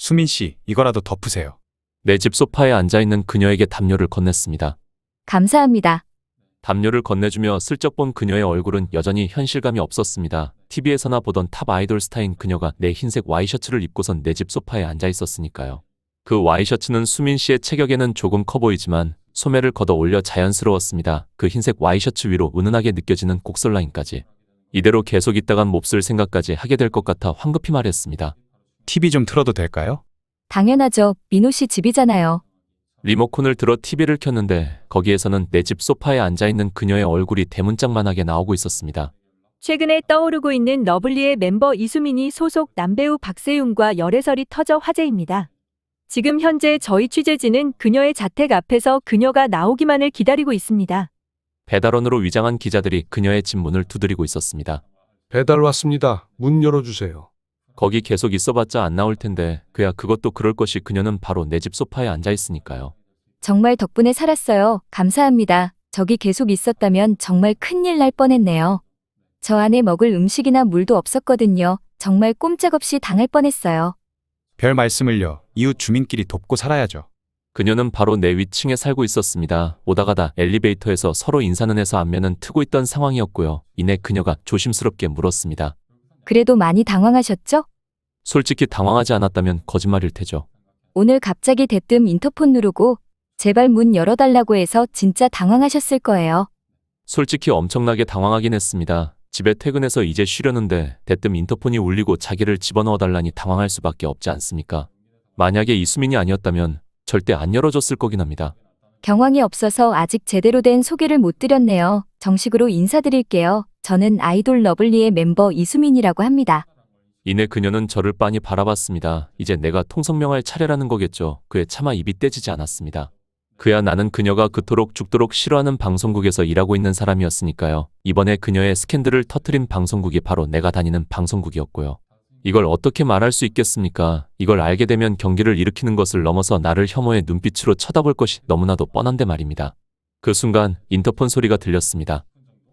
수민 씨, 이거라도 덮으세요. 내 집 소파에 앉아있는 그녀에게 담요를 건넸습니다. 감사합니다. 담요를 건네주며 슬쩍 본 그녀의 얼굴은 여전히 현실감이 없었습니다. TV에서나 보던 탑 아이돌 스타인 그녀가 내 흰색 와이셔츠를 입고선 내 집 소파에 앉아있었으니까요. 그 와이셔츠는 수민 씨의 체격에는 조금 커 보이지만 소매를 걷어 올려 자연스러웠습니다. 그 흰색 와이셔츠 위로 은은하게 느껴지는 곡선 라인까지. 이대로 계속 있다간 몹쓸 생각까지 하게 될 것 같아 황급히 말했습니다. TV 좀 틀어도 될까요? 당연하죠. 민호 씨 집이잖아요. 리모컨을 들어 TV를 켰는데 거기에서는 내 집 소파에 앉아있는 그녀의 얼굴이 대문짝만하게 나오고 있었습니다. 최근에 떠오르고 있는 러블리의 멤버 이수민이 소속 남배우 박세윤과 열애설이 터져 화제입니다. 지금 현재 저희 취재진은 그녀의 자택 앞에서 그녀가 나오기만을 기다리고 있습니다. 배달원으로 위장한 기자들이 그녀의 집 문을 두드리고 있었습니다. 배달 왔습니다. 문 열어주세요. 거기 계속 있어봤자 안 나올 텐데 그야 그것도 그럴 것이 그녀는 바로 내 집 소파에 앉아있으니까요. 정말 덕분에 살았어요. 감사합니다. 저기 계속 있었다면 정말 큰일 날 뻔했네요. 저 안에 먹을 음식이나 물도 없었거든요. 정말 꼼짝없이 당할 뻔했어요. 별 말씀을요. 이웃 주민끼리 돕고 살아야죠. 그녀는 바로 내 위층에 살고 있었습니다. 오다가다 엘리베이터에서 서로 인사는 해서 안면은 트고 있던 상황이었고요. 이내 그녀가 조심스럽게 물었습니다. 그래도 많이 당황하셨죠? 솔직히 당황하지 않았다면 거짓말일 테죠. 오늘 갑자기 대뜸 인터폰 누르고 제발 문 열어달라고 해서 진짜 당황하셨을 거예요. 솔직히 엄청나게 당황하긴 했습니다. 집에 퇴근해서 이제 쉬려는데 대뜸 인터폰이 울리고 자기를 집어넣어달라니 당황할 수밖에 없지 않습니까? 만약에 이수민이 아니었다면 절대 안 열어줬을 거긴 합니다. 경황이 없어서 아직 제대로 된 소개를 못 드렸네요. 정식으로 인사드릴게요. 저는 아이돌 러블리의 멤버 이수민이라고 합니다. 이내 그녀는 저를 빤히 바라봤습니다. 이제 내가 통성명할 차례라는 거겠죠. 그에 차마 입이 떼지지 않았습니다. 그야 나는 그녀가 그토록 죽도록 싫어하는 방송국에서 일하고 있는 사람이었으니까요. 이번에 그녀의 스캔들을 터뜨린 방송국이 바로 내가 다니는 방송국이었고요. 이걸 어떻게 말할 수 있겠습니까? 이걸 알게 되면 경기를 일으키는 것을 넘어서 나를 혐오의 눈빛으로 쳐다볼 것이 너무나도 뻔한데 말입니다. 그 순간 인터폰 소리가 들렸습니다.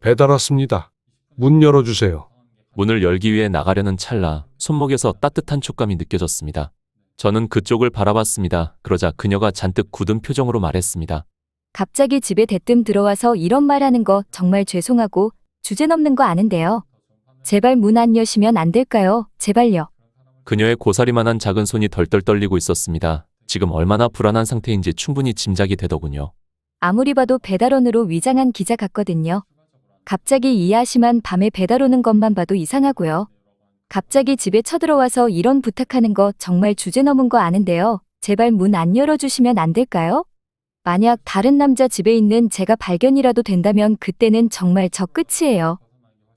배달 왔습니다. 문 열어주세요. 문을 열기 위해 나가려는 찰나 손목에서 따뜻한 촉감이 느껴졌습니다. 저는 그쪽을 바라봤습니다. 그러자 그녀가 잔뜩 굳은 표정으로 말했습니다. 갑자기 집에 대뜸 들어와서 이런 말 하는 거 정말 죄송하고 주제 넘는 거 아는데요. 제발 문 안 여시면 안 될까요? 제발요. 그녀의 고사리만한 작은 손이 덜덜 떨리고 있었습니다. 지금 얼마나 불안한 상태인지 충분히 짐작이 되더군요. 아무리 봐도 배달원으로 위장한 기자 같거든요. 갑자기 이하심한 밤에 배달 오는 것만 봐도 이상하고요. 갑자기 집에 쳐들어와서 이런 부탁하는 거 정말 주제 넘은 거 아는데요. 제발 문 안 열어주시면 안 될까요? 만약 다른 남자 집에 있는 제가 발견이라도 된다면 그때는 정말 저 끝이에요.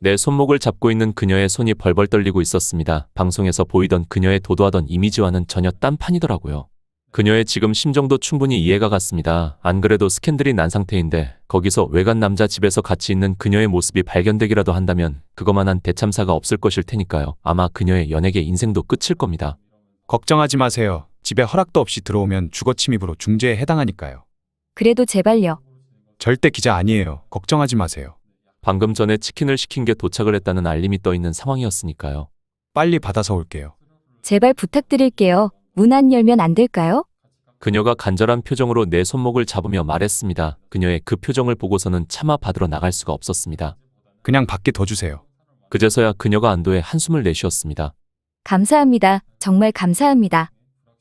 내 손목을 잡고 있는 그녀의 손이 벌벌 떨리고 있었습니다. 방송에서 보이던 그녀의 도도하던 이미지와는 전혀 딴판이더라고요. 그녀의 지금 심정도 충분히 이해가 갔습니다. 안 그래도 스캔들이 난 상태인데 거기서 외간 남자 집에서 같이 있는 그녀의 모습이 발견되기라도 한다면 그거만한 대참사가 없을 것일 테니까요. 아마 그녀의 연예계 인생도 끝일 겁니다. 걱정하지 마세요. 집에 허락도 없이 들어오면 주거 침입으로 중죄에 해당하니까요. 그래도 제발요. 절대 기자 아니에요. 걱정하지 마세요. 방금 전에 치킨을 시킨 게 도착을 했다는 알림이 떠 있는 상황이었으니까요. 빨리 받아서 올게요. 제발 부탁드릴게요. 문 안 열면 안 될까요? 그녀가 간절한 표정으로 내 손목을 잡으며 말했습니다. 그녀의 그 표정을 보고서는 차마 받으러 나갈 수가 없었습니다. 그냥 밖에 둬주세요. 그제서야 그녀가 안도의 한숨을 내쉬었습니다. 감사합니다. 정말 감사합니다.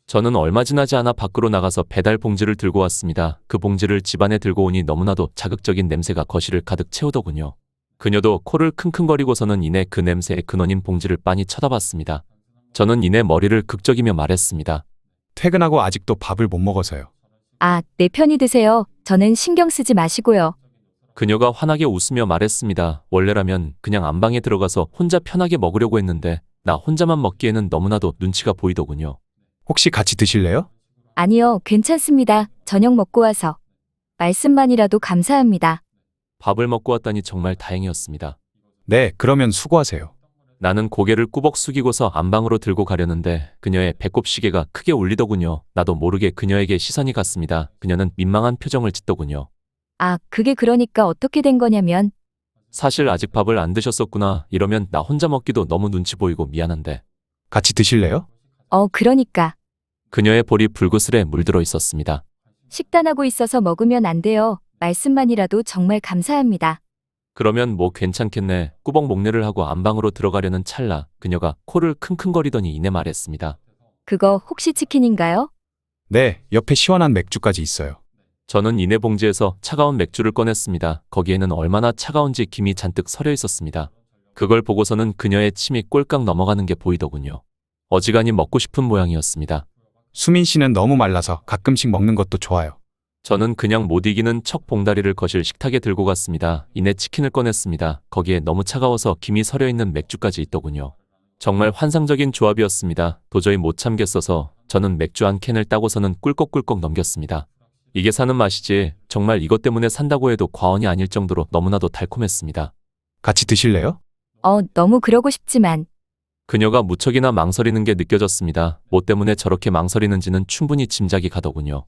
저는 얼마 지나지 않아 밖으로 나가서 배달 봉지를 들고 왔습니다. 그 봉지를 집안에 들고 오니 너무나도 자극적인 냄새가 거실을 가득 채우더군요. 그녀도 코를 킁킁거리고서는 이내 그 냄새의 근원인 봉지를 빤히 쳐다봤습니다. 저는 이내 머리를 극적이며 말했습니다. 퇴근하고 아직도 밥을 못 먹어서요. 아, 내 편히 드세요. 저는 신경 쓰지 마시고요. 그녀가 환하게 웃으며 말했습니다. 원래라면 그냥 안방에 들어가서 혼자 편하게 먹으려고 했는데 나 혼자만 먹기에는 너무나도 눈치가 보이더군요. 혹시 같이 드실래요? 아니요, 괜찮습니다. 저녁 먹고 와서. 말씀만이라도 감사합니다. 밥을 먹고 왔다니 정말 다행이었습니다. 네, 그러면 수고하세요. 나는 고개를 꾸벅 숙이고서 안방으로 들고 가려는데 그녀의 배꼽 시계가 크게 울리더군요. 나도 모르게 그녀에게 시선이 갔습니다. 그녀는 민망한 표정을 짓더군요. 아, 그게 그러니까 어떻게 된 거냐면 사실 아직 밥을 안 드셨었구나. 이러면 나 혼자 먹기도 너무 눈치 보이고 미안한데. 같이 드실래요? 그러니까. 그녀의 볼이 불그스레 물들어 있었습니다. 식단하고 있어서 먹으면 안 돼요. 말씀만이라도 정말 감사합니다. 그러면 뭐 괜찮겠네. 꾸벅 목례를 하고 안방으로 들어가려는 찰나 그녀가 코를 킁킁거리더니 이내 말했습니다. 그거 혹시 치킨인가요? 네, 옆에 시원한 맥주까지 있어요. 저는 이내 봉지에서 차가운 맥주를 꺼냈습니다. 거기에는 얼마나 차가운지 김이 잔뜩 서려 있었습니다. 그걸 보고서는 그녀의 침이 꼴깍 넘어가는 게 보이더군요. 어지간히 먹고 싶은 모양이었습니다. 수민 씨는 너무 말라서 가끔씩 먹는 것도 좋아요. 저는 그냥 못 이기는 척 봉다리를 거실 식탁에 들고 갔습니다. 이내 치킨을 꺼냈습니다. 거기에 너무 차가워서 김이 서려 있는 맥주까지 있더군요. 정말 환상적인 조합이었습니다. 도저히 못 참겠어서 저는 맥주 한 캔을 따고서는 꿀꺽꿀꺽 넘겼습니다. 이게 사는 맛이지 정말 이것 때문에 산다고 해도 과언이 아닐 정도로 너무나도 달콤했습니다. 같이 드실래요? 너무 그러고 싶지만. 그녀가 무척이나 망설이는 게 느껴졌습니다. 뭐 때문에 저렇게 망설이는지는 충분히 짐작이 가더군요.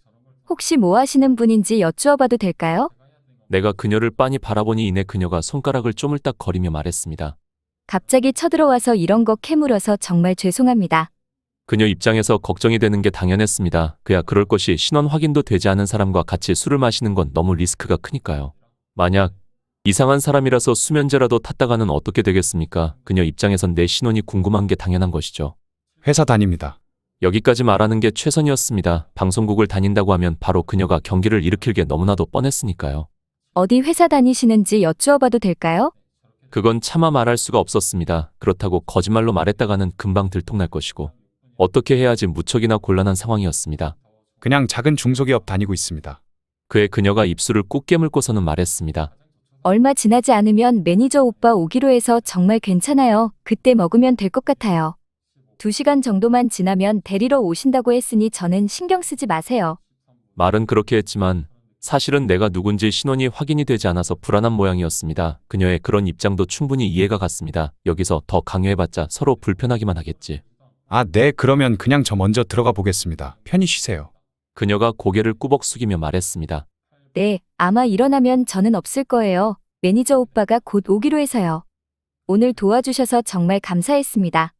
혹시 뭐 하시는 분인지 여쭈어봐도 될까요? 내가 그녀를 빤히 바라보니 이내 그녀가 손가락을 쪼물딱 거리며 말했습니다. 갑자기 쳐들어와서 이런 거 캐물어서 정말 죄송합니다. 그녀 입장에서 걱정이 되는 게 당연했습니다. 그야 그럴 것이 신원 확인도 되지 않은 사람과 같이 술을 마시는 건 너무 리스크가 크니까요. 만약 이상한 사람이라서 수면제라도 탔다가는 어떻게 되겠습니까? 그녀 입장에선 내 신원이 궁금한 게 당연한 것이죠. 회사 다닙니다. 여기까지 말하는 게 최선이었습니다. 방송국을 다닌다고 하면 바로 그녀가 경기를 일으킬 게 너무나도 뻔했으니까요. 어디 회사 다니시는지 여쭈어봐도 될까요? 그건 차마 말할 수가 없었습니다. 그렇다고 거짓말로 말했다가는 금방 들통날 것이고 어떻게 해야지 무척이나 곤란한 상황이었습니다. 그냥 작은 중소기업 다니고 있습니다. 그에 그녀가 입술을 꾹 깨물고서는 말했습니다. 얼마 지나지 않으면 매니저 오빠 오기로 해서 정말 괜찮아요. 그때 먹으면 될 것 같아요. 2시간 정도만 지나면 데리러 오신다고 했으니 저는 신경 쓰지 마세요. 말은 그렇게 했지만 사실은 내가 누군지 신원이 확인이 되지 않아서 불안한 모양이었습니다. 그녀의 그런 입장도 충분히 이해가 갔습니다. 여기서 더 강요해봤자 서로 불편하기만 하겠지. 아, 네, 그러면 그냥 저 먼저 들어가 보겠습니다. 편히 쉬세요. 그녀가 고개를 꾸벅 숙이며 말했습니다. 네, 아마 일어나면 저는 없을 거예요. 매니저 오빠가 곧 오기로 해서요. 오늘 도와주셔서 정말 감사했습니다.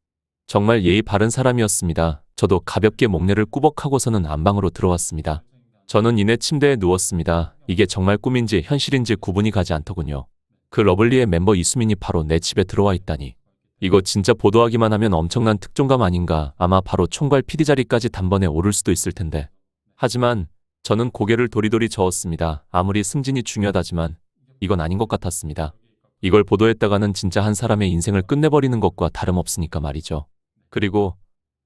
정말 예의 바른 사람이었습니다. 저도 가볍게 목례를 꾸벅하고서는 안방으로 들어왔습니다. 저는 이내 침대에 누웠습니다. 이게 정말 꿈인지 현실인지 구분이 가지 않더군요. 그 러블리의 멤버 이수민이 바로 내 집에 들어와 있다니. 이거 진짜 보도하기만 하면 엄청난 특종감 아닌가. 아마 바로 총괄 PD 자리까지 단번에 오를 수도 있을 텐데. 하지만 저는 고개를 도리도리 저었습니다. 아무리 승진이 중요하다지만 이건 아닌 것 같았습니다. 이걸 보도했다가는 진짜 한 사람의 인생을 끝내버리는 것과 다름없으니까 말이죠. 그리고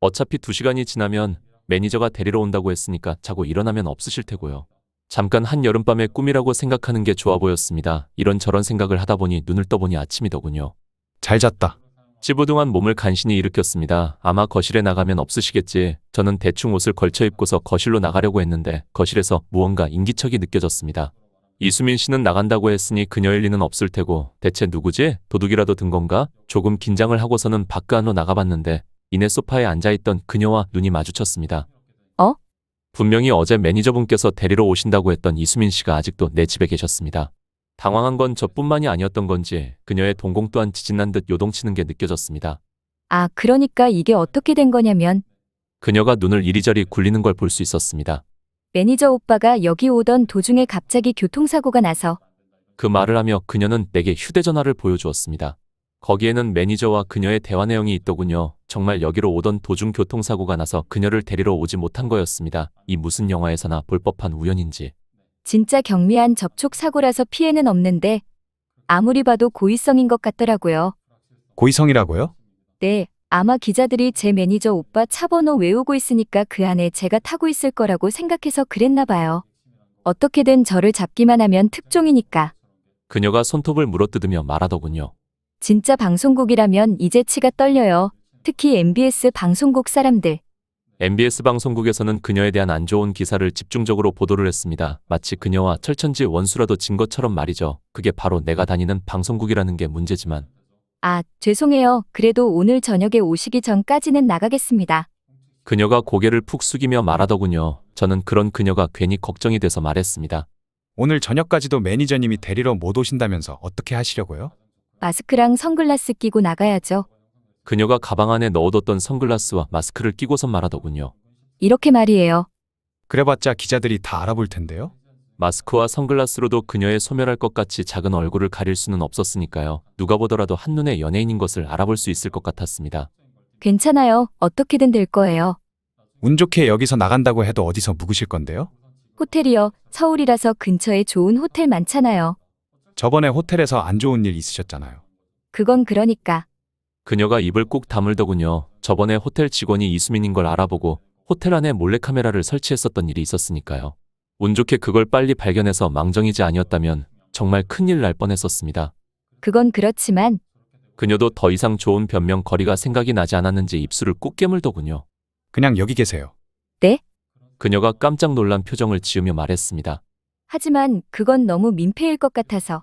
어차피 2시간이 지나면 매니저가 데리러 온다고 했으니까 자고 일어나면 없으실 테고요. 잠깐 한 여름밤의 꿈이라고 생각하는 게 좋아 보였습니다. 이런저런 생각을 하다 보니 눈을 떠보니 아침이더군요. 잘 잤다. 찌부둥한 몸을 간신히 일으켰습니다. 아마 거실에 나가면 없으시겠지. 저는 대충 옷을 걸쳐 입고서 거실로 나가려고 했는데 거실에서 무언가 인기척이 느껴졌습니다. 이수민 씨는 나간다고 했으니 그녀일 리는 없을 테고 대체 누구지? 도둑이라도 든 건가? 조금 긴장을 하고서는 밖 안으로 나가봤는데 이내 소파에 앉아있던 그녀와 눈이 마주쳤습니다. 분명히 어제 매니저분께서 데리러 오신다고 했던 이수민 씨가 아직도 내 집에 계셨습니다. 당황한 건 저뿐만이 아니었던 건지 그녀의 동공 또한 지진난 듯 요동치는 게 느껴졌습니다. 아, 그러니까 이게 어떻게 된 거냐면 그녀가 눈을 이리저리 굴리는 걸 볼 수 있었습니다. 매니저 오빠가 여기 오던 도중에 갑자기 교통사고가 나서 그 말을 하며 그녀는 내게 휴대전화를 보여주었습니다. 거기에는 매니저와 그녀의 대화 내용이 있더군요. 정말 여기로 오던 도중 교통사고가 나서 그녀를 데리러 오지 못한 거였습니다. 이 무슨 영화에서나 볼 법한 우연인지. 진짜 경미한 접촉사고라서 피해는 없는데 아무리 봐도 고의성인 것 같더라고요. 고의성이라고요? 네, 아마 기자들이 제 매니저 오빠 차 번호 외우고 있으니까 그 안에 제가 타고 있을 거라고 생각해서 그랬나 봐요. 어떻게든 저를 잡기만 하면 특종이니까. 그녀가 손톱을 물어뜯으며 말하더군요. 진짜 방송국이라면 이제 치가 떨려요. 특히 MBS 방송국 사람들. MBS 방송국에서는 그녀에 대한 안 좋은 기사를 집중적으로 보도를 했습니다. 마치 그녀와 철천지 원수라도 진 것처럼 말이죠. 그게 바로 내가 다니는 방송국이라는 게 문제지만. 아, 죄송해요. 그래도 오늘 저녁에 오시기 전까지는 나가겠습니다. 그녀가 고개를 푹 숙이며 말하더군요. 저는 그런 그녀가 괜히 걱정이 돼서 말했습니다. 오늘 저녁까지도 매니저님이 데리러 못 오신다면서 어떻게 하시려고요? 마스크랑 선글라스 끼고 나가야죠. 그녀가 가방 안에 넣어뒀던 선글라스와 마스크를 끼고선 말하더군요. 이렇게 말이에요. 그래봤자 기자들이 다 알아볼 텐데요. 마스크와 선글라스로도 그녀의 소멸할 것 같이 작은 얼굴을 가릴 수는 없었으니까요. 누가 보더라도 한눈에 연예인인 것을 알아볼 수 있을 것 같았습니다. 괜찮아요. 어떻게든 될 거예요. 운 좋게 여기서 나간다고 해도 어디서 묵으실 건데요? 호텔이요. 서울이라서 근처에 좋은 호텔 많잖아요. 저번에 호텔에서 안 좋은 일 있으셨잖아요. 그건 그러니까. 그녀가 입을 꾹 다물더군요. 저번에 호텔 직원이 이수민인 걸 알아보고 호텔 안에 몰래카메라를 설치했었던 일이 있었으니까요. 운 좋게 그걸 빨리 발견해서 망정이지 아니었다면 정말 큰일 날 뻔했었습니다. 그건 그렇지만 그녀도 더 이상 좋은 변명거리가 생각이 나지 않았는지 입술을 꾹 깨물더군요. 그냥 여기 계세요. 그녀가 깜짝 놀란 표정을 지으며 말했습니다. 하지만 그건 너무 민폐일 것 같아서.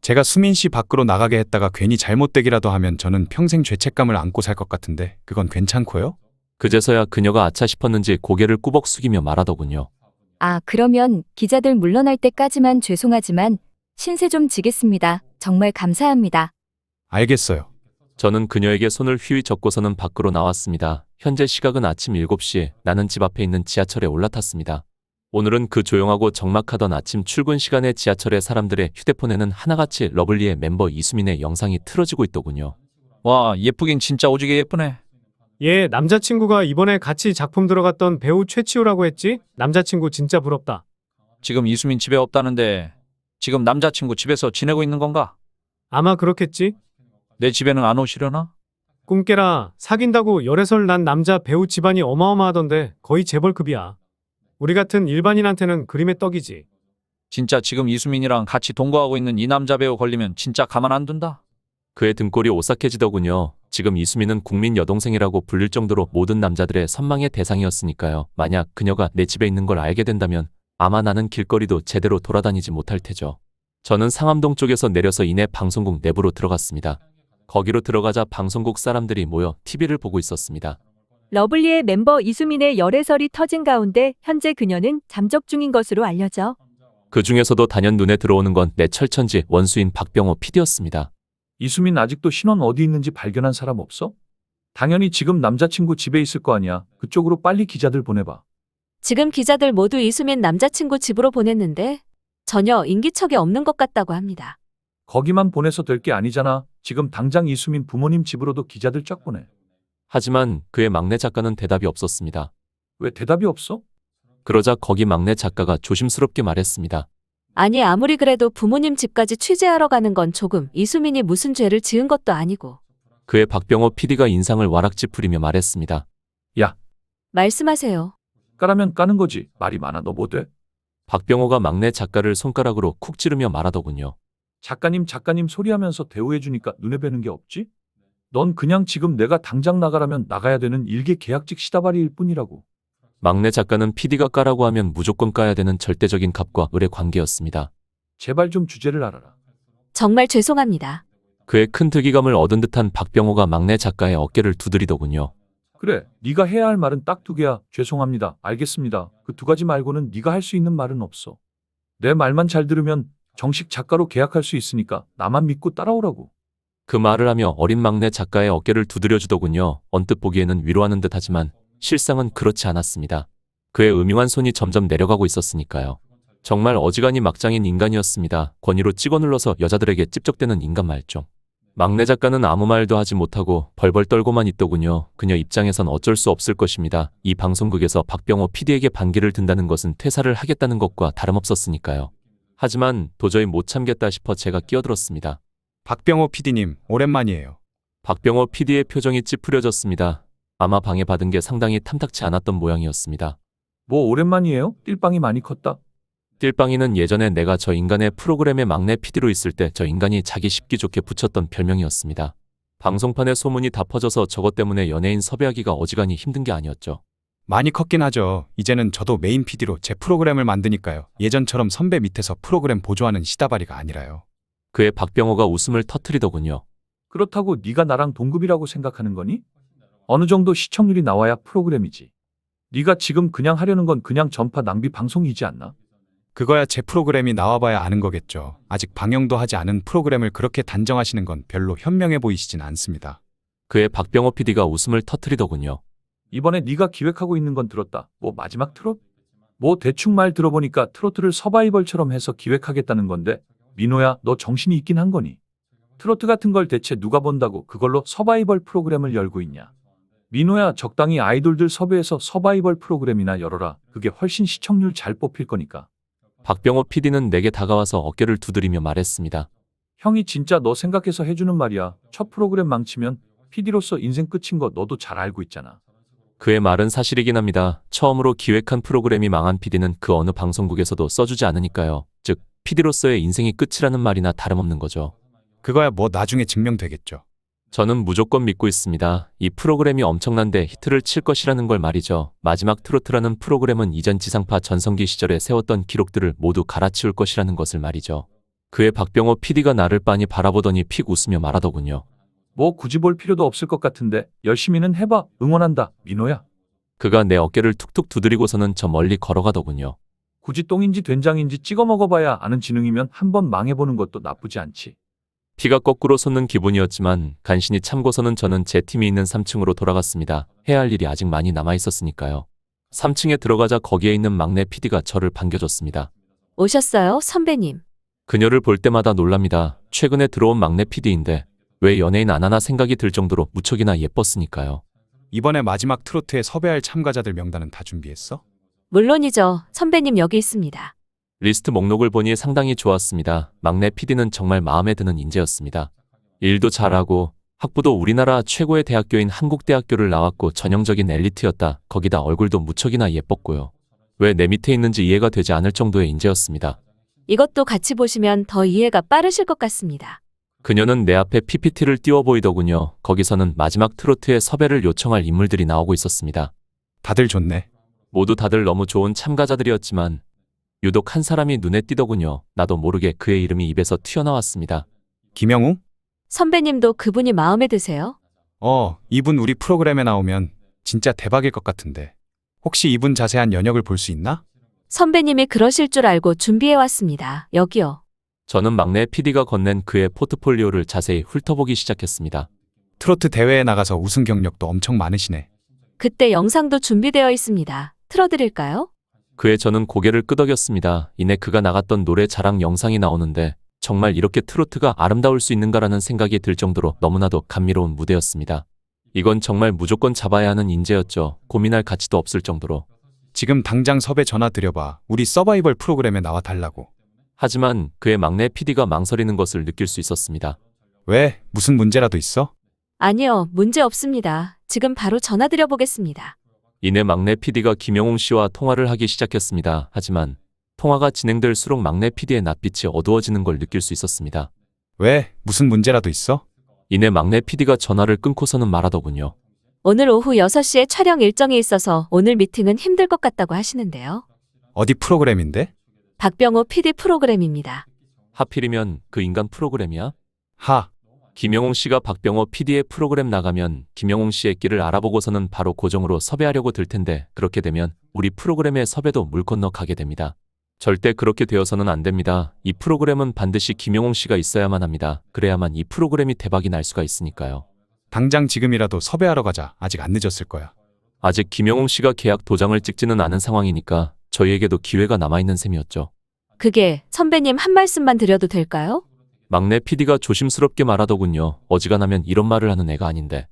제가 수민 씨 밖으로 나가게 했다가 괜히 잘못되기라도 하면 저는 평생 죄책감을 안고 살 것 같은데 그건 괜찮고요? 그제서야 그녀가 아차 싶었는지 고개를 꾸벅 숙이며 말하더군요. 아, 그러면 기자들 물러날 때까지만 죄송하지만 신세 좀 지겠습니다. 정말 감사합니다. 알겠어요. 저는 그녀에게 손을 휘휘 젓고서는 밖으로 나왔습니다. 현재 시각은 아침 7시, 나는 집 앞에 있는 지하철에 올라탔습니다. 오늘은 그 조용하고 적막하던 아침 출근 시간에 지하철의 사람들의 휴대폰에는 하나같이 러블리의 멤버 이수민의 영상이 틀어지고 있더군요. 와, 예쁘긴 진짜 오지게 예쁘네. 얘 남자친구가 이번에 같이 작품 들어갔던 배우 최치우라고 했지? 남자친구 진짜 부럽다. 지금 이수민 집에 없다는데 지금 남자친구 집에서 지내고 있는 건가? 아마 그렇겠지? 내 집에는 안 오시려나? 꿈깨라, 사귄다고 열애설 난 남자 배우 집안이 어마어마하던데 거의 재벌급이야. 우리 같은 일반인한테는 그림의 떡이지. 진짜 지금 이수민이랑 같이 동거하고 있는 이 남자 배우 걸리면 진짜 가만 안 둔다. 그의 등골이 오싹해지더군요. 지금 이수민은 국민 여동생이라고 불릴 정도로 모든 남자들의 선망의 대상이었으니까요. 만약 그녀가 내 집에 있는 걸 알게 된다면 아마 나는 길거리도 제대로 돌아다니지 못할 테죠. 저는 상암동 쪽에서 내려서 이내 방송국 내부로 들어갔습니다. 거기로 들어가자 방송국 사람들이 모여 TV를 보고 있었습니다. 러블리의 멤버 이수민의 열애설이 터진 가운데 현재 그녀는 잠적 중인 것으로 알려져 그 중에서도 단연 눈에 들어오는 건 내 철천지 원수인 박병호 PD였습니다. 이수민 아직도 신원 어디 있는지 발견한 사람 없어? 당연히 지금 남자친구 집에 있을 거 아니야. 그쪽으로 빨리 기자들 보내봐. 지금 기자들 모두 이수민 남자친구 집으로 보냈는데 전혀 인기척이 없는 것 같다고 합니다. 거기만 보내서 될 게 아니잖아. 지금 당장 이수민 부모님 집으로도 기자들 쫙 보내. 하지만 그의 막내 작가는 대답이 없었습니다. 왜 대답이 없어? 그러자 거기 막내 작가가 조심스럽게 말했습니다. 아니 아무리 그래도 부모님 집까지 취재하러 가는 건 조금 이수민이 무슨 죄를 지은 것도 아니고. 그의 박병호 PD가 인상을 와락 찌푸리며 말했습니다. 야, 말씀하세요. 까라면 까는 거지. 말이 많아 너 뭐 돼? 박병호가 막내 작가를 손가락으로 쿡 찌르며 말하더군요. 작가님 소리하면서 대우해주니까 눈에 뵈는 게 없지? 넌 그냥 지금 내가 당장 나가라면 나가야 되는 일개 계약직 시다바리일 뿐이라고. 막내 작가는 PD가 까라고 하면 무조건 까야 되는 절대적인 갑과 을의 관계였습니다. 제발 좀 주제를 알아라. 정말 죄송합니다. 그의 큰 득이감을 얻은 듯한 박병호가 막내 작가의 어깨를 두드리더군요. 그래, 네가 해야 할 말은 딱 두 개야. 죄송합니다. 알겠습니다. 그 두 가지 말고는 네가 할 수 있는 말은 없어. 내 말만 잘 들으면 정식 작가로 계약할 수 있으니까 나만 믿고 따라오라고. 그 말을 하며 어린 막내 작가의 어깨를 두드려주더군요. 언뜻 보기에는 위로하는 듯하지만 실상은 그렇지 않았습니다. 그의 음흉한 손이 점점 내려가고 있었으니까요. 정말 어지간히 막장인 인간이었습니다. 권위로 찍어 눌러서 여자들에게 찝적대는 인간 말종. 막내 작가는 아무 말도 하지 못하고 벌벌 떨고만 있더군요. 그녀 입장에선 어쩔 수 없을 것입니다. 이 방송국에서 박병호 PD에게 반기를 든다는 것은 퇴사를 하겠다는 것과 다름없었으니까요. 하지만 도저히 못 참겠다 싶어 제가 끼어들었습니다. 박병호 PD님, 오랜만이에요. 박병호 PD의 표정이 찌푸려졌습니다. 아마 방해받은 게 상당히 탐탁치 않았던 모양이었습니다. 뭐 오랜만이에요? 띨빵이 많이 컸다. 띨빵이는 예전에 내가 저 인간의 프로그램의 막내 PD로 있을 때 저 인간이 자기 쉽기 좋게 붙였던 별명이었습니다. 방송판에 소문이 다 퍼져서 저것 때문에 연예인 섭외하기가 어지간히 힘든 게 아니었죠. 많이 컸긴 하죠. 이제는 저도 메인 PD로 제 프로그램을 만드니까요. 예전처럼 선배 밑에서 프로그램 보조하는 시다바리가 아니라요. 그의 박병호가 웃음을 터뜨리더군요. 그렇다고 네가 나랑 동급이라고 생각하는 거니? 어느 정도 시청률이 나와야 프로그램이지. 네가 지금 그냥 하려는 건 그냥 전파 낭비 방송이지 않나? 그거야 제 프로그램이 나와봐야 아는 거겠죠. 아직 방영도 하지 않은 프로그램을 그렇게 단정하시는 건 별로 현명해 보이시진 않습니다. 그의 박병호 PD가 웃음을 터뜨리더군요. 이번에 네가 기획하고 있는 건 들었다. 뭐 마지막 트롯? 뭐 대충 말 들어보니까 트로트를 서바이벌처럼 해서 기획하겠다는 건데 민호야, 너 정신이 있긴 한 거니? 트로트 같은 걸 대체 누가 본다고 그걸로 서바이벌 프로그램을 열고 있냐? 민호야, 적당히 아이돌들 섭외해서 서바이벌 프로그램이나 열어라. 그게 훨씬 시청률 잘 뽑힐 거니까. 박병호 PD는 내게 다가와서 어깨를 두드리며 말했습니다. 형이 진짜 너 생각해서 해주는 말이야. 첫 프로그램 망치면 PD로서 인생 끝인 거 너도 잘 알고 있잖아. 그의 말은 사실이긴 합니다. 처음으로 기획한 프로그램이 망한 PD는 그 어느 방송국에서도 써주지 않으니까요. 즉, PD로서의 인생이 끝이라는 말이나 다름없는 거죠. 그거야 뭐 나중에 증명되겠죠. 저는 무조건 믿고 있습니다. 이 프로그램이 엄청난데 히트를 칠 것이라는 걸 말이죠. 마지막 트로트라는 프로그램은 이전 지상파 전성기 시절에 세웠던 기록들을 모두 갈아치울 것이라는 것을 말이죠. 그의 박병호 PD가 나를 빤히 바라보더니 픽 웃으며 말하더군요. 뭐 굳이 볼 필요도 없을 것 같은데 열심히는 해봐. 응원한다. 민호야. 그가 내 어깨를 툭툭 두드리고서는 저 멀리 걸어가더군요. 굳이 똥인지 된장인지 찍어 먹어봐야 아는 지능이면 한번 망해보는 것도 나쁘지 않지. 피가 거꾸로 솟는 기분이었지만 간신히 참고서는 저는 제 팀이 있는 3층으로 돌아갔습니다. 해야 할 일이 아직 많이 남아있었으니까요. 3층에 들어가자 거기에 있는 막내 PD가 저를 반겨줬습니다. 오셨어요, 선배님. 그녀를 볼 때마다 놀랍니다. 최근에 들어온 막내 PD인데 왜 연예인 안 하나 생각이 들 정도로 무척이나 예뻤으니까요. 이번에 마지막 트로트에 섭외할 참가자들 명단은 다 준비했어? 물론이죠. 선배님 여기 있습니다. 리스트 목록을 보니 상당히 좋았습니다. 막내 PD는 정말 마음에 드는 인재였습니다. 일도 잘하고 학부도 우리나라 최고의 대학교인 한국대학교를 나왔고 전형적인 엘리트였다. 거기다 얼굴도 무척이나 예뻤고요. 왜 내 밑에 있는지 이해가 되지 않을 정도의 인재였습니다. 이것도 같이 보시면 더 이해가 빠르실 것 같습니다. 그녀는 내 앞에 PPT를 띄워 보이더군요. 거기서는 마지막 트로트에 섭외를 요청할 인물들이 나오고 있었습니다. 다들 좋네. 모두 다들 너무 좋은 참가자들이었지만 유독 한 사람이 눈에 띄더군요. 나도 모르게 그의 이름이 입에서 튀어나왔습니다. 김영웅? 선배님도 그분이 마음에 드세요? 이분 우리 프로그램에 나오면 진짜 대박일 것 같은데. 혹시 이분 자세한 연역을 볼 수 있나? 선배님이 그러실 줄 알고 준비해왔습니다. 여기요. 저는 막내 PD가 건넨 그의 포트폴리오를 자세히 훑어보기 시작했습니다. 트로트 대회에 나가서 우승 경력도 엄청 많으시네. 그때 영상도 준비되어 있습니다. 틀어드릴까요? 그에 저는 고개를 끄덕였습니다. 이내 그가 나갔던 노래 자랑 영상이 나오는데 정말 이렇게 트로트가 아름다울 수 있는가라는 생각이 들 정도로 너무나도 감미로운 무대였습니다. 이건 정말 무조건 잡아야 하는 인재였죠. 고민할 가치도 없을 정도로. 지금 당장 섭외 전화 드려봐. 우리 서바이벌 프로그램에 나와 달라고. 하지만 그의 막내 PD가 망설이는 것을 느낄 수 있었습니다. 왜? 무슨 문제라도 있어? 아니요, 문제 없습니다. 지금 바로 전화드려보겠습니다. 이내 막내 PD가 김영웅 씨와 통화를 하기 시작했습니다. 하지만 통화가 진행될수록 막내 PD의 낯빛이 어두워지는 걸 느낄 수 있었습니다. 왜? 무슨 문제라도 있어? 이내 막내 PD가 전화를 끊고서는 말하더군요. 오늘 오후 6시에 촬영 일정이 있어서 오늘 미팅은 힘들 것 같다고 하시는데요. 어디 프로그램인데? 박병호 PD 프로그램입니다. 하필이면 그 인간 프로그램이야? 하. 김영웅 씨가 박병호 PD의 프로그램 나가면 김영웅 씨의 끼를 알아보고서는 바로 고정으로 섭외하려고 들 텐데 그렇게 되면 우리 프로그램의 섭외도 물 건너 가게 됩니다. 절대 그렇게 되어서는 안 됩니다. 이 프로그램은 반드시 김영웅 씨가 있어야만 합니다. 그래야만 이 프로그램이 대박이 날 수가 있으니까요. 당장 지금이라도 섭외하러 가자. 아직 안 늦었을 거야. 아직 김영웅 씨가 계약 도장을 찍지는 않은 상황이니까 저희에게도 기회가 남아있는 셈이었죠. 그게 선배님 한 말씀만 드려도 될까요? 막내 PD가 조심스럽게 말하더군요. 어지간하면 이런 말을 하는 애가 아닌데.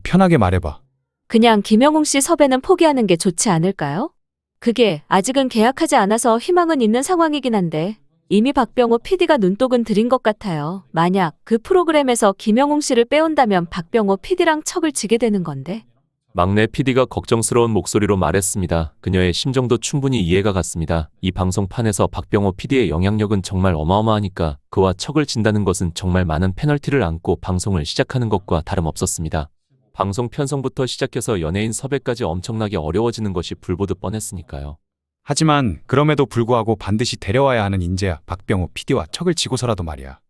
편하게 말해봐. 그냥 김영웅 씨 섭외는 포기하는 게 좋지 않을까요? 그게 아직은 계약하지 않아서 희망은 있는 상황이긴 한데 이미 박병호 PD가 눈독은 들인 것 같아요. 만약 그 프로그램에서 김영웅 씨를 빼온다면 박병호 PD랑 척을 지게 되는 건데. 막내 PD가 걱정스러운 목소리로 말했습니다. 그녀의 심정도 충분히 이해가 갔습니다. 이 방송판에서 박병호 PD의 영향력은 정말 어마어마하니까 그와 척을 진다는 것은 정말 많은 페널티를 안고 방송을 시작하는 것과 다름없었습니다. 방송 편성부터 시작해서 연예인 섭외까지 엄청나게 어려워지는 것이 불보듯 뻔했으니까요. 하지만 그럼에도 불구하고 반드시 데려와야 하는 인재야. 박병호 PD와 척을 지고서라도 말이야.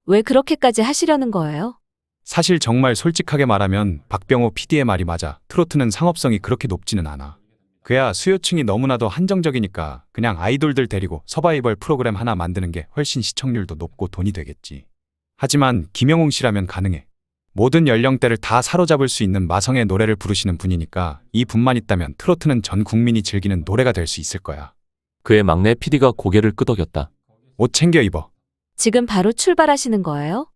왜 그렇게까지 하시려는 거예요? 사실 정말 솔직하게 말하면 박병호 PD의 말이 맞아. 트로트는 상업성이 그렇게 높지는 않아. 그야 수요층이 너무나도 한정적이니까 그냥 아이돌들 데리고 서바이벌 프로그램 하나 만드는 게 훨씬 시청률도 높고 돈이 되겠지. 하지만 김영웅 씨라면 가능해. 모든 연령대를 다 사로잡을 수 있는 마성의 노래를 부르시는 분이니까 이 분만 있다면 트로트는 전 국민이 즐기는 노래가 될 수 있을 거야. 그의 막내 PD가 고개를 끄덕였다. 옷 챙겨 입어. 지금 바로 출발하시는 거예요?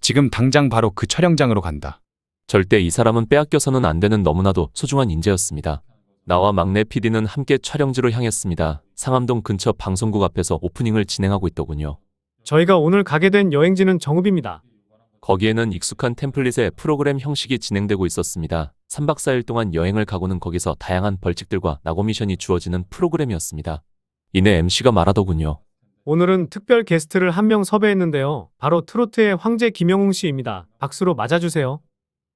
지금 당장 바로 그 촬영장으로 간다. 절대 이 사람은 빼앗겨서는 안 되는 너무나도 소중한 인재였습니다. 나와 막내 PD는 함께 촬영지로 향했습니다. 상암동 근처 방송국 앞에서 오프닝을 진행하고 있더군요. 저희가 오늘 가게 된 여행지는 정읍입니다. 거기에는 익숙한 템플릿의 프로그램 형식이 진행되고 있었습니다. 3박 4일 동안 여행을 가고는 거기서 다양한 벌칙들과 낙오 미션이 주어지는 프로그램이었습니다. 이내 MC가 말하더군요. 오늘은 특별 게스트를 한 명 섭외했는데요. 바로 트로트의 황제 김영웅 씨입니다. 박수로 맞아주세요.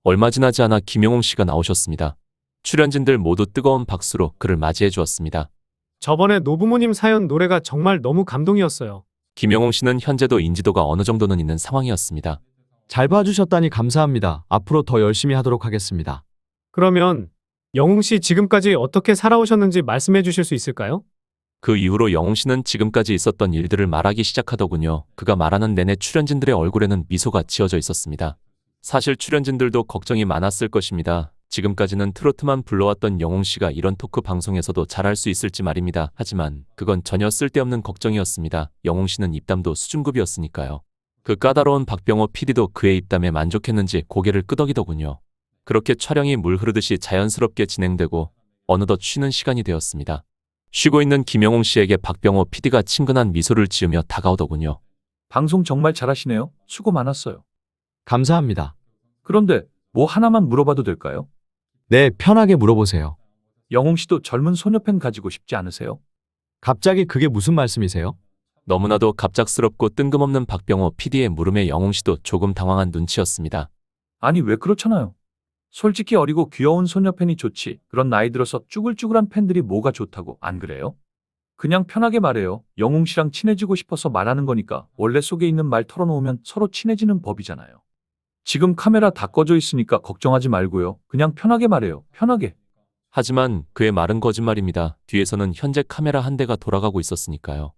얼마 지나지 않아 김영웅 씨가 나오셨습니다. 출연진들 모두 뜨거운 박수로 그를 맞이해 주었습니다. 저번에 노부모님 사연 노래가 정말 너무 감동이었어요. 김영웅 씨는 현재도 인지도가 어느 정도는 있는 상황이었습니다. 잘 봐주셨다니 감사합니다. 앞으로 더 열심히 하도록 하겠습니다. 그러면 영웅 씨 지금까지 어떻게 살아오셨는지 말씀해 주실 수 있을까요? 그 이후로 영웅 씨는 지금까지 있었던 일들을 말하기 시작하더군요. 그가 말하는 내내 출연진들의 얼굴에는 미소가 지어져 있었습니다. 사실 출연진들도 걱정이 많았을 것입니다. 지금까지는 트로트만 불러왔던 영웅 씨가 이런 토크 방송에서도 잘할 수 있을지 말입니다. 하지만 그건 전혀 쓸데없는 걱정이었습니다. 영웅 씨는 입담도 수준급이었으니까요. 그 까다로운 박병호 PD도 그의 입담에 만족했는지 고개를 끄덕이더군요. 그렇게 촬영이 물 흐르듯이 자연스럽게 진행되고 어느덧 쉬는 시간이 되었습니다. 쉬고 있는 김영웅 씨에게 박병호 PD가 친근한 미소를 지으며 다가오더군요. 방송 정말 잘하시네요. 수고 많았어요. 감사합니다. 그런데 뭐 하나만 물어봐도 될까요? 네, 편하게 물어보세요. 영웅 씨도 젊은 소녀팬 가지고 싶지 않으세요? 갑자기 그게 무슨 말씀이세요? 너무나도 갑작스럽고 뜬금없는 박병호 PD의 물음에 영웅 씨도 조금 당황한 눈치였습니다. 아니 왜 그렇잖아요. 솔직히 어리고 귀여운 소녀팬이 좋지. 그런 나이 들어서 쭈글쭈글한 팬들이 뭐가 좋다고, 안 그래요? 그냥 편하게 말해요. 영웅 씨랑 친해지고 싶어서 말하는 거니까 원래 속에 있는 말 털어놓으면 서로 친해지는 법이잖아요. 지금 카메라 다 꺼져 있으니까 걱정하지 말고요. 그냥 편하게 말해요. 편하게. 하지만 그의 말은 거짓말입니다. 뒤에서는 현재 카메라 한 대가 돌아가고 있었으니까요.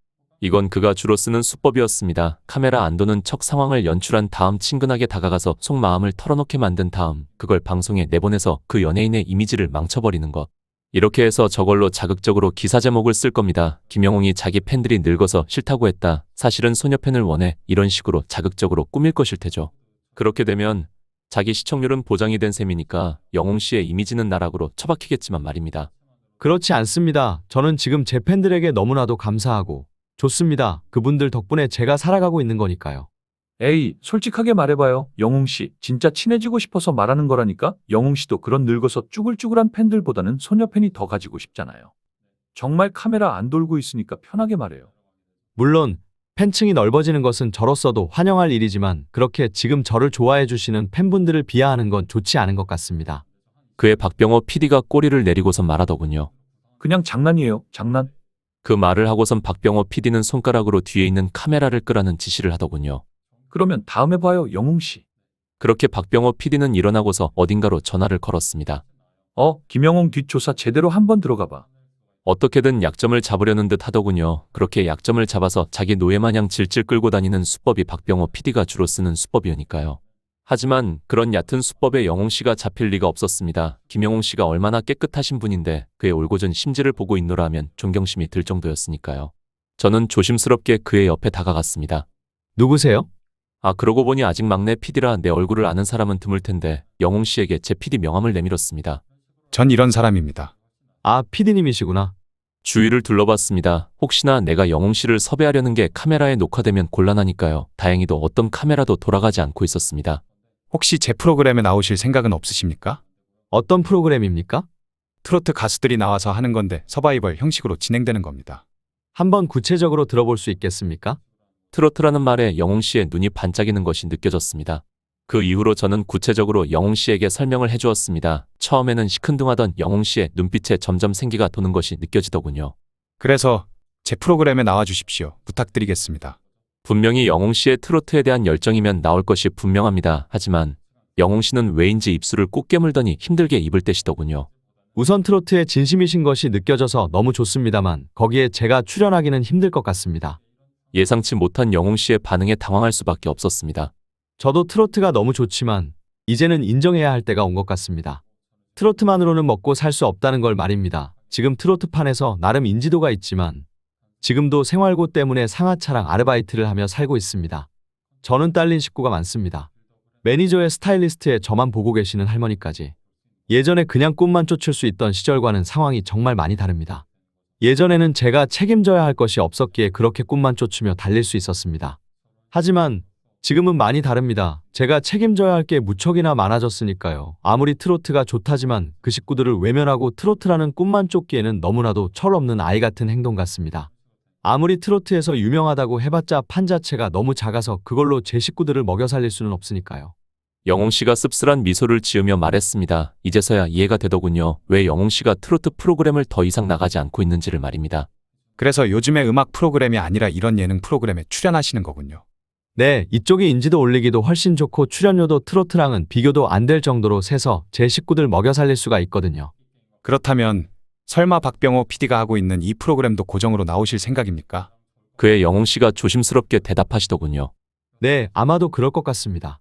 이건 그가 주로 쓰는 수법이었습니다. 카메라 안 도는 척 상황을 연출한 다음 친근하게 다가가서 속마음을 털어놓게 만든 다음 그걸 방송에 내보내서 그 연예인의 이미지를 망쳐버리는 것. 이렇게 해서 저걸로 자극적으로 기사 제목을 쓸 겁니다. 김영웅이 자기 팬들이 늙어서 싫다고 했다. 사실은 소녀팬을 원해. 이런 식으로 자극적으로 꾸밀 것일 테죠. 그렇게 되면 자기 시청률은 보장이 된 셈이니까 영웅 씨의 이미지는 나락으로 처박히겠지만 말입니다. 그렇지 않습니다. 저는 지금 제 팬들에게 너무나도 감사하고 좋습니다. 그분들 덕분에 제가 살아가고 있는 거니까요. 에이, 솔직하게 말해봐요. 영웅 씨, 진짜 친해지고 싶어서 말하는 거라니까? 영웅 씨도 그런 늙어서 쭈글쭈글한 팬들보다는 소녀팬이 더 가지고 싶잖아요. 정말 카메라 안 돌고 있으니까 편하게 말해요. 물론 팬층이 넓어지는 것은 저로서도 환영할 일이지만 그렇게 지금 저를 좋아해 주시는 팬분들을 비하하는 건 좋지 않은 것 같습니다. 그의 박병호 PD가 꼬리를 내리고선 말하더군요. 그냥 장난이에요. 장난. 그 말을 하고선 박병호 PD는 손가락으로 뒤에 있는 카메라를 끄라는 지시를 하더군요. 그러면 다음에 봐요, 영웅 씨. 그렇게 박병호 PD는 일어나고서 어딘가로 전화를 걸었습니다. 김영웅 뒷조사 제대로 한번 들어가 봐. 어떻게든 약점을 잡으려는 듯 하더군요. 그렇게 약점을 잡아서 자기 노예마냥 질질 끌고 다니는 수법이 박병호 PD가 주로 쓰는 수법이니까요. 하지만 그런 얕은 수법에 영웅 씨가 잡힐 리가 없었습니다. 김영웅 씨가 얼마나 깨끗하신 분인데 그의 올곧은 심지를 보고 있노라 하면 존경심이 들 정도였으니까요. 저는 조심스럽게 그의 옆에 다가갔습니다. 누구세요? 그러고 보니 아직 막내 PD라 내 얼굴을 아는 사람은 드물 텐데 영웅 씨에게 제 PD 명함을 내밀었습니다. 전 이런 사람입니다. 아, PD님이시구나. 주위를 둘러봤습니다. 혹시나 내가 영웅 씨를 섭외하려는 게 카메라에 녹화되면 곤란하니까요. 다행히도 어떤 카메라도 돌아가지 않고 있었습니다. 혹시 제 프로그램에 나오실 생각은 없으십니까? 어떤 프로그램입니까? 트로트 가수들이 나와서 하는 건데 서바이벌 형식으로 진행되는 겁니다. 한번 구체적으로 들어볼 수 있겠습니까? 트로트라는 말에 영웅 씨의 눈이 반짝이는 것이 느껴졌습니다. 그 이후로 저는 구체적으로 영웅 씨에게 설명을 해주었습니다. 처음에는 시큰둥하던 영웅 씨의 눈빛에 점점 생기가 도는 것이 느껴지더군요. 그래서 제 프로그램에 나와주십시오. 부탁드리겠습니다. 분명히 영웅 씨의 트로트에 대한 열정이면 나올 것이 분명합니다. 하지만 영웅 씨는 왜인지 입술을 꼭 깨물더니 힘들게 입을 떼시더군요. 우선 트로트에 진심이신 것이 느껴져서 너무 좋습니다만 거기에 제가 출연하기는 힘들 것 같습니다. 예상치 못한 영웅 씨의 반응에 당황할 수밖에 없었습니다. 저도 트로트가 너무 좋지만 이제는 인정해야 할 때가 온 것 같습니다. 트로트만으로는 먹고 살 수 없다는 걸 말입니다. 지금 트로트판에서 나름 인지도가 있지만 지금도 생활고 때문에 상하차랑 아르바이트를 하며 살고 있습니다. 저는 딸린 식구가 많습니다. 매니저의 스타일리스트에 저만 보고 계시는 할머니까지. 예전에 그냥 꿈만 쫓을 수 있던 시절과는 상황이 정말 많이 다릅니다. 예전에는 제가 책임져야 할 것이 없었기에 그렇게 꿈만 쫓으며 달릴 수 있었습니다. 하지만 지금은 많이 다릅니다. 제가 책임져야 할 게 무척이나 많아졌으니까요. 아무리 트로트가 좋다지만 그 식구들을 외면하고 트로트라는 꿈만 쫓기에는 너무나도 철없는 아이 같은 행동 같습니다. 아무리 트로트에서 유명하다고 해봤자 판 자체가 너무 작아서 그걸로 제 식구들을 먹여 살릴 수는 없으니까요. 영웅 씨가 씁쓸한 미소를 지으며 말했습니다. 이제서야 이해가 되더군요. 왜 영웅 씨가 트로트 프로그램을 더 이상 나가지 않고 있는지를 말입니다. 그래서 요즘에 음악 프로그램이 아니라 이런 예능 프로그램에 출연하시는 거군요. 네, 이쪽이 인지도 올리기도 훨씬 좋고 출연료도 트로트랑은 비교도 안 될 정도로 세서 제 식구들 먹여 살릴 수가 있거든요. 그렇다면 설마 박병호 PD가 하고 있는 이 프로그램도 고정으로 나오실 생각입니까? 그의 영웅 씨가 조심스럽게 대답하시더군요. 네, 아마도 그럴 것 같습니다.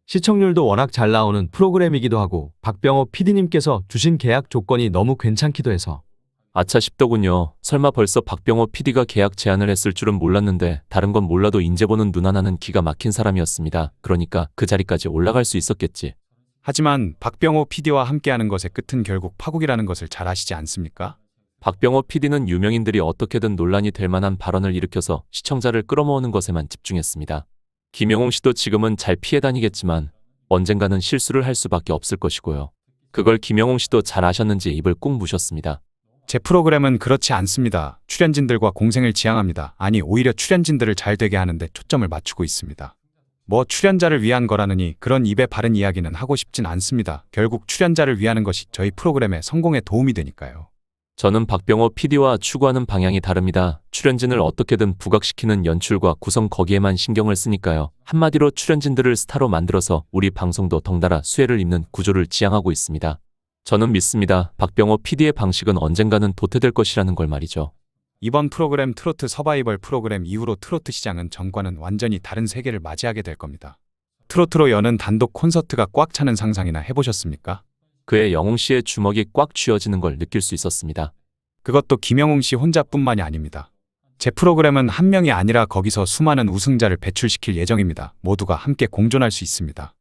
시청률도 워낙 잘 나오는 프로그램이기도 하고 박병호 PD님께서 주신 계약 조건이 너무 괜찮기도 해서. 아차 싶더군요. 설마 벌써 박병호 PD가 계약 제안을 했을 줄은 몰랐는데 다른 건 몰라도 인재 보는 눈 하나는 기가 막힌 사람이었습니다. 그러니까 그 자리까지 올라갈 수 있었겠지. 하지만 박병호 PD와 함께하는 것의 끝은 결국 파국이라는 것을 잘 아시지 않습니까? 박병호 PD는 유명인들이 어떻게든 논란이 될 만한 발언을 일으켜서 시청자를 끌어모으는 것에만 집중했습니다. 김영웅 씨도 지금은 잘 피해 다니겠지만 언젠가는 실수를 할 수밖에 없을 것이고요. 그걸 김영웅 씨도 잘 아셨는지 입을 꾹 무셨습니다. 제 프로그램은 그렇지 않습니다. 출연진들과 공생을 지향합니다. 아니, 오히려 출연진들을 잘 되게 하는데 초점을 맞추고 있습니다. 뭐 출연자를 위한 거라느니 그런 입에 바른 이야기는 하고 싶진 않습니다. 결국 출연자를 위하는 것이 저희 프로그램의 성공에 도움이 되니까요. 저는 박병호 PD와 추구하는 방향이 다릅니다. 출연진을 어떻게든 부각시키는 연출과 구성 거기에만 신경을 쓰니까요. 한마디로 출연진들을 스타로 만들어서 우리 방송도 덩달아 수혜를 입는 구조를 지향하고 있습니다. 저는 믿습니다. 박병호 PD의 방식은 언젠가는 도태될 것이라는 걸 말이죠. 이번 프로그램 트로트 서바이벌 프로그램 이후로 트로트 시장은 전과는 완전히 다른 세계를 맞이하게 될 겁니다. 트로트로 여는 단독 콘서트가 꽉 차는 상상이나 해보셨습니까? 그의 영웅 씨의 주먹이 꽉 쥐어지는 걸 느낄 수 있었습니다. 그것도 김영웅 씨 혼자뿐만이 아닙니다. 제 프로그램은 한 명이 아니라 거기서 수많은 우승자를 배출시킬 예정입니다. 모두가 함께 공존할 수 있습니다.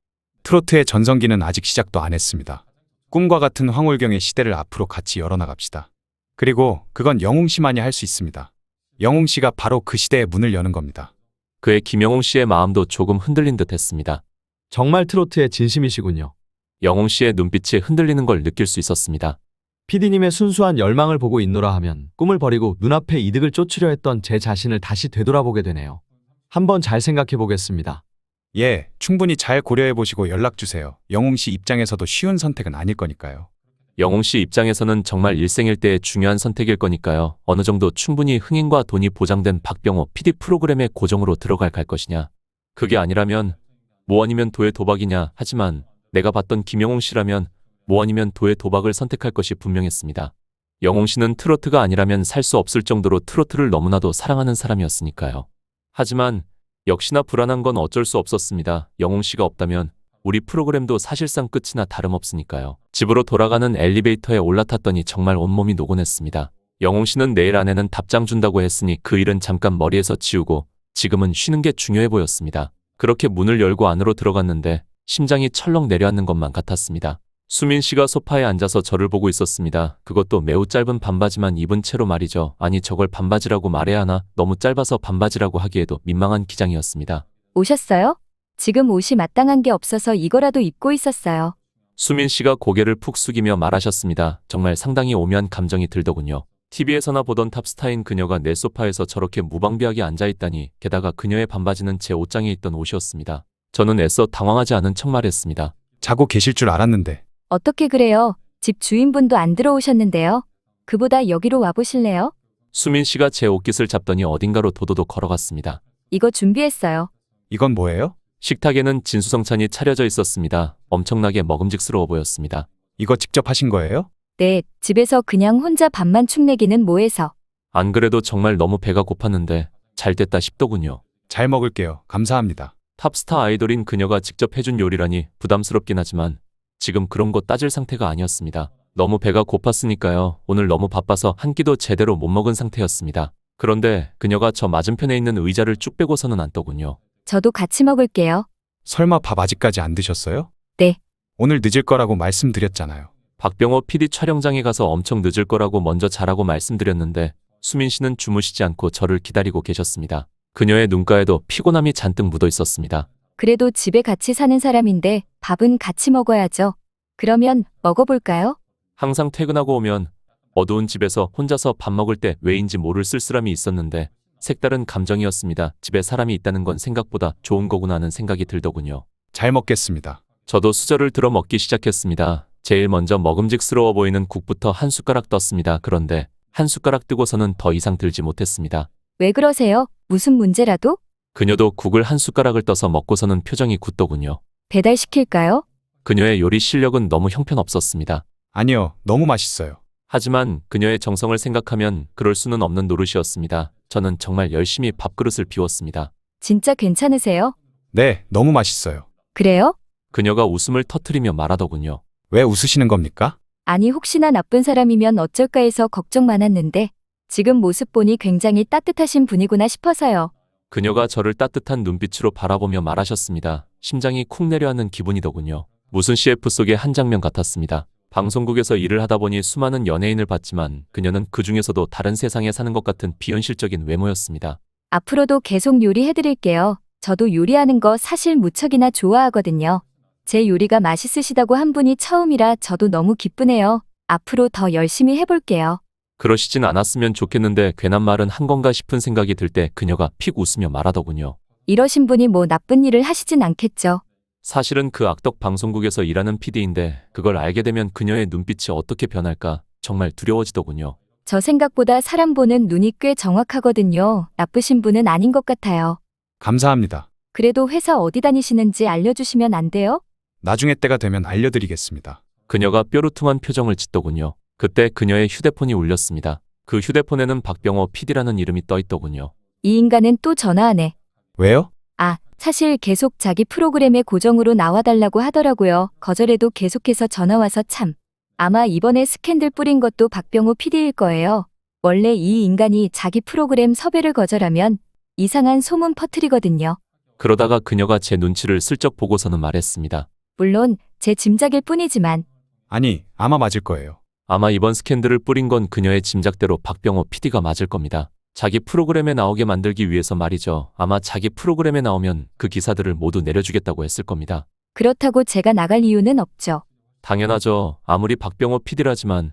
트로트의 전성기는 아직 시작도 안 했습니다. 꿈과 같은 황홀경의 시대를 앞으로 같이 열어나갑시다. 그리고 그건 영웅 씨만이 할 수 있습니다. 영웅 씨가 바로 그 시대의 문을 여는 겁니다. 그의 김영웅 씨의 마음도 조금 흔들린 듯 했습니다. 정말 트로트의 진심이시군요. 영웅 씨의 눈빛이 흔들리는 걸 느낄 수 있었습니다. PD님의 순수한 열망을 보고 있노라 하면 꿈을 버리고 눈앞의 이득을 쫓으려 했던 제 자신을 다시 되돌아보게 되네요. 한번 잘 생각해 보겠습니다. 예, 충분히 잘 고려해보시고 연락주세요. 영웅 씨 입장에서도 쉬운 선택은 아닐 거니까요. 영웅 씨 입장에서는 정말 일생일대의 중요한 선택일 거니까요. 어느 정도 충분히 흥행과 돈이 보장된 박병호 PD 프로그램에 고정으로 갈 것이냐. 그게 아니라면 뭐 아니면 도의 도박이냐. 하지만 내가 봤던 김영웅 씨라면 뭐 아니면 도의 도박을 선택할 것이 분명했습니다. 영웅 씨는 트로트가 아니라면 살 수 없을 정도로 트로트를 너무나도 사랑하는 사람이었으니까요. 하지만 역시나 불안한 건 어쩔 수 없었습니다. 영웅 씨가 없다면 우리 프로그램도 사실상 끝이나 다름없으니까요. 집으로 돌아가는 엘리베이터에 올라탔더니 정말 온몸이 노곤했습니다. 영웅 씨는 내일 아내는 답장 준다고 했으니 그 일은 잠깐 머리에서 지우고 지금은 쉬는 게 중요해 보였습니다. 그렇게 문을 열고 안으로 들어갔는데 심장이 철렁 내려앉는 것만 같았습니다. 수민 씨가 소파에 앉아서 저를 보고 있었습니다. 그것도 매우 짧은 반바지만 입은 채로 말이죠. 아니 저걸 반바지라고 말해야 하나? 너무 짧아서 반바지라고 하기에도 민망한 기장이었습니다. 오셨어요? 지금 옷이 마땅한 게 없어서 이거라도 입고 있었어요. 수민 씨가 고개를 푹 숙이며 말하셨습니다. 정말 상당히 오묘한 감정이 들더군요. TV에서나 보던 탑스타인 그녀가 내 소파에서 저렇게 무방비하게 앉아있다니 게다가 그녀의 반바지는 제 옷장에 있던 옷이었습니다. 저는 애써 당황하지 않은 척 말했습니다. 자고 계실 줄 알았는데. 어떻게 그래요? 집 주인분도 안 들어오셨는데요. 그보다 여기로 와보실래요? 수민 씨가 제 옷깃을 잡더니 어딘가로 도도독 걸어갔습니다. 이거 준비했어요. 이건 뭐예요? 식탁에는 진수성찬이 차려져 있었습니다. 엄청나게 먹음직스러워 보였습니다. 이거 직접 하신 거예요? 네, 집에서 그냥 혼자 밥만 축내기는 뭐해서. 안 그래도 정말 너무 배가 고팠는데 잘 됐다 싶더군요. 잘 먹을게요. 감사합니다. 탑스타 아이돌인 그녀가 직접 해준 요리라니 부담스럽긴 하지만 지금 그런 거 따질 상태가 아니었습니다. 너무 배가 고팠으니까요. 오늘 너무 바빠서 한 끼도 제대로 못 먹은 상태였습니다. 그런데 그녀가 저 맞은편에 있는 의자를 쭉 빼고서는 앉더군요. 저도 같이 먹을게요. 설마 밥 아직까지 안 드셨어요? 네. 오늘 늦을 거라고 말씀드렸잖아요. 박병호 PD 촬영장에 가서 엄청 늦을 거라고 먼저 자라고 말씀드렸는데 수민 씨는 주무시지 않고 저를 기다리고 계셨습니다. 그녀의 눈가에도 피곤함이 잔뜩 묻어 있었습니다. 그래도 집에 같이 사는 사람인데 밥은 같이 먹어야죠. 그러면 먹어볼까요? 항상 퇴근하고 오면 어두운 집에서 혼자서 밥 먹을 때 왜인지 모를 쓸쓸함이 있었는데 색다른 감정이었습니다. 집에 사람이 있다는 건 생각보다 좋은 거구나 하는 생각이 들더군요. 잘 먹겠습니다. 저도 수저를 들어 먹기 시작했습니다. 제일 먼저 먹음직스러워 보이는 국부터 한 숟가락 떴습니다. 그런데 한 숟가락 뜨고서는 더 이상 들지 못했습니다. 왜 그러세요? 무슨 문제라도? 그녀도 국을 한 숟가락을 떠서 먹고서는 표정이 굳더군요. 배달시킬까요? 그녀의 요리 실력은 너무 형편없었습니다. 아니요, 너무 맛있어요. 하지만 그녀의 정성을 생각하면 그럴 수는 없는 노릇이었습니다. 저는 정말 열심히 밥그릇을 비웠습니다. 진짜 괜찮으세요? 네, 너무 맛있어요. 그래요? 그녀가 웃음을 터뜨리며 말하더군요. 왜 웃으시는 겁니까? 아니 혹시나 나쁜 사람이면 어쩔까 해서 걱정 많았는데 지금 모습 보니 굉장히 따뜻하신 분이구나 싶어서요. 그녀가 저를 따뜻한 눈빛으로 바라보며 말하셨습니다. 심장이 쿵 내려앉는 기분이더군요. 무슨 CF 속의 한 장면 같았습니다. 방송국에서 일을 하다 보니 수많은 연예인을 봤지만 그녀는 그 중에서도 다른 세상에 사는 것 같은 비현실적인 외모였습니다. 앞으로도 계속 요리해드릴게요. 저도 요리하는 거 사실 무척이나 좋아하거든요. 제 요리가 맛있으시다고 한 분이 처음이라 저도 너무 기쁘네요. 앞으로 더 열심히 해볼게요. 그러시진 않았으면 좋겠는데 괜한 말은 한 건가 싶은 생각이 들 때 그녀가 픽 웃으며 말하더군요. 이러신 분이 뭐 나쁜 일을 하시진 않겠죠. 사실은 그 악덕 방송국에서 일하는 PD인데 그걸 알게 되면 그녀의 눈빛이 어떻게 변할까 정말 두려워지더군요. 저 생각보다 사람 보는 눈이 꽤 정확하거든요. 나쁘신 분은 아닌 것 같아요. 감사합니다. 그래도 회사 어디 다니시는지 알려주시면 안 돼요? 나중에 때가 되면 알려드리겠습니다. 그녀가 뾰루퉁한 표정을 짓더군요. 그때 그녀의 휴대폰이 울렸습니다. 그 휴대폰에는 박병호 PD라는 이름이 떠 있더군요. 이 인간은 또 전화하네. 왜요? 아, 사실 계속 자기 프로그램에 고정으로 나와달라고 하더라고요. 거절해도 계속해서 전화와서 참. 아마 이번에 스캔들 뿌린 것도 박병호 PD일 거예요. 원래 이 인간이 자기 프로그램 섭외를 거절하면 이상한 소문 퍼뜨리거든요. 그러다가 그녀가 제 눈치를 슬쩍 보고서는 말했습니다. 물론 제 짐작일 뿐이지만 아니, 아마 맞을 거예요. 아마 이번 스캔들을 뿌린 건 그녀의 짐작대로 박병호 PD가 맞을 겁니다. 자기 프로그램에 나오게 만들기 위해서 말이죠. 아마 자기 프로그램에 나오면 그 기사들을 모두 내려주겠다고 했을 겁니다. 그렇다고 제가 나갈 이유는 없죠. 당연하죠. 아무리 박병호 PD라지만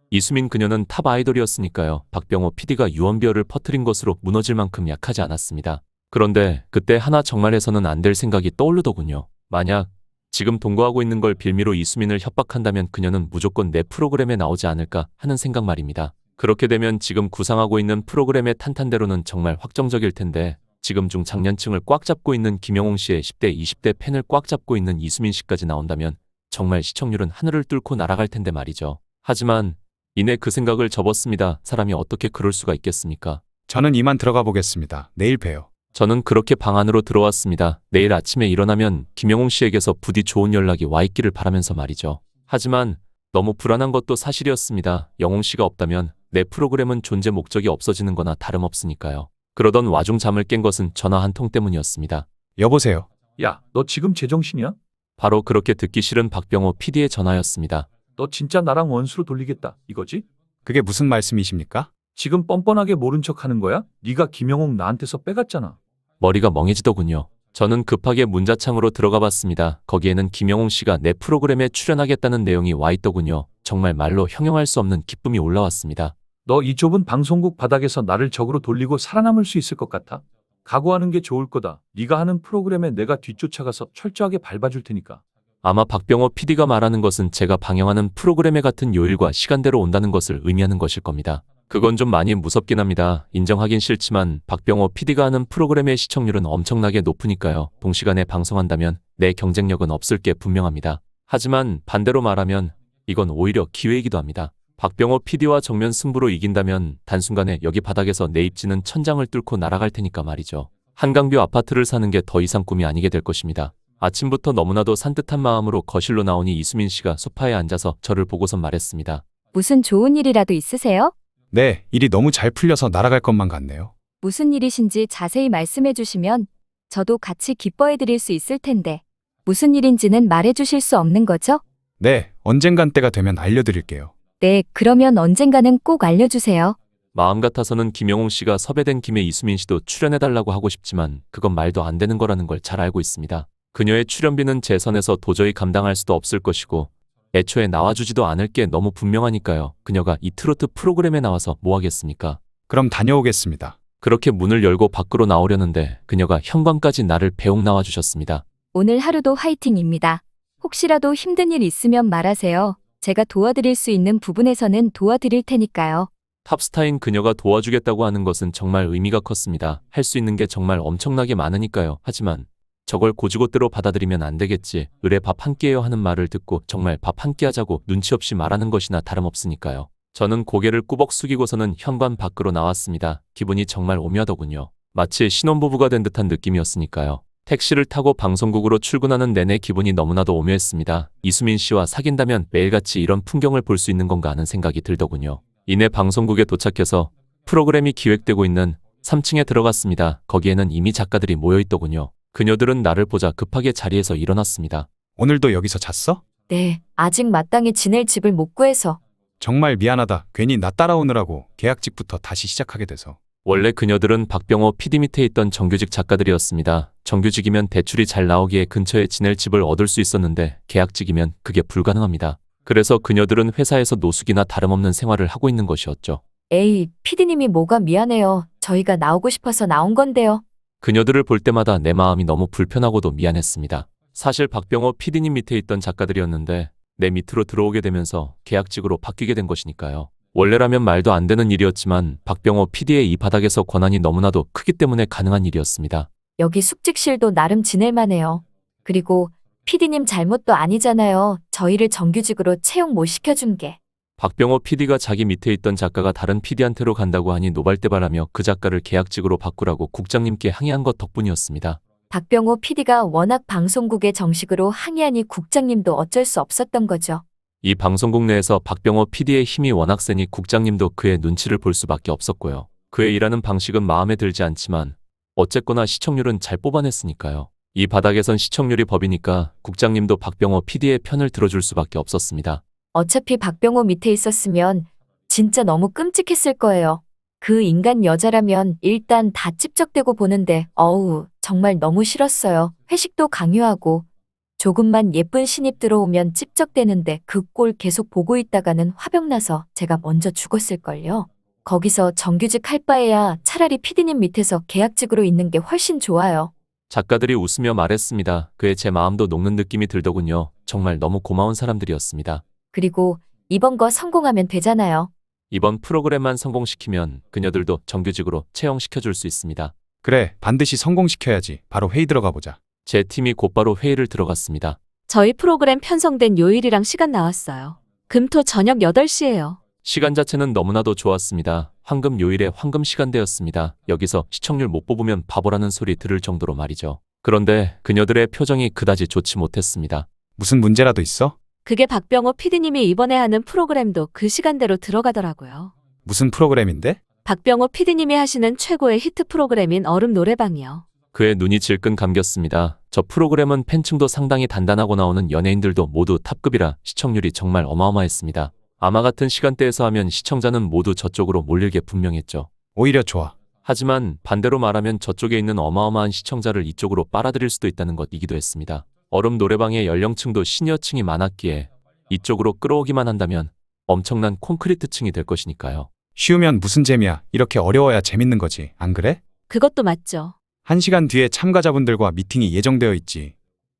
이수민 그녀는 탑 아이돌이었으니까요. 박병호 PD가 유언비어를 퍼뜨린 것으로 무너질 만큼 약하지 않았습니다. 그런데 그때 하나 정말 해서는 안 될 생각이 떠오르더군요. 만약 지금 동거하고 있는 걸 빌미로 이수민을 협박한다면 그녀는 무조건 내 프로그램에 나오지 않을까 하는 생각 말입니다. 그렇게 되면 지금 구상하고 있는 프로그램의 탄탄대로는 정말 확정적일 텐데 지금 중 장년층을 꽉 잡고 있는 김영웅 씨의 10대, 20대 팬을 꽉 잡고 있는 이수민 씨까지 나온다면 정말 시청률은 하늘을 뚫고 날아갈 텐데 말이죠. 하지만 이내 그 생각을 접었습니다. 사람이 어떻게 그럴 수가 있겠습니까? 저는 이만 들어가 보겠습니다. 내일 봬요. 저는 그렇게 방 안으로 들어왔습니다. 내일 아침에 일어나면 김영웅 씨에게서 부디 좋은 연락이 와 있기를 바라면서 말이죠. 하지만 너무 불안한 것도 사실이었습니다. 영웅 씨가 없다면 내 프로그램은 존재 목적이 없어지는 거나 다름없으니까요. 그러던 와중 잠을 깬 것은 전화 한 통 때문이었습니다. 여보세요. 야, 너 지금 제정신이야? 바로 그렇게 듣기 싫은 박병호 PD의 전화였습니다. 너 진짜 나랑 원수로 돌리겠다, 이거지? 그게 무슨 말씀이십니까? 지금 뻔뻔하게 모른 척 하는 거야? 네가 김영웅 나한테서 빼갔잖아. 머리가 멍해지더군요. 저는 급하게 문자창으로 들어가 봤습니다. 거기에는 김영웅 씨가 내 프로그램에 출연하겠다는 내용이 와 있더군요. 정말 말로 형용할 수 없는 기쁨이 올라왔습니다. 너 이 좁은 방송국 바닥에서 나를 적으로 돌리고 살아남을 수 있을 것 같아? 각오하는 게 좋을 거다. 네가 하는 프로그램에 내가 뒤쫓아가서 철저하게 밟아줄 테니까. 아마 박병호 PD가 말하는 것은 제가 방영하는 프로그램에 같은 요일과 시간대로 온다는 것을 의미하는 것일 겁니다. 그건 좀 많이 무섭긴 합니다. 인정하긴 싫지만 박병호 PD가 하는 프로그램의 시청률은 엄청나게 높으니까요. 동시간에 방송한다면 내 경쟁력은 없을 게 분명합니다. 하지만 반대로 말하면 이건 오히려 기회이기도 합니다. 박병호 PD와 정면 승부로 이긴다면 단순간에 여기 바닥에서 내 입지는 천장을 뚫고 날아갈 테니까 말이죠. 한강뷰 아파트를 사는 게 더 이상 꿈이 아니게 될 것입니다. 아침부터 너무나도 산뜻한 마음으로 거실로 나오니 이수민 씨가 소파에 앉아서 저를 보고선 말했습니다. 무슨 좋은 일이라도 있으세요? 네, 일이 너무 잘 풀려서 날아갈 것만 같네요. 무슨 일이신지 자세히 말씀해 주시면 저도 같이 기뻐해 드릴 수 있을 텐데 무슨 일인지는 말해 주실 수 없는 거죠? 네, 언젠간 때가 되면 알려드릴게요. 네, 그러면 언젠가는 꼭 알려주세요. 마음 같아서는 김영웅 씨가 섭외된 김에 이수민 씨도 출연해달라고 하고 싶지만 그건 말도 안 되는 거라는 걸 잘 알고 있습니다. 그녀의 출연비는 제 선에서 도저히 감당할 수도 없을 것이고 애초에 나와주지도 않을 게 너무 분명하니까요. 그녀가 이 트로트 프로그램에 나와서 뭐 하겠습니까? 그럼 다녀오겠습니다. 그렇게 문을 열고 밖으로 나오려는데 그녀가 현관까지 나를 배웅 나와주셨습니다. 오늘 하루도 화이팅입니다. 혹시라도 힘든 일 있으면 말하세요. 제가 도와드릴 수 있는 부분에서는 도와드릴 테니까요. 탑스타인 그녀가 도와주겠다고 하는 것은 정말 의미가 컸습니다. 할 수 있는 게 정말 엄청나게 많으니까요. 하지만 저걸 고지고대로 받아들이면 안 되겠지. 을에 밥 한 끼예요 하는 말을 듣고 정말 밥 한 끼 하자고 눈치 없이 말하는 것이나 다름없으니까요. 저는 고개를 꾸벅 숙이고서는 현관 밖으로 나왔습니다. 기분이 정말 오묘하더군요. 마치 신혼부부가 된 듯한 느낌이었으니까요. 택시를 타고 방송국으로 출근하는 내내 기분이 너무나도 오묘했습니다. 이수민 씨와 사귄다면 매일같이 이런 풍경을 볼 수 있는 건가 하는 생각이 들더군요. 이내 방송국에 도착해서 프로그램이 기획되고 있는 3층에 들어갔습니다. 거기에는 이미 작가들이 모여있더군요. 그녀들은 나를 보자 급하게 자리에서 일어났습니다. 오늘도 여기서 잤어? 네, 아직 마땅히 지낼 집을 못 구해서. 정말 미안하다. 괜히 나 따라오느라고 계약직부터 다시 시작하게 돼서. 원래 그녀들은 박병호 PD 밑에 있던 정규직 작가들이었습니다. 정규직이면 대출이 잘 나오기에 근처에 지낼 집을 얻을 수 있었는데 계약직이면 그게 불가능합니다. 그래서 그녀들은 회사에서 노숙이나 다름없는 생활을 하고 있는 것이었죠. 에이, 피디님이 뭐가 미안해요. 저희가 나오고 싶어서 나온 건데요. 그녀들을 볼 때마다 내 마음이 너무 불편하고도 미안했습니다. 사실 박병호 PD님 밑에 있던 작가들이었는데 내 밑으로 들어오게 되면서 계약직으로 바뀌게 된 것이니까요. 원래라면 말도 안 되는 일이었지만 박병호 PD의 이 바닥에서 권한이 너무나도 크기 때문에 가능한 일이었습니다. 여기 숙직실도 나름 지낼만해요. 그리고 피디님 잘못도 아니잖아요. 저희를 정규직으로 채용 못 시켜준 게. 박병호 PD가 자기 밑에 있던 작가가 다른 PD한테로 간다고 하니 노발대발하며 그 작가를 계약직으로 바꾸라고 국장님께 항의한 것 덕분이었습니다. 박병호 PD가 워낙 방송국에 정식으로 항의하니 국장님도 어쩔 수 없었던 거죠. 이 방송국 내에서 박병호 PD의 힘이 워낙 세니 국장님도 그의 눈치를 볼 수밖에 없었고요. 그의 일하는 방식은 마음에 들지 않지만 어쨌거나 시청률은 잘 뽑아냈으니까요. 이 바닥에선 시청률이 법이니까 국장님도 박병호 PD의 편을 들어줄 수밖에 없었습니다. 어차피 박병호 밑에 있었으면 진짜 너무 끔찍했을 거예요. 그 인간 여자라면 일단 다 찝적대고 보는데 어우 정말 너무 싫었어요. 회식도 강요하고 조금만 예쁜 신입 들어오면 찝적대는데 그 꼴 계속 보고 있다가는 화병나서 제가 먼저 죽었을걸요. 거기서 정규직 할 바에야 차라리 피디님 밑에서 계약직으로 있는 게 훨씬 좋아요. 작가들이 웃으며 말했습니다. 그의 제 마음도 녹는 느낌이 들더군요. 정말 너무 고마운 사람들이었습니다. 그리고 이번 거 성공하면 되잖아요. 이번 프로그램만 성공시키면 그녀들도 정규직으로 채용시켜줄 수 있습니다. 그래, 반드시 성공시켜야지. 바로 회의 들어가 보자. 제 팀이 곧바로 회의를 들어갔습니다. 저희 프로그램 편성된 요일이랑 시간 나왔어요. 금토 저녁 8시예요. 시간 자체는 너무나도 좋았습니다. 황금 요일에 황금 시간대였습니다. 여기서 시청률 못 뽑으면 바보라는 소리 들을 정도로 말이죠. 그런데 그녀들의 표정이 그다지 좋지 못했습니다. 무슨 문제라도 있어? 그게 박병호 PD님이 이번에 하는 프로그램도 그 시간대로 들어가더라고요. 무슨 프로그램인데? 박병호 PD님이 하시는 최고의 히트 프로그램인 얼음 노래방이요. 그의 눈이 질끈 감겼습니다. 저 프로그램은 팬층도 상당히 단단하고 나오는 연예인들도 모두 탑급이라 시청률이 정말 어마어마했습니다. 아마 같은 시간대에서 하면 시청자는 모두 저쪽으로 몰릴 게 분명했죠. 오히려 좋아. 하지만 반대로 말하면 저쪽에 있는 어마어마한 시청자를 이쪽으로 빨아들일 수도 있다는 것이기도 했습니다. 얼음 노래방의 연령층도 시니어층이 많았기에 이쪽으로 끌어오기만 한다면 엄청난 콘크리트층이 될 것이니까요. 쉬우면 무슨 재미야. 이렇게 어려워야 재밌는 거지. 안 그래? 그것도 맞죠. 1시간 뒤에 참가자분들과 미팅이 예정되어 있지.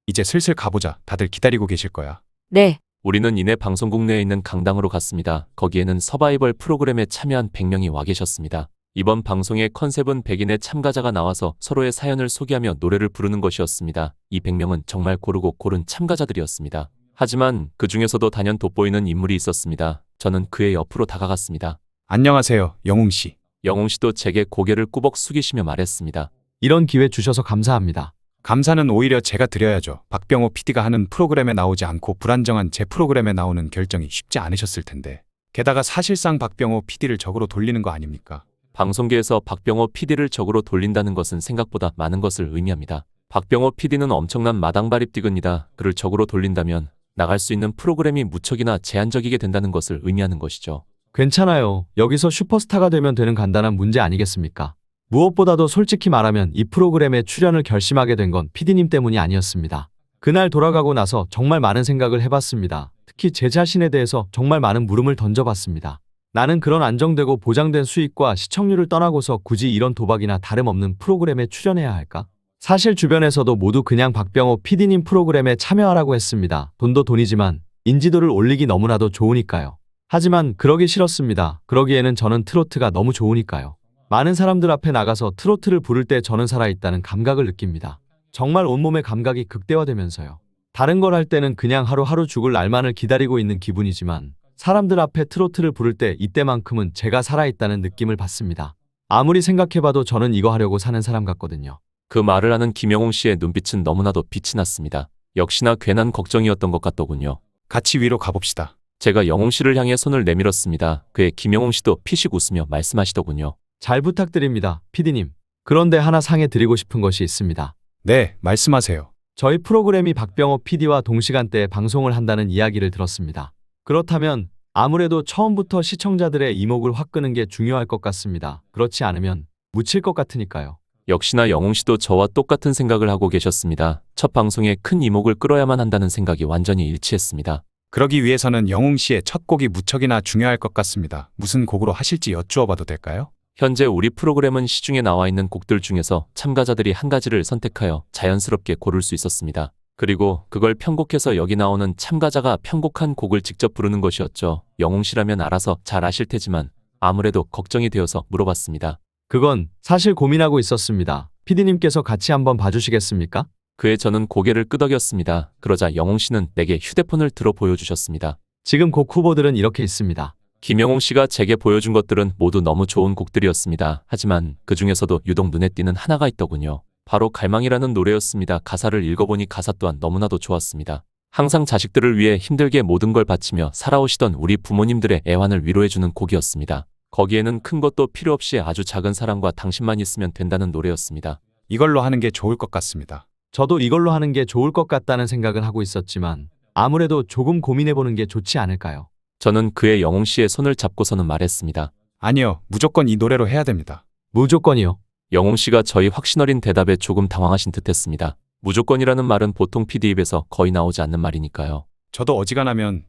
이제 슬슬 가보자. 다들 기다리고 계실 거야. 네. 우리는 이내 방송국 내에 있는 강당으로 갔습니다. 거기에는 서바이벌 프로그램에 참여한 100명이 와 계셨습니다. 이번 방송의 컨셉은 100인의 참가자가 나와서 서로의 사연을 소개하며 노래를 부르는 것이었습니다. 이 100명은 정말 고르고 고른 참가자들이었습니다. 하지만 그 중에서도 단연 돋보이는 인물이 있었습니다. 저는 그의 옆으로 다가갔습니다. 안녕하세요, 영웅 씨. 영웅 씨도 제게 고개를 꾸벅 숙이시며 말했습니다. 이런 기회 주셔서 감사합니다. 감사는 오히려 제가 드려야죠. 박병호 PD가 하는 프로그램에 나오지 않고 불안정한 제 프로그램에 나오는 결정이 쉽지 않으셨을 텐데. 게다가 사실상 박병호 PD를 적으로 돌리는 거 아닙니까? 방송계에서 박병호 PD를 적으로 돌린다는 것은 생각보다 많은 것을 의미합니다. 박병호 PD는 엄청난 마당발입디근이다. 그를 적으로 돌린다면 나갈 수 있는 프로그램이 무척이나 제한적이게 된다는 것을 의미하는 것이죠. 괜찮아요. 여기서 슈퍼스타가 되면 되는 간단한 문제 아니겠습니까? 무엇보다도 솔직히 말하면 이 프로그램에 출연을 결심하게 된 건 PD님 때문이 아니었습니다. 그날 돌아가고 나서 정말 많은 생각을 해봤습니다. 특히 제 자신에 대해서 정말 많은 물음을 던져봤습니다. 나는 그런 안정되고 보장된 수익과 시청률을 떠나고서 굳이 이런 도박이나 다름없는 프로그램에 출연해야 할까? 사실 주변에서도 모두 그냥 박병호 PD님 프로그램에 참여하라고 했습니다. 돈도 돈이지만 인지도를 올리기 너무나도 좋으니까요. 하지만 그러기 싫었습니다. 그러기에는 저는 트로트가 너무 좋으니까요. 많은 사람들 앞에 나가서 트로트를 부를 때 저는 살아있다는 감각을 느낍니다. 정말 온몸의 감각이 극대화되면서요. 다른 걸 할 때는 그냥 하루하루 죽을 날만을 기다리고 있는 기분이지만 사람들 앞에 트로트를 부를 때 이때만큼은 제가 살아있다는 느낌을 받습니다. 아무리 생각해봐도 저는 이거 하려고 사는 사람 같거든요. 그 말을 하는 김영웅 씨의 눈빛은 너무나도 빛이 났습니다. 역시나 괜한 걱정이었던 것 같더군요. 같이 위로 가봅시다. 제가 영웅 씨를 향해 손을 내밀었습니다. 그의 김영웅 씨도 피식 웃으며 말씀하시더군요. 잘 부탁드립니다, PD님. 그런데 하나 상해 드리고 싶은 것이 있습니다. 네, 말씀하세요. 저희 프로그램이 박병호 PD와 동시간대에 방송을 한다는 이야기를 들었습니다. 그렇다면 아무래도 처음부터 시청자들의 이목을 확 끄는 게 중요할 것 같습니다. 그렇지 않으면 묻힐 것 같으니까요. 역시나 영웅 씨도 저와 똑같은 생각을 하고 계셨습니다. 첫 방송에 큰 이목을 끌어야만 한다는 생각이 완전히 일치했습니다. 그러기 위해서는 영웅 씨의 첫 곡이 무척이나 중요할 것 같습니다. 무슨 곡으로 하실지 여쭈어봐도 될까요? 현재 우리 프로그램은 시중에 나와 있는 곡들 중에서 참가자들이 한 가지를 선택하여 자연스럽게 고를 수 있었습니다. 그리고 그걸 편곡해서 여기 나오는 참가자가 편곡한 곡을 직접 부르는 것이었죠. 영웅 씨라면 알아서 잘 아실 테지만 아무래도 걱정이 되어서 물어봤습니다. 그건 사실 고민하고 있었습니다. PD님께서 같이 한번 봐주시겠습니까? 그에 저는 고개를 끄덕였습니다. 그러자 영웅 씨는 내게 휴대폰을 들어 보여주셨습니다. 지금 곡 후보들은 이렇게 있습니다. 김영웅 씨가 제게 보여준 것들은 모두 너무 좋은 곡들이었습니다. 하지만 그 중에서도 유독 눈에 띄는 하나가 있더군요. 바로 갈망이라는 노래였습니다. 가사를 읽어보니 가사 또한 너무나도 좋았습니다. 항상 자식들을 위해 힘들게 모든 걸 바치며 살아오시던 우리 부모님들의 애환을 위로해주는 곡이었습니다. 거기에는 큰 것도 필요 없이 아주 작은 사랑과 당신만 있으면 된다는 노래였습니다. 이걸로 하는 게 좋을 것 같습니다. 저도 이걸로 하는 게 좋을 것 같다는 생각은 하고 있었지만 아무래도 조금 고민해보는 게 좋지 않을까요? 저는 그의 영웅 씨의 손을 잡고서는 말했습니다. 아니요, 무조건 이 노래로 해야 됩니다. 무조건이요. 영웅 씨가 저희 확신 어린 대답에 조금 당황하신 듯했습니다. 무조건이라는 말은 보통 PD 입에서 거의 나오지 않는 말이니까요. 저도 어지간하면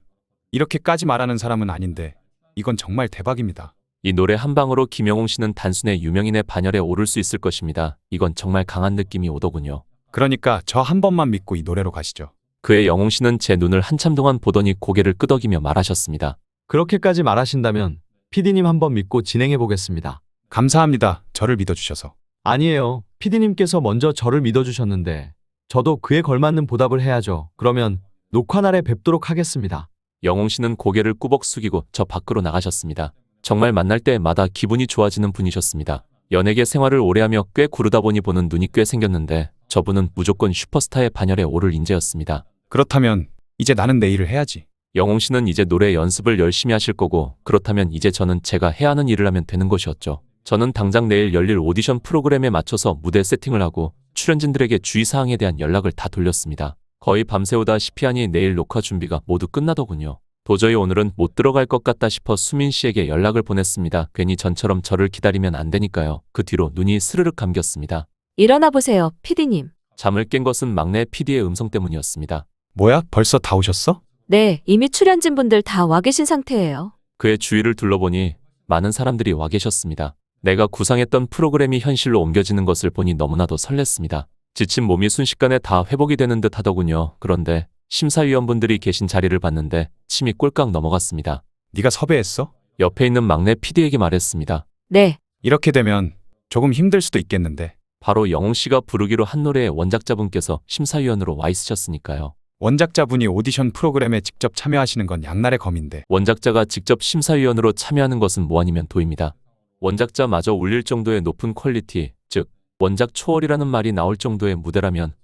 이렇게까지 말하는 사람은 아닌데 이건 정말 대박입니다. 이 노래 한 방으로 김영웅 씨는 단순의 유명인의 반열에 오를 수 있을 것입니다. 이건 정말 강한 느낌이 오더군요. 그러니까 저 한 번만 믿고 이 노래로 가시죠. 그의 영웅 씨는 제 눈을 한참 동안 보더니 고개를 끄덕이며 말하셨습니다. 그렇게까지 말하신다면 PD님 한번 믿고 진행해 보겠습니다. 감사합니다. 저를 믿어주셔서. 아니에요. PD님께서 먼저 저를 믿어주셨는데 저도 그에 걸맞는 보답을 해야죠. 그러면 녹화 날에 뵙도록 하겠습니다. 영웅 씨는 고개를 꾸벅 숙이고 저 밖으로 나가셨습니다. 정말 만날 때마다 기분이 좋아지는 분이셨습니다. 연예계 생활을 오래하며 꽤 구르다 보니 보는 눈이 꽤 생겼는데 저분은 무조건 슈퍼스타의 반열에 오를 인재였습니다. 그렇다면 이제 나는 내 일을 해야지. 영웅 씨는 이제 노래 연습을 열심히 하실 거고 그렇다면 이제 저는 제가 해야 하는 일을 하면 되는 것이었죠. 저는 당장 내일 열릴 오디션 프로그램에 맞춰서 무대 세팅을 하고 출연진들에게 주의사항에 대한 연락을 다 돌렸습니다. 거의 밤새우다시피 하니 내일 녹화 준비가 모두 끝나더군요. 도저히 오늘은 못 들어갈 것 같다 싶어 수민 씨에게 연락을 보냈습니다. 괜히 전처럼 저를 기다리면 안 되니까요. 그 뒤로 눈이 스르륵 감겼습니다. 일어나 보세요, PD님. 잠을 깬 것은 막내 PD의 음성 때문이었습니다. 뭐야? 벌써 다 오셨어? 네, 이미 출연진 분들 다 와 계신 상태예요. 그의 주위를 둘러보니 많은 사람들이 와 계셨습니다. 내가 구상했던 프로그램이 현실로 옮겨지는 것을 보니 너무나도 설렜습니다. 지친 몸이 순식간에 다 회복이 되는 듯 하더군요. 그런데 심사위원분들이 계신 자리를 봤는데 침이 꼴깍 넘어갔습니다. 네가 섭외했어? 옆에 있는 막내 PD에게 말했습니다. 네, 이렇게 되면 조금 힘들 수도 있겠는데. 바로 영웅 씨가 부르기로 한 노래의 원작자분께서 심사위원으로 와 있으셨으니까요. 원작자분이 오디션 프로그램에 직접 참여하시는 건 양날의 검인데. 원작자가 직접 심사위원으로 참여하는 것은 뭐 아니면 도입니다. 원작자마저 울릴 정도의 높은 퀄리티, 즉 원작 초월이라는 말이 나올 정도의 무대라면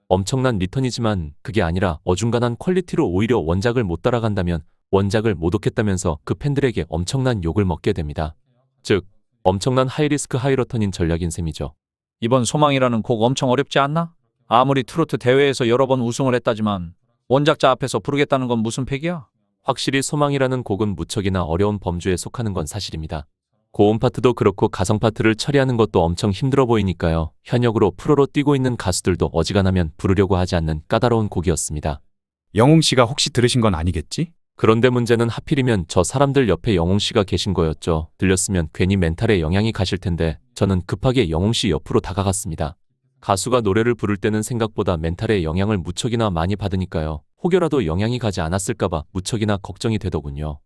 엄청난 리턴이지만 그게 아니라 어중간한 퀄리티로 오히려 원작을 못 따라간다면 원작을 모독했다면서 그 팬들에게 엄청난 욕을 먹게 됩니다. 즉, 엄청난 하이리스크 하이러턴인 전략인 셈이죠. 이번 소망이라는 곡 엄청 어렵지 않나? 아무리 트로트 대회에서 여러 번 우승을 했다지만 원작자 앞에서 부르겠다는 건 무슨 팩이야? 확실히 소망이라는 곡은 무척이나 어려운 범주에 속하는 건 사실입니다. 고음 파트도 그렇고 가성 파트를 처리하는 것도 엄청 힘들어 보이니까요. 현역으로 프로로 뛰고 있는 가수들도 어지간하면 부르려고 하지 않는 까다로운 곡이었습니다. 영웅 씨가 혹시 들으신 건 아니겠지? 그런데 문제는 하필이면 저 사람들 옆에 영웅 씨가 계신 거였죠. 들렸으면 괜히 멘탈에 영향이 가실 텐데 저는 급하게 영웅 씨 옆으로 다가갔습니다. 가수가 노래를 부를 때는 생각보다 멘탈에 영향을 무척이나 많이 받으니까요. 혹여라도 영향이 가지 않았을까봐 무척이나 걱정이 되더군요.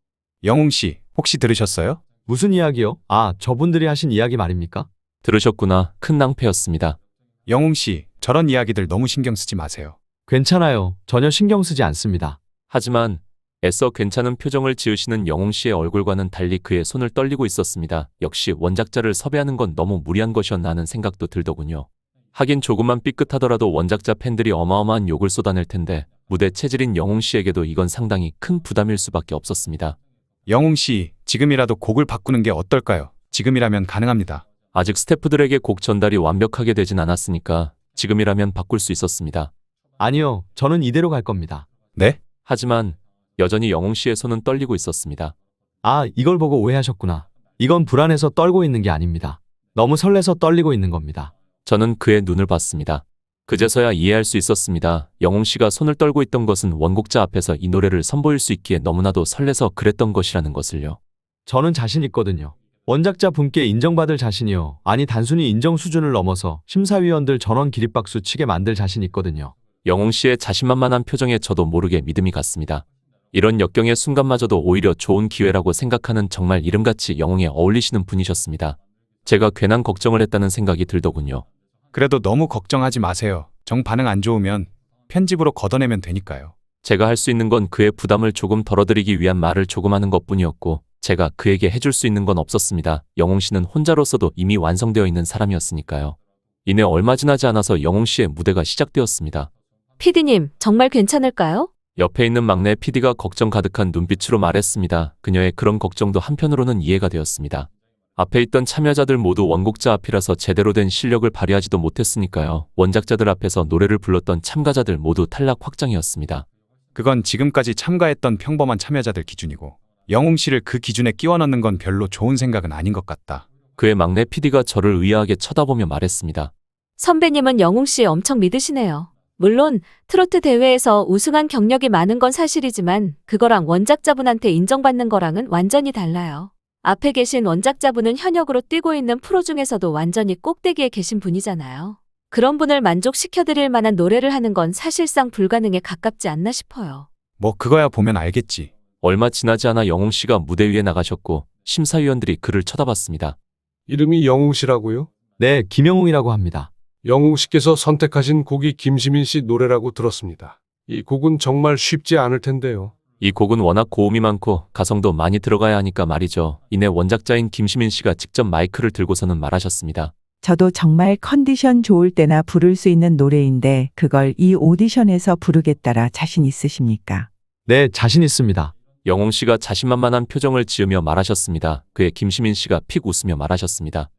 영웅 씨, 혹시 들으셨어요? 무슨 이야기요? 아, 저분들이 하신 이야기 말입니까? 들으셨구나. 큰 낭패였습니다. 영웅 씨, 저런 이야기들 너무 신경 쓰지 마세요. 괜찮아요. 전혀 신경 쓰지 않습니다. 하지만 애써 괜찮은 표정을 지으시는 영웅 씨의 얼굴과는 달리 그의 손을 떨리고 있었습니다. 역시 원작자를 섭외하는 건 너무 무리한 것이었나 하는 생각도 들더군요. 하긴 조금만 삐끗하더라도 원작자 팬들이 어마어마한 욕을 쏟아낼 텐데 무대 체질인 영웅 씨에게도 이건 상당히 큰 부담일 수밖에 없었습니다. 영웅 씨, 지금이라도 곡을 바꾸는 게 어떨까요? 지금이라면 가능합니다. 아직 스태프들에게 곡 전달이 완벽하게 되진 않았으니까 지금이라면 바꿀 수 있었습니다. 아니요, 저는 이대로 갈 겁니다. 네? 하지만 여전히 영웅 씨의 손은 떨리고 있었습니다. 아, 이걸 보고 오해하셨구나. 이건 불안해서 떨고 있는 게 아닙니다. 너무 설레서 떨리고 있는 겁니다. 저는 그의 눈을 봤습니다. 그제서야 이해할 수 있었습니다. 영웅 씨가 손을 떨고 있던 것은 원곡자 앞에서 이 노래를 선보일 수 있기에 너무나도 설레서 그랬던 것이라는 것을요. 저는 자신 있거든요. 원작자 분께 인정받을 자신이요. 아니 단순히 인정 수준을 넘어서 심사위원들 전원 기립박수 치게 만들 자신 있거든요. 영웅 씨의 자신만만한 표정에 저도 모르게 믿음이 갔습니다. 이런 역경의 순간마저도 오히려 좋은 기회라고 생각하는 정말 이름같이 영웅에 어울리시는 분이셨습니다. 제가 괜한 걱정을 했다는 생각이 들더군요. 그래도 너무 걱정하지 마세요. 정 반응 안 좋으면 편집으로 걷어내면 되니까요. 제가 할 수 있는 건 그의 부담을 조금 덜어드리기 위한 말을 조금 하는 것뿐이었고 제가 그에게 해줄 수 있는 건 없었습니다. 영웅 씨는 혼자로서도 이미 완성되어 있는 사람이었으니까요. 이내 얼마 지나지 않아서 영웅 씨의 무대가 시작되었습니다. 피디님, 정말 괜찮을까요? 옆에 있는 막내 PD가 걱정 가득한 눈빛으로 말했습니다. 그녀의 그런 걱정도 한편으로는 이해가 되었습니다. 앞에 있던 참여자들 모두 원곡자 앞이라서 제대로 된 실력을 발휘하지도 못했으니까요. 원작자들 앞에서 노래를 불렀던 참가자들 모두 탈락 확정이었습니다. 그건 지금까지 참가했던 평범한 참여자들 기준이고 영웅 씨를 그 기준에 끼워 넣는 건 별로 좋은 생각은 아닌 것 같다. 그의 막내 PD가 저를 의아하게 쳐다보며 말했습니다. 선배님은 영웅 씨 엄청 믿으시네요. 물론 트로트 대회에서 우승한 경력이 많은 건 사실이지만 그거랑 원작자분한테 인정받는 거랑은 완전히 달라요. 앞에 계신 원작자분은 현역으로 뛰고 있는 프로 중에서도 완전히 꼭대기에 계신 분이잖아요. 그런 분을 만족시켜드릴 만한 노래를 하는 건 사실상 불가능에 가깝지 않나 싶어요. 뭐 그거야 보면 알겠지. 얼마 지나지 않아 영웅 씨가 무대 위에 나가셨고 심사위원들이 그를 쳐다봤습니다. 이름이 영웅 씨라고요? 네, 김영웅이라고 합니다. 영웅 씨께서 선택하신 곡이 김시민 씨 노래라고 들었습니다. 이 곡은 정말 쉽지 않을 텐데요. 이 곡은 워낙 고음이 많고 가성도 많이 들어가야 하니까 말이죠. 이내 원작자인 김시민 씨가 직접 마이크를 들고서는 말하셨습니다. 저도 정말 컨디션 좋을 때나 부를 수 있는 노래인데 그걸 이 오디션에서 부르겠다라 자신 있으십니까? 네, 자신 있습니다. 영웅 씨가 자신만만한 표정을 지으며 말하셨습니다. 그의 김시민 씨가 픽 웃으며 말하셨습니다.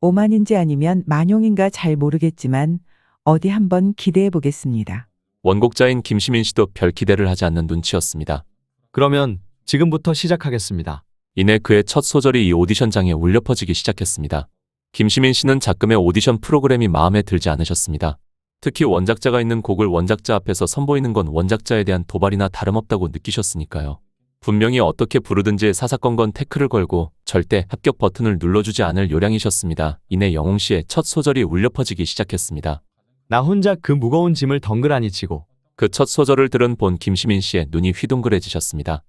오만인지 아니면 만용인가 잘 모르겠지만 어디 한번 기대해 보겠습니다. 원곡자인 김시민 씨도 별 기대를 하지 않는 눈치였습니다. 그러면 지금부터 시작하겠습니다. 이내 그의 첫 소절이 이 오디션장에 울려 퍼지기 시작했습니다. 김시민 씨는 작금의 오디션 프로그램이 마음에 들지 않으셨습니다. 특히 원작자가 있는 곡을 원작자 앞에서 선보이는 건 원작자에 대한 도발이나 다름없다고 느끼셨으니까요. 분명히 어떻게 부르든지 사사건건 태클을 걸고 절대 합격 버튼을 눌러주지 않을 요량이셨습니다. 이내 영웅 씨의 첫 소절이 울려 퍼지기 시작했습니다. 나 혼자 그 무거운 짐을 덩그라니 지고 그 첫 소절을 들은 본 김시민 씨의 눈이 휘둥그레지셨습니다.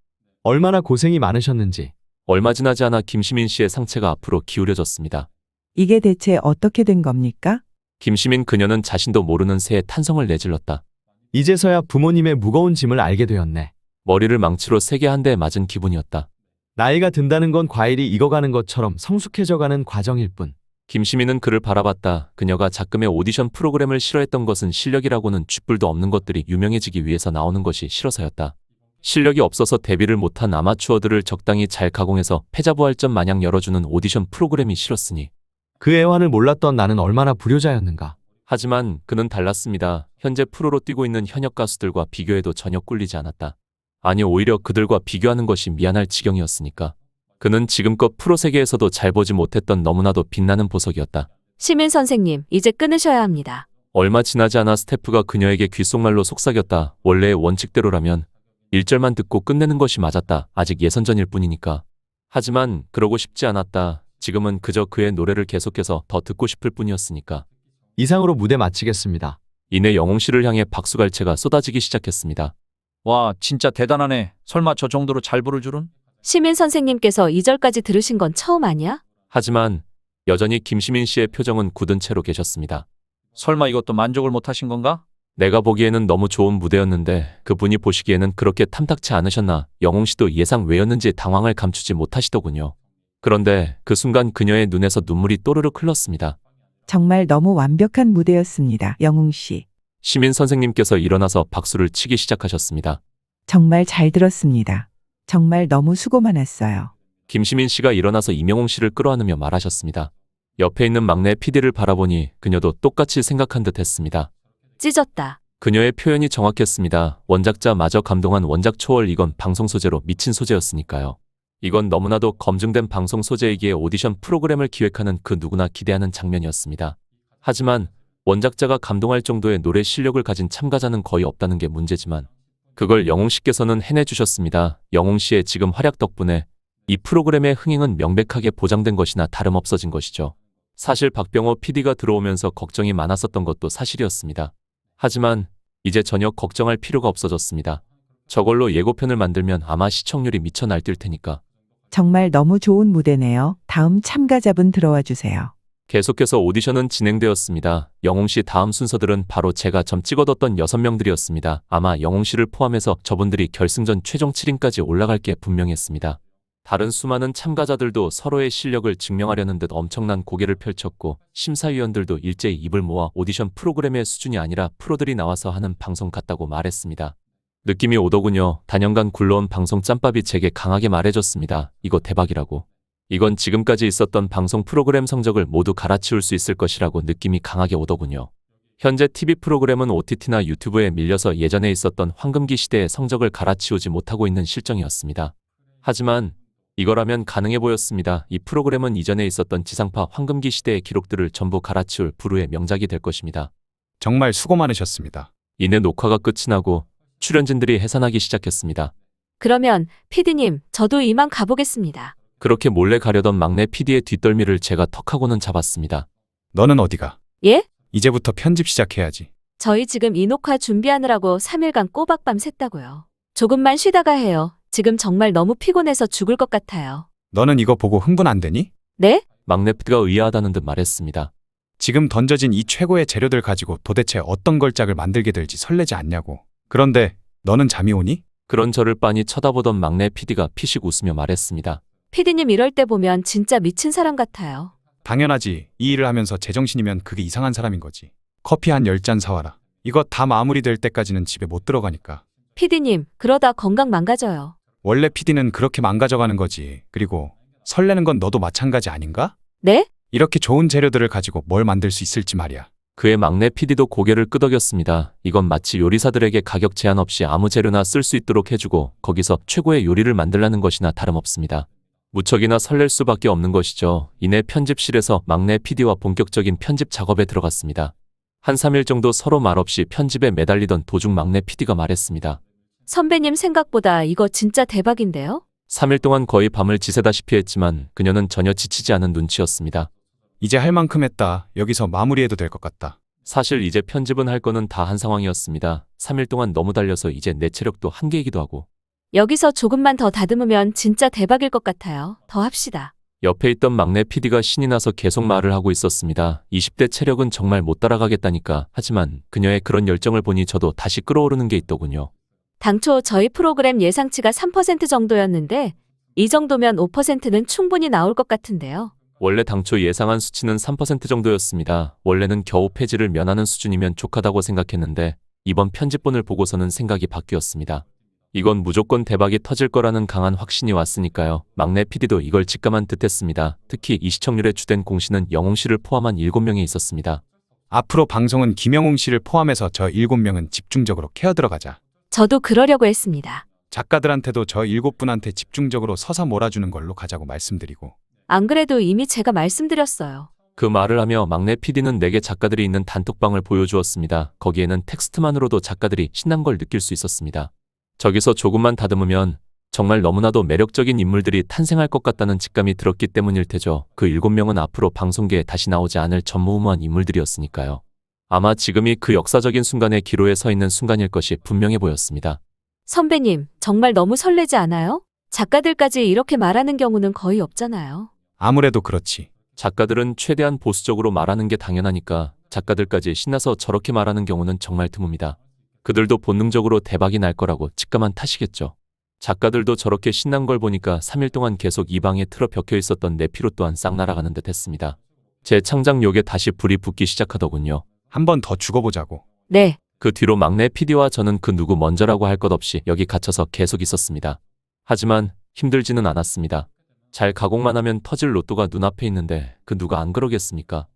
얼마나 고생이 많으셨는지. 얼마 지나지 않아 김시민 씨의 상체가 앞으로 기울여졌습니다. 이게 대체 어떻게 된 겁니까? 김시민 그녀는 자신도 모르는 새에 탄성을 내질렀다. 이제서야 부모님의 무거운 짐을 알게 되었네. 머리를 망치로 세게 한 대 맞은 기분이었다. 나이가 든다는 건 과일이 익어가는 것처럼 성숙해져가는 과정일 뿐. 김시민은 그를 바라봤다. 그녀가 작금의 오디션 프로그램을 싫어했던 것은 실력이라고는 쥐뿔도 없는 것들이 유명해지기 위해서 나오는 것이 싫어서였다. 실력이 없어서 데뷔를 못한 아마추어들을 적당히 잘 가공해서 패자부활전 마냥 열어주는 오디션 프로그램이 싫었으니. 그 애환을 몰랐던 나는 얼마나 불효자였는가. 하지만 그는 달랐습니다. 현재 프로로 뛰고 있는 현역 가수들과 비교해도 전혀 꿀리지 않았다. 아니 오히려 그들과 비교하는 것이 미안할 지경이었으니까. 그는 지금껏 프로 세계에서도 잘 보지 못했던 너무나도 빛나는 보석이었다. 시민 선생님, 이제 끊으셔야 합니다. 얼마 지나지 않아 스태프가 그녀에게 귓속말로 속삭였다. 원래의 원칙대로라면 1절만 듣고 끝내는 것이 맞았다. 아직 예선전일 뿐이니까. 하지만 그러고 싶지 않았다. 지금은 그저 그의 노래를 계속해서 더 듣고 싶을 뿐이었으니까. 이상으로 무대 마치겠습니다. 이내 영웅 씨를 향해 박수갈채가 쏟아지기 시작했습니다. 와, 진짜 대단하네. 설마 저 정도로 잘 부를 줄은? 시민 선생님께서 2절까지 들으신 건 처음 아니야? 하지만 여전히 김시민 씨의 표정은 굳은 채로 계셨습니다. 설마 이것도 만족을 못 하신 건가? 내가 보기에는 너무 좋은 무대였는데 그분이 보시기에는 그렇게 탐탁치 않으셨나. 영웅 씨도 예상 외였는지 당황을 감추지 못하시더군요. 그런데 그 순간 그녀의 눈에서 눈물이 또르륵 흘렀습니다. 정말 너무 완벽한 무대였습니다. 영웅 씨. 시민 선생님께서 일어나서 박수를 치기 시작하셨습니다. 정말 잘 들었습니다. 정말 너무 수고 많았어요. 김시민 씨가 일어나서 임영웅 씨를 끌어안으며 말하셨습니다. 옆에 있는 막내 PD를 바라보니 그녀도 똑같이 생각한 듯 했습니다. 찢었다. 그녀의 표현이 정확했습니다. 원작자마저 감동한 원작 초월. 이건 방송 소재로 미친 소재였으니까요. 이건 너무나도 검증된 방송 소재이기에 오디션 프로그램을 기획하는 그 누구나 기대하는 장면이었습니다. 하지만 원작자가 감동할 정도의 노래 실력을 가진 참가자는 거의 없다는 게 문제지만 그걸 영웅 씨께서는 해내주셨습니다. 영웅 씨의 지금 활약 덕분에 이 프로그램의 흥행은 명백하게 보장된 것이나 다름없어진 것이죠. 사실 박병호 PD가 들어오면서 걱정이 많았었던 것도 사실이었습니다. 하지만 이제 전혀 걱정할 필요가 없어졌습니다. 저걸로 예고편을 만들면 아마 시청률이 미쳐 날뛸 테니까. 정말 너무 좋은 무대네요. 다음 참가자분 들어와 주세요. 계속해서 오디션은 진행되었습니다. 영웅 씨 다음 순서들은 바로 제가 점 찍어뒀던 6명들이었습니다. 아마 영웅 씨를 포함해서 저분들이 결승전 최종 7인까지 올라갈 게 분명했습니다. 다른 수많은 참가자들도 서로의 실력을 증명하려는 듯 엄청난 고개를 펼쳤고 심사위원들도 일제히 입을 모아 오디션 프로그램의 수준이 아니라 프로들이 나와서 하는 방송 같다고 말했습니다. 느낌이 오더군요. 단연간 굴러온 방송 짬밥이 제게 강하게 말해줬습니다. 이거 대박이라고. 이건 지금까지 있었던 방송 프로그램 성적을 모두 갈아치울 수 있을 것이라고 느낌이 강하게 오더군요. 현재 TV 프로그램은 OTT나 유튜브에 밀려서 예전에 있었던 황금기 시대의 성적을 갈아치우지 못하고 있는 실정이었습니다. 하지만 이거라면 가능해 보였습니다. 이 프로그램은 이전에 있었던 지상파 황금기 시대의 기록들을 전부 갈아치울 불후의 명작이 될 것입니다. 정말 수고 많으셨습니다. 이내 녹화가 끝이 나고 출연진들이 해산하기 시작했습니다. 그러면 PD님, 저도 이만 가보겠습니다. 그렇게 몰래 가려던 막내 PD의 뒷덜미를 제가 턱하고는 잡았습니다. 너는 어디가? 예? 이제부터 편집 시작해야지. 저희 지금 이 녹화 준비하느라고 3일간 꼬박밤 샜다고요. 조금만 쉬다가 해요. 지금 정말 너무 피곤해서 죽을 것 같아요. 너는 이거 보고 흥분 안 되니? 네? 막내 PD가 의아하다는 듯 말했습니다. 지금 던져진 이 최고의 재료들 가지고 도대체 어떤 걸작을 만들게 될지 설레지 않냐고. 그런데 너는 잠이 오니? 그런 저를 빤히 쳐다보던 막내 PD가 피식 웃으며 말했습니다. PD님 이럴 때 보면 진짜 미친 사람 같아요. 당연하지. 이 일을 하면서 제정신이면 그게 이상한 사람인 거지. 커피 한 10잔 사와라. 이거 다 마무리될 때까지는 집에 못 들어가니까. PD님, 그러다 건강 망가져요. 원래 PD는 그렇게 망가져가는 거지. 그리고 설레는 건 너도 마찬가지 아닌가? 네? 이렇게 좋은 재료들을 가지고 뭘 만들 수 있을지 말이야. 그의 막내 PD도 고개를 끄덕였습니다. 이건 마치 요리사들에게 가격 제한 없이 아무 재료나 쓸 수 있도록 해주고 거기서 최고의 요리를 만들라는 것이나 다름없습니다. 무척이나 설렐 수밖에 없는 것이죠. 이내 편집실에서 막내 PD와 본격적인 편집 작업에 들어갔습니다. 한 3일 정도 서로 말없이 편집에 매달리던 도중 막내 PD가 말했습니다. 선배님 생각보다 이거 진짜 대박인데요? 3일 동안 거의 밤을 지새다시피 했지만 그녀는 전혀 지치지 않은 눈치였습니다. 이제 할 만큼 했다. 여기서 마무리해도 될 것 같다. 사실 이제 편집은 할 거는 다 한 상황이었습니다. 3일 동안 너무 달려서 이제 내 체력도 한계이기도 하고. 여기서 조금만 더 다듬으면 진짜 대박일 것 같아요. 더 합시다. 옆에 있던 막내 PD가 신이 나서 계속 말을 하고 있었습니다. 20대 체력은 정말 못 따라가겠다니까. 하지만 그녀의 그런 열정을 보니 저도 다시 끌어오르는 게 있더군요. 당초 저희 프로그램 예상치가 3% 정도였는데 이 정도면 5%는 충분히 나올 것 같은데요. 원래 당초 예상한 수치는 3% 정도였습니다. 원래는 겨우 폐지를 면하는 수준이면 족하다고 생각했는데 이번 편집본을 보고서는 생각이 바뀌었습니다. 이건 무조건 대박이 터질 거라는 강한 확신이 왔으니까요. 막내 PD도 이걸 직감한 듯했습니다. 특히 이 시청률의 주된 공신은 영웅 씨를 포함한 7명이 있었습니다. 앞으로 방송은 김영웅 씨를 포함해서 저 7명은 집중적으로 케어 들어가자. 저도 그러려고 했습니다. 작가들한테도 저 7분한테 집중적으로 서서 몰아주는 걸로 가자고 말씀드리고. 안 그래도 이미 제가 말씀드렸어요. 그 말을 하며 막내 PD는 내게 작가들이 있는 단톡방을 보여주었습니다. 거기에는 텍스트만으로도 작가들이 신난 걸 느낄 수 있었습니다. 저기서 조금만 다듬으면 정말 너무나도 매력적인 인물들이 탄생할 것 같다는 직감이 들었기 때문일 테죠. 그 7명은 앞으로 방송계에 다시 나오지 않을 전무후무한 인물들이었으니까요. 아마 지금이 그 역사적인 순간의 기로에 서 있는 순간일 것이 분명해 보였습니다. 선배님, 정말 너무 설레지 않아요? 작가들까지 이렇게 말하는 경우는 거의 없잖아요. 아무래도 그렇지. 작가들은 최대한 보수적으로 말하는 게 당연하니까 작가들까지 신나서 저렇게 말하는 경우는 정말 드뭅니다. 그들도 본능적으로 대박이 날 거라고 직감한 탓이겠죠. 작가들도 저렇게 신난 걸 보니까 3일 동안 계속 이 방에 틀어 박혀 있었던 내 피로 또한 싹 날아가는 듯 했습니다. 제 창작욕에 다시 불이 붙기 시작하더군요. 한 번 더 죽어보자고. 네, 그 뒤로 막내 PD와 저는 그 누구 먼저라고 할 것 없이 여기 갇혀서 계속 있었습니다. 하지만 힘들지는 않았습니다. 잘 가공만 하면 터질 로또가 눈앞에 있는데 그 누가 안 그러겠습니까?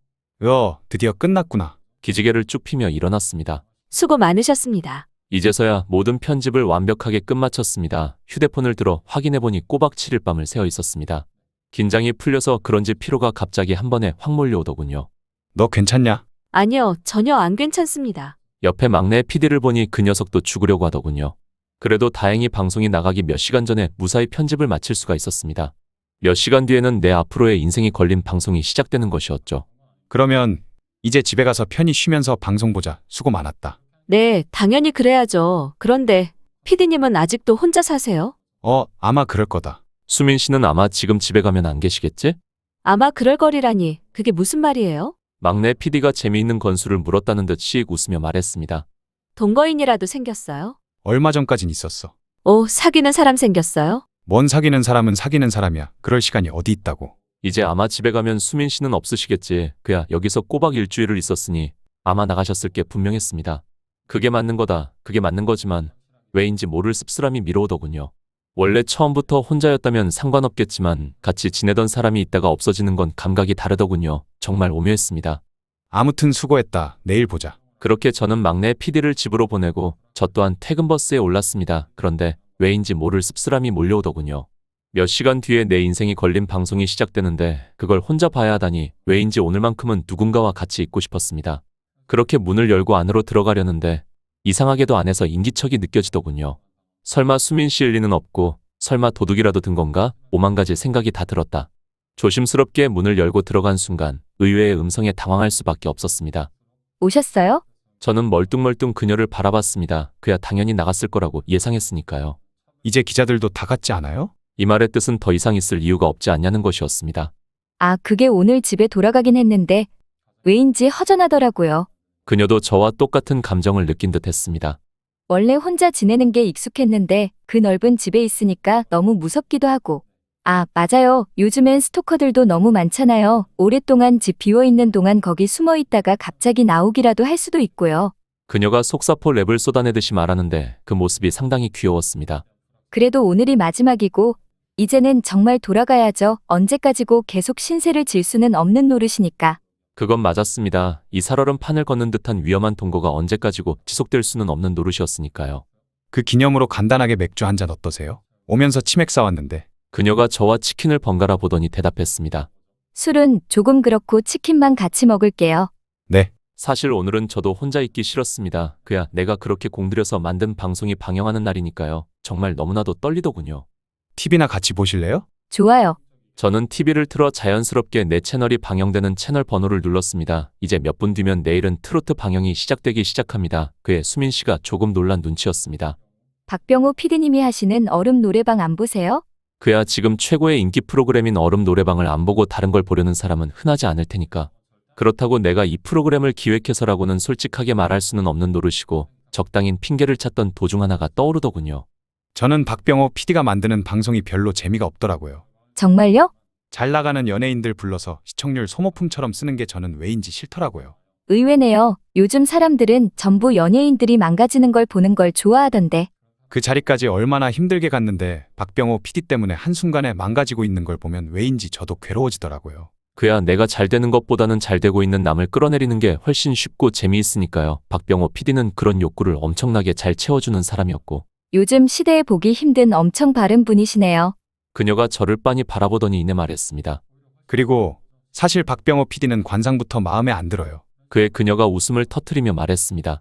드디어 끝났구나. 기지개를 쭉 피며 일어났습니다. 수고 많으셨습니다. 이제서야 모든 편집을 완벽하게 끝마쳤습니다. 휴대폰을 들어 확인해보니 꼬박 7일 밤을 새어 있었습니다. 긴장이 풀려서 그런지 피로가 갑자기 한 번에 확 몰려오더군요. 너 괜찮냐? 아니요, 전혀 안 괜찮습니다. 옆에 막내 PD를 보니 그 녀석도 죽으려고 하더군요. 그래도 다행히 방송이 나가기 몇 시간 전에 무사히 편집을 마칠 수가 있었습니다. 몇 시간 뒤에는 내 앞으로의 인생이 걸린 방송이 시작되는 것이었죠. 그러면 이제 집에 가서 편히 쉬면서 방송 보자. 수고 많았다. 네, 당연히 그래야죠. 그런데 피디님은 아직도 혼자 사세요? 아마 그럴 거다. 수민 씨는 아마 지금 집에 가면 안 계시겠지? 아마 그럴 거리라니, 그게 무슨 말이에요? 막내 PD가 재미있는 건수를 물었다는 듯 씩 웃으며 말했습니다. 동거인이라도 생겼어요? 얼마 전까진 있었어. 오, 사귀는 사람 생겼어요? 뭔 사귀는 사람은 사귀는 사람이야. 그럴 시간이 어디 있다고. 이제 아마 집에 가면 수민 씨는 없으시겠지. 그야 여기서 꼬박 일주일을 있었으니 아마 나가셨을 게 분명했습니다. 그게 맞는 거다. 그게 맞는 거지만 왜인지 모를 씁쓸함이 밀어오더군요. 원래 처음부터 혼자였다면 상관없겠지만 같이 지내던 사람이 있다가 없어지는 건 감각이 다르더군요. 정말 오묘했습니다. 아무튼 수고했다. 내일 보자. 그렇게 저는 막내 PD를 집으로 보내고 저 또한 퇴근버스에 올랐습니다. 그런데 왜인지 모를 씁쓸함이 몰려오더군요. 몇 시간 뒤에 내 인생이 걸린 방송이 시작되는데 그걸 혼자 봐야 하다니 왜인지 오늘만큼은 누군가와 같이 있고 싶었습니다. 그렇게 문을 열고 안으로 들어가려는데 이상하게도 안에서 인기척이 느껴지더군요. 설마 수민 씨일 리는 없고 설마 도둑이라도 든 건가? 5만 가지 생각이 다 들었다. 조심스럽게 문을 열고 들어간 순간 의외의 음성에 당황할 수밖에 없었습니다. 오셨어요? 저는 멀뚱멀뚱 그녀를 바라봤습니다. 그야 당연히 나갔을 거라고 예상했으니까요. 이제 기자들도 다 갔지 않아요? 이 말의 뜻은 더 이상 있을 이유가 없지 않냐는 것이었습니다. 아, 그게 오늘 집에 돌아가긴 했는데 왜인지 허전하더라고요. 그녀도 저와 똑같은 감정을 느낀 듯 했습니다. 원래 혼자 지내는 게 익숙했는데 그 넓은 집에 있으니까 너무 무섭기도 하고. 아, 맞아요. 요즘엔 스토커들도 너무 많잖아요. 오랫동안 집 비워있는 동안 거기 숨어 있다가 갑자기 나오기라도 할 수도 있고요. 그녀가 속사포 랩을 쏟아내듯이 말하는데 그 모습이 상당히 귀여웠습니다. 그래도 오늘이 마지막이고 이제는 정말 돌아가야죠. 언제까지고 계속 신세를 질 수는 없는 노릇이니까. 그건 맞았습니다. 이 살얼음 판을 걷는 듯한 위험한 동거가 언제까지고 지속될 수는 없는 노릇이었으니까요. 그 기념으로 간단하게 맥주 한 잔 어떠세요? 오면서 치맥 사왔는데. 그녀가 저와 치킨을 번갈아 보더니 대답했습니다. 술은 조금 그렇고 치킨만 같이 먹을게요. 네. 사실 오늘은 저도 혼자 있기 싫었습니다. 그야 내가 그렇게 공들여서 만든 방송이 방영하는 날이니까요. 정말 너무나도 떨리더군요. TV나 같이 보실래요? 좋아요. 저는 TV를 틀어 자연스럽게 내 채널이 방영되는 채널 번호를 눌렀습니다. 이제 몇 분 뒤면 내일은 트로트 방영이 시작되기 시작합니다. 그의 수민 씨가 조금 놀란 눈치였습니다. 박병호 PD님이 하시는 얼음 노래방 안 보세요? 그야 지금 최고의 인기 프로그램인 얼음 노래방을 안 보고 다른 걸 보려는 사람은 흔하지 않을 테니까. 그렇다고 내가 이 프로그램을 기획해서라고는 솔직하게 말할 수는 없는 노릇이고 적당인 핑계를 찾던 도중 하나가 떠오르더군요. 저는 박병호 PD가 만드는 방송이 별로 재미가 없더라고요. 정말요? 잘 나가는 연예인들 불러서 시청률 소모품처럼 쓰는 게 저는 왜인지 싫더라고요. 의외네요. 요즘 사람들은 전부 연예인들이 망가지는 걸 보는 걸 좋아하던데. 그 자리까지 얼마나 힘들게 갔는데 박병호 PD 때문에 한순간에 망가지고 있는 걸 보면 왜인지 저도 괴로워지더라고요. 그야 내가 잘 되는 것보다는 잘 되고 있는 남을 끌어내리는 게 훨씬 쉽고 재미있으니까요. 박병호 PD는 그런 욕구를 엄청나게 잘 채워주는 사람이었고 요즘 시대에 보기 힘든 엄청 바른 분이시네요. 그녀가 저를 빤히 바라보더니 이내 말했습니다. 그리고 사실 박병호 PD는 관상부터 마음에 안 들어요. 그의 그녀가 웃음을 터뜨리며 말했습니다.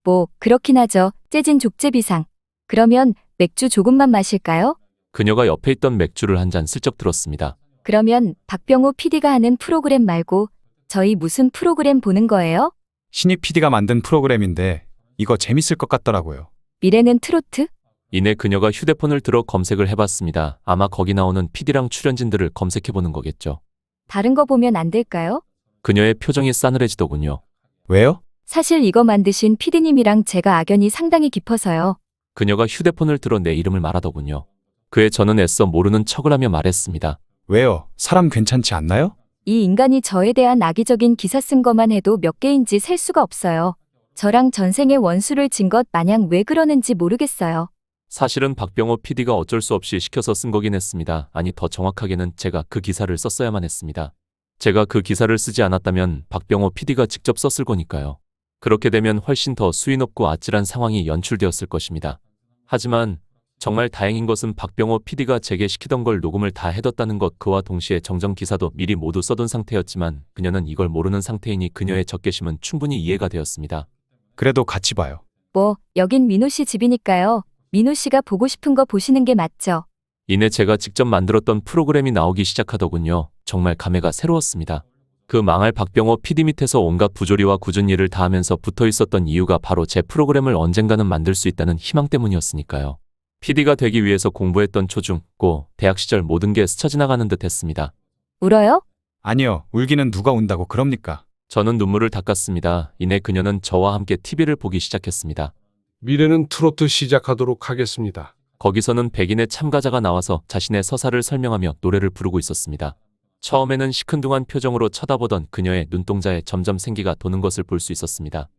뭐 그렇긴 하죠. 재진 족제비상. 그러면 맥주 조금만 마실까요? 그녀가 옆에 있던 맥주를 한 잔 슬쩍 들었습니다. 그러면 박병호 PD가 하는 프로그램 말고 저희 무슨 프로그램 보는 거예요? 신입 PD가 만든 프로그램인데 이거 재밌을 것 같더라고요. 미래는 트로트? 이내 그녀가 휴대폰을 들어 검색을 해봤습니다. 아마 거기 나오는 PD랑 출연진들을 검색해보는 거겠죠. 다른 거 보면 안 될까요? 그녀의 표정이 싸늘해지더군요. 왜요? 사실 이거 만드신 PD님이랑 제가 악연이 상당히 깊어서요. 그녀가 휴대폰을 들어 내 이름을 말하더군요. 그에 저는 애써 모르는 척을 하며 말했습니다. 왜요? 사람 괜찮지 않나요? 이 인간이 저에 대한 악의적인 기사 쓴 것만 해도 몇 개인지 셀 수가 없어요. 저랑 전생에 원수를 진 것 마냥 왜 그러는지 모르겠어요. 사실은 박병호 PD가 어쩔 수 없이 시켜서 쓴 거긴 했습니다. 아니 더 정확하게는 제가 그 기사를 썼어야만 했습니다. 제가 그 기사를 쓰지 않았다면 박병호 PD가 직접 썼을 거니까요. 그렇게 되면 훨씬 더 수위 높고 아찔한 상황이 연출되었을 것입니다. 하지만 정말 다행인 것은 박병호 PD가 제게 시키던 걸 녹음을 다 해뒀다는 것, 그와 동시에 정정 기사도 미리 모두 써둔 상태였지만 그녀는 이걸 모르는 상태이니 그녀의 적개심은 충분히 이해가 되었습니다. 그래도 같이 봐요. 뭐 여긴 민호 씨 집이니까요. 민호 씨가 보고 싶은 거 보시는 게 맞죠. 이내 제가 직접 만들었던 프로그램이 나오기 시작하더군요. 정말 감회가 새로웠습니다. 그 망할 박병호 PD 밑에서 온갖 부조리와 굳은 일을 다 하면서 붙어 있었던 이유가 바로 제 프로그램을 언젠가는 만들 수 있다는 희망 때문이었으니까요. PD가 되기 위해서 공부했던 초중, 고, 대학 시절 모든 게 스쳐 지나가는 듯 했습니다. 울어요? 아니요. 울기는 누가 운다고 그럽니까? 저는 눈물을 닦았습니다. 이내 그녀는 저와 함께 TV를 보기 시작했습니다. 미래는 트로트 시작하도록 하겠습니다. 거기서는 백인의 참가자가 나와서 자신의 서사를 설명하며 노래를 부르고 있었습니다. 처음에는 시큰둥한 표정으로 쳐다보던 그녀의 눈동자에 점점 생기가 도는 것을 볼 수 있었습니다.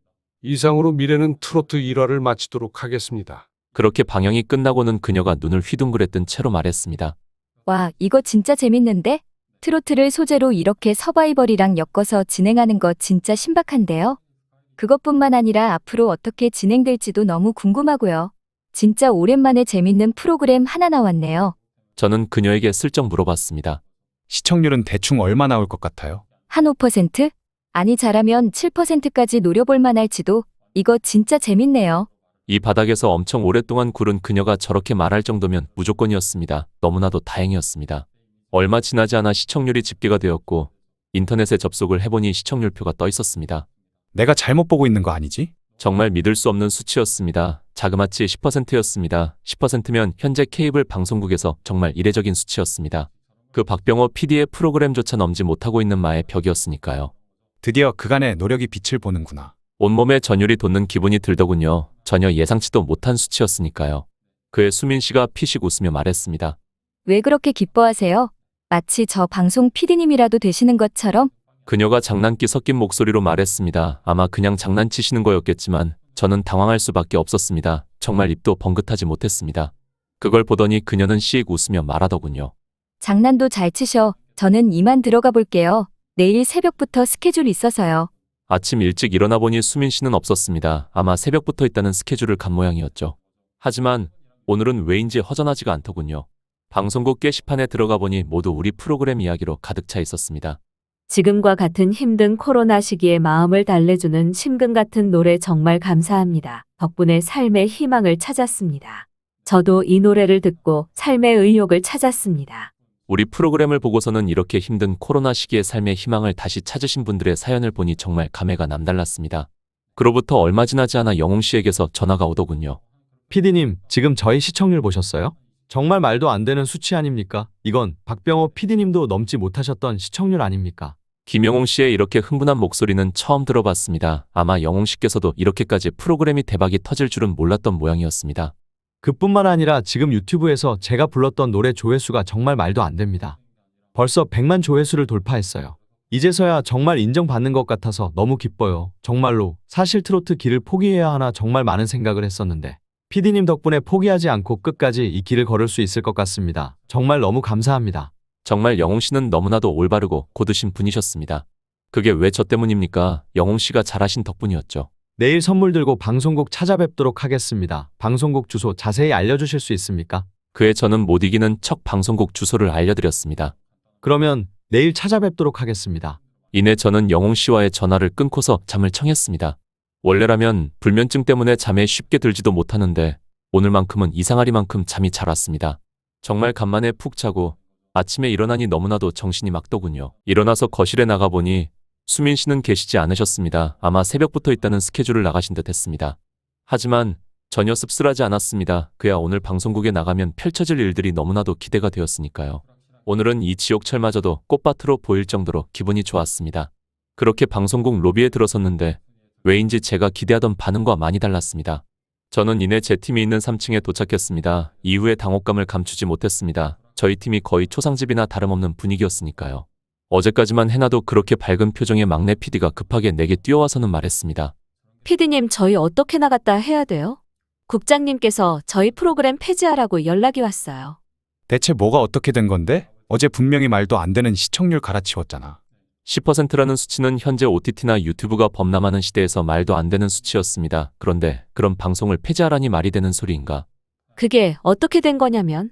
이상으로 미래는 트로트 1화를 마치도록 하겠습니다. 그렇게 방영이 끝나고는 그녀가 눈을 휘둥그랬던 채로 말했습니다. 와, 이거 진짜 재밌는데? 트로트를 소재로 이렇게 서바이벌이랑 엮어서 진행하는 거 진짜 신박한데요? 그것뿐만 아니라 앞으로 어떻게 진행될지도 너무 궁금하고요. 진짜 오랜만에 재밌는 프로그램 하나 나왔네요. 저는 그녀에게 슬쩍 물어봤습니다. 시청률은 대충 얼마 나올 것 같아요? 한 5%? 아니 잘하면 7%까지 노려볼 만할지도. 이거 진짜 재밌네요. 이 바닥에서 엄청 오랫동안 굴은 그녀가 저렇게 말할 정도면 무조건이었습니다. 너무나도 다행이었습니다. 얼마 지나지 않아 시청률이 집계가 되었고 인터넷에 접속을 해보니 시청률표가 떠 있었습니다. 내가 잘못 보고 있는 거 아니지? 정말 믿을 수 없는 수치였습니다. 자그마치 10%였습니다. 10%면 현재 케이블 방송국에서 정말 이례적인 수치였습니다. 그 박병호 PD의 프로그램조차 넘지 못하고 있는 마의 벽이었으니까요. 드디어 그간의 노력이 빛을 보는구나. 온몸에 전율이 돋는 기분이 들더군요. 전혀 예상치도 못한 수치였으니까요. 그의 수민 씨가 피식 웃으며 말했습니다. 왜 그렇게 기뻐하세요? 마치 저 방송 PD님이라도 되시는 것처럼? 그녀가 장난기 섞인 목소리로 말했습니다. 아마 그냥 장난치시는 거였겠지만 저는 당황할 수밖에 없었습니다. 정말 입도 번긋하지 못했습니다. 그걸 보더니 그녀는 씩 웃으며 말하더군요. 장난도 잘 치셔. 저는 이만 들어가 볼게요. 내일 새벽부터 스케줄 있어서요. 아침 일찍 일어나 보니 수민 씨는 없었습니다. 아마 새벽부터 있다는 스케줄을 간 모양이었죠. 하지만 오늘은 왜인지 허전하지가 않더군요. 방송국 게시판에 들어가 보니 모두 우리 프로그램 이야기로 가득 차 있었습니다. 지금과 같은 힘든 코로나 시기에 마음을 달래주는 심금 같은 노래 정말 감사합니다. 덕분에 삶의 희망을 찾았습니다. 저도 이 노래를 듣고 삶의 의욕을 찾았습니다. 우리 프로그램을 보고서는 이렇게 힘든 코로나 시기에 삶의 희망을 다시 찾으신 분들의 사연을 보니 정말 감회가 남달랐습니다. 그로부터 얼마 지나지 않아 영웅 씨에게서 전화가 오더군요. PD님, 지금 저희 시청률 보셨어요? 정말 말도 안 되는 수치 아닙니까? 이건 박병호 PD님도 넘지 못하셨던 시청률 아닙니까? 김영웅 씨의 이렇게 흥분한 목소리는 처음 들어봤습니다. 아마 영웅 씨께서도 이렇게까지 프로그램이 대박이 터질 줄은 몰랐던 모양이었습니다. 그뿐만 아니라 지금 유튜브에서 제가 불렀던 노래 조회수가 정말 말도 안 됩니다. 벌써 100만 조회수를 돌파했어요. 이제서야 정말 인정받는 것 같아서 너무 기뻐요. 정말로 사실 트로트 길을 포기해야 하나 정말 많은 생각을 했었는데 PD님 덕분에 포기하지 않고 끝까지 이 길을 걸을 수 있을 것 같습니다. 정말 너무 감사합니다. 정말 영웅 씨는 너무나도 올바르고 고드신 분이셨습니다. 그게 왜 저 때문입니까? 영웅 씨가 잘하신 덕분이었죠. 내일 선물 들고 방송국 찾아뵙도록 하겠습니다. 방송국 주소 자세히 알려주실 수 있습니까? 그에 저는 못 이기는 척 방송국 주소를 알려드렸습니다. 그러면 내일 찾아뵙도록 하겠습니다. 이내 저는 영웅 씨와의 전화를 끊고서 잠을 청했습니다. 원래라면 불면증 때문에 잠에 쉽게 들지도 못하는데 오늘만큼은 이상하리만큼 잠이 잘 왔습니다. 정말 간만에 푹 자고 아침에 일어나니 너무나도 정신이 맑더군요. 일어나서 거실에 나가보니 수민 씨는 계시지 않으셨습니다. 아마 새벽부터 있다는 스케줄을 나가신 듯 했습니다. 하지만 전혀 씁쓸하지 않았습니다. 그야 오늘 방송국에 나가면 펼쳐질 일들이 너무나도 기대가 되었으니까요. 오늘은 이 지옥철마저도 꽃밭으로 보일 정도로 기분이 좋았습니다. 그렇게 방송국 로비에 들어섰는데 왜인지 제가 기대하던 반응과 많이 달랐습니다. 저는 이내 제 팀이 있는 3층에 도착했습니다. 이후에 당혹감을 감추지 못했습니다. 저희 팀이 거의 초상집이나 다름없는 분위기였으니까요. 어제까지만 해놔도 그렇게 밝은 표정의 막내 PD가 급하게 내게 뛰어와서는 말했습니다. PD님, 저희 어떻게 나갔다 해야 돼요? 국장님께서 저희 프로그램 폐지하라고 연락이 왔어요. 대체 뭐가 어떻게 된 건데? 어제 분명히 말도 안 되는 시청률 갈아치웠잖아. 10%라는 수치는 현재 OTT나 유튜브가 범람하는 시대에서 말도 안 되는 수치였습니다. 그런데 그런 방송을 폐지하라니 말이 되는 소리인가? 그게 어떻게 된 거냐면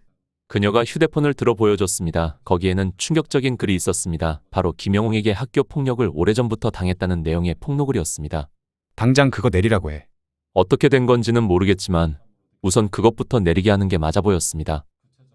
그녀가 휴대폰을 들어 보여줬습니다. 거기에는 충격적인 글이 있었습니다. 바로 김영웅에게 학교 폭력을 오래전부터 당했다는 내용의 폭로글이었습니다. 당장 그거 내리라고 해. 어떻게 된 건지는 모르겠지만 우선 그것부터 내리게 하는 게 맞아 보였습니다.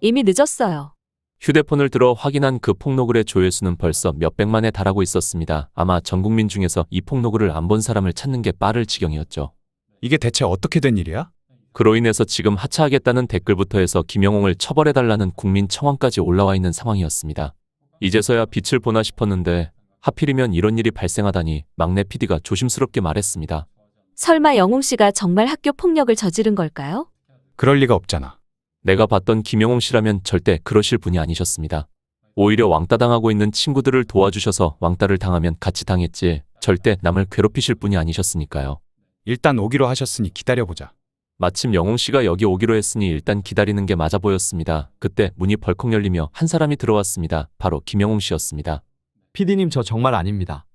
이미 늦었어요. 휴대폰을 들어 확인한 그 폭로글의 조회수는 벌써 몇백만에 달하고 있었습니다. 아마 전 국민 중에서 이 폭로글을 안 본 사람을 찾는 게 빠를 지경이었죠. 이게 대체 어떻게 된 일이야? 그로 인해서 지금 하차하겠다는 댓글부터 해서 김영웅을 처벌해달라는 국민 청원까지 올라와 있는 상황이었습니다. 이제서야 빛을 보나 싶었는데 하필이면 이런 일이 발생하다니 막내 PD가 조심스럽게 말했습니다. 설마 영웅 씨가 정말 학교 폭력을 저지른 걸까요? 그럴 리가 없잖아. 내가 봤던 김영웅 씨라면 절대 그러실 분이 아니셨습니다. 오히려 왕따 당하고 있는 친구들을 도와주셔서 왕따를 당하면 같이 당했지 절대 남을 괴롭히실 분이 아니셨으니까요. 일단 오기로 하셨으니 기다려보자. 마침 영웅 씨가 여기 오기로 했으니 일단 기다리는 게 맞아 보였습니다. 그때 문이 벌컥 열리며 한 사람이 들어왔습니다. 바로 김영웅 씨였습니다. PD님 저 정말 아닙니다.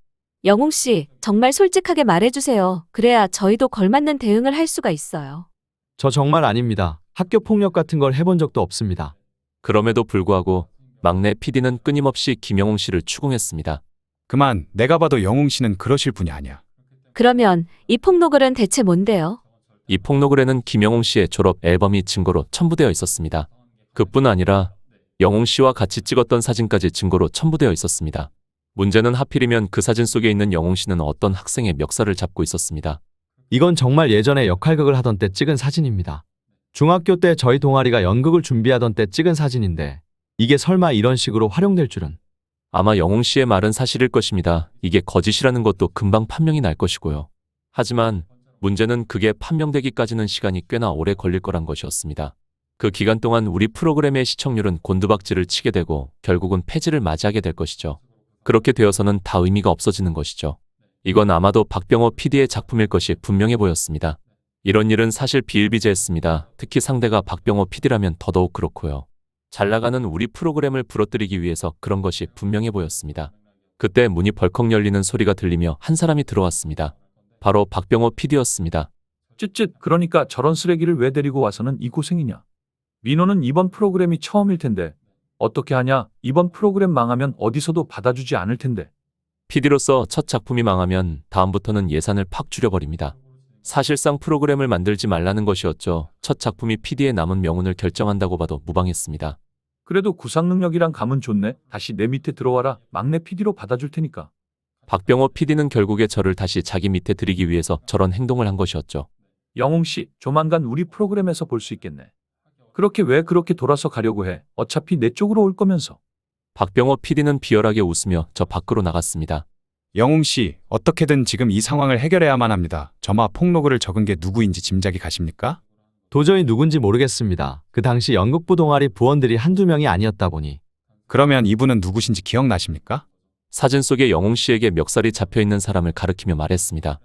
영웅 씨, 정말 솔직하게 말해주세요. 그래야 저희도 걸맞는 대응을 할 수가 있어요. 저 정말 아닙니다. 학교 폭력 같은 걸 해본 적도 없습니다. 그럼에도 불구하고 막내 PD는 끊임없이 김영웅 씨를 추궁했습니다. 그만, 내가 봐도 영웅 씨는 그러실 분이 아니야. 그러면 이 폭로글은 대체 뭔데요? 이 폭로글에는 김영웅 씨의 졸업 앨범이 증거로 첨부되어 있었습니다. 그뿐 아니라 영웅 씨와 같이 찍었던 사진까지 증거로 첨부되어 있었습니다. 문제는 하필이면 그 사진 속에 있는 영웅 씨는 어떤 학생의 멱살을 잡고 있었습니다. 이건 정말 예전에 역할극을 하던 때 찍은 사진입니다. 중학교 때 저희 동아리가 연극을 준비하던 때 찍은 사진인데 이게 설마 이런 식으로 활용될 줄은. 아마 영웅 씨의 말은 사실일 것입니다. 이게 거짓이라는 것도 금방 판명이 날 것이고요. 하지만 문제는 그게 판명되기까지는 시간이 꽤나 오래 걸릴 거란 것이었습니다. 그 기간 동안 우리 프로그램의 시청률은 곤두박질을 치게 되고 결국은 폐지를 맞이하게 될 것이죠. 그렇게 되어서는 다 의미가 없어지는 것이죠. 이건 아마도 박병호 PD의 작품일 것이 분명해 보였습니다. 이런 일은 사실 비일비재했습니다. 특히 상대가 박병호 PD라면 더더욱 그렇고요. 잘 나가는 우리 프로그램을 부러뜨리기 위해서 그런 것이 분명해 보였습니다. 그때 문이 벌컥 열리는 소리가 들리며 한 사람이 들어왔습니다. 바로 박병호 PD였습니다. 쯧쯧, 그러니까 저런 쓰레기를 왜 데리고 와서는 이 고생이냐. 민호는 이번 프로그램이 처음일 텐데 어떻게 하냐. 이번 프로그램 망하면 어디서도 받아주지 않을 텐데. PD로서 첫 작품이 망하면 다음부터는 예산을 팍 줄여버립니다. 사실상 프로그램을 만들지 말라는 것이었죠. 첫 작품이 PD의 남은 명운을 결정한다고 봐도 무방했습니다. 그래도 구상 능력이랑 감은 좋네. 다시 내 밑에 들어와라. 막내 PD로 받아줄 테니까. 박병호 PD는 결국에 저를 다시 자기 밑에 들이기 위해서 저런 행동을 한 것이었죠. 영웅 씨, 조만간 우리 프로그램에서 볼 수 있겠네. 그렇게 왜 그렇게 돌아서 가려고 해. 어차피 내 쪽으로 올 거면서. 박병호 PD는 비열하게 웃으며 저 밖으로 나갔습니다. 영웅 씨, 어떻게든 지금 이 상황을 해결해야만 합니다. 저마 폭로글을 적은 게 누구인지 짐작이 가십니까? 도저히 누군지 모르겠습니다. 그 당시 연극부 동아리 부원들이 한두 명이 아니었다 보니 그러면 이분은 누구신지 기억나십니까? 사진 속에 영웅 씨에게 멱살이 잡혀 있는 사람을 가리키며 말했습니다.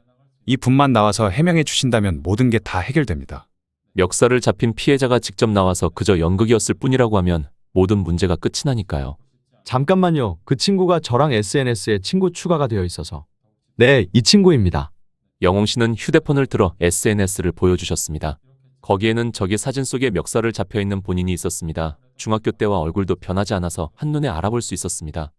이 분만 나와서 해명해 주신다면 모든 게 다 해결됩니다. 멱살을 잡힌 피해자가 직접 나와서 그저 연극이었을 뿐이라고 하면 모든 문제가 끝이 나니까요. 잠깐만요. 그 친구가 저랑 SNS에 친구 추가가 되어 있어서. 네, 이 친구입니다. 영웅 씨는 휴대폰을 들어 SNS를 보여주셨습니다. 거기에는 저기 사진 속에 멱살을 잡혀 있는 본인이 있었습니다. 중학교 때와 얼굴도 변하지 않아서 한눈에 알아볼 수 있었습니다.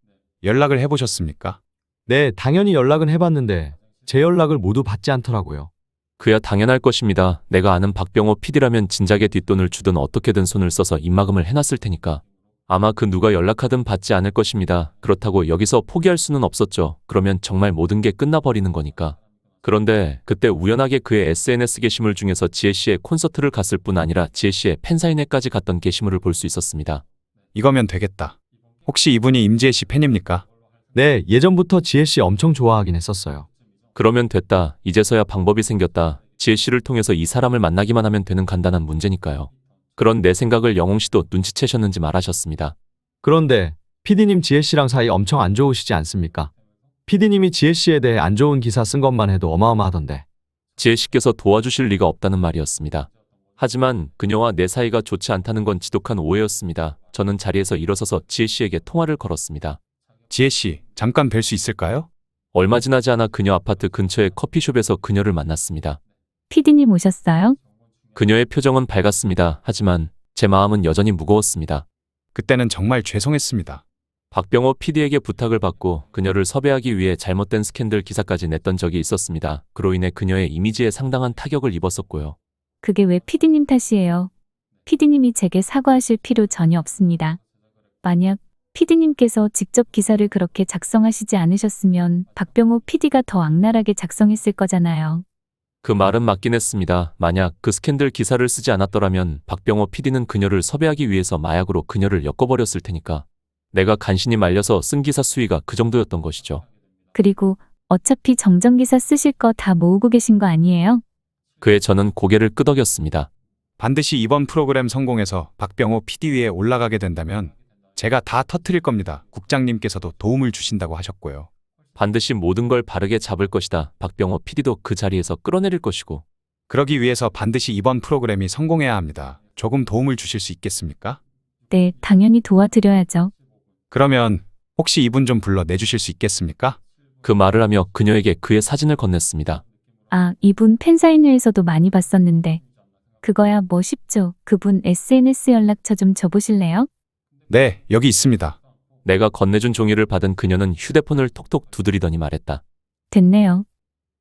연락을 해보셨습니까? 네, 당연히 연락은 해봤는데 제 연락을 모두 받지 않더라고요. 그야 당연할 것입니다. 내가 아는 박병호 PD라면 진작에 뒷돈을 주든 어떻게든 손을 써서 입막음을 해놨을 테니까. 아마 그 누가 연락하든 받지 않을 것입니다. 그렇다고 여기서 포기할 수는 없었죠. 그러면 정말 모든 게 끝나버리는 거니까. 그런데 그때 우연하게 그의 SNS 게시물 중에서 지혜 씨의 콘서트를 갔을 뿐 아니라 지혜 씨의 팬사인회까지 갔던 게시물을 볼 수 있었습니다. 이거면 되겠다. 혹시 이분이 임지혜 씨 팬입니까? 네, 예전부터 지혜 씨 엄청 좋아하긴 했었어요. 그러면 됐다. 이제서야 방법이 생겼다. 지혜 씨를 통해서 이 사람을 만나기만 하면 되는 간단한 문제니까요. 그런 내 생각을 영웅 씨도 눈치채셨는지 말하셨습니다. 그런데 PD님 지혜 씨랑 사이 엄청 안 좋으시지 않습니까? PD님이 지혜 씨에 대해 안 좋은 기사 쓴 것만 해도 어마어마하던데. 지혜 씨께서 도와주실 리가 없다는 말이었습니다. 하지만 그녀와 내 사이가 좋지 않다는 건 지독한 오해였습니다. 저는 자리에서 일어서서 지혜 씨에게 통화를 걸었습니다. 지혜 씨, 잠깐 뵐 수 있을까요? 얼마 지나지 않아 그녀 아파트 근처의 커피숍에서 그녀를 만났습니다. 피디님 오셨어요? 그녀의 표정은 밝았습니다. 하지만 제 마음은 여전히 무거웠습니다. 그때는 정말 죄송했습니다. 박병호 PD에게 부탁을 받고 그녀를 섭외하기 위해 잘못된 스캔들 기사까지 냈던 적이 있었습니다. 그로 인해 그녀의 이미지에 상당한 타격을 입었었고요. 그게 왜 피디님 탓이에요? 피디님이 제게 사과하실 필요 전혀 없습니다. 만약 피디님께서 직접 기사를 그렇게 작성하시지 않으셨으면 박병호 PD가 더 악랄하게 작성했을 거잖아요. 그 말은 맞긴 했습니다. 만약 그 스캔들 기사를 쓰지 않았더라면 박병호 PD는 그녀를 섭외하기 위해서 마약으로 그녀를 엮어버렸을 테니까. 내가 간신히 말려서 쓴 기사 수위가 그 정도였던 것이죠. 그리고 어차피 정정기사 쓰실 거 다 모으고 계신 거 아니에요? 그에 저는 고개를 끄덕였습니다. 반드시 이번 프로그램 성공해서 박병호 PD 위에 올라가게 된다면 제가 다 터뜨릴 겁니다. 국장님께서도 도움을 주신다고 하셨고요. 반드시 모든 걸 바르게 잡을 것이다. 박병호 PD도 그 자리에서 끌어내릴 것이고. 그러기 위해서 반드시 이번 프로그램이 성공해야 합니다. 조금 도움을 주실 수 있겠습니까? 네, 당연히 도와드려야죠. 그러면 혹시 이분 좀 불러 내주실 수 있겠습니까? 그 말을 하며 그녀에게 그의 사진을 건넸습니다. 아, 이분 팬사인회에서도 많이 봤었는데. 그거야 뭐 쉽죠. 그분 SNS 연락처 좀 줘보실래요? 네, 여기 있습니다. 내가 건네준 종이를 받은 그녀는 휴대폰을 톡톡 두드리더니 말했다. 됐네요.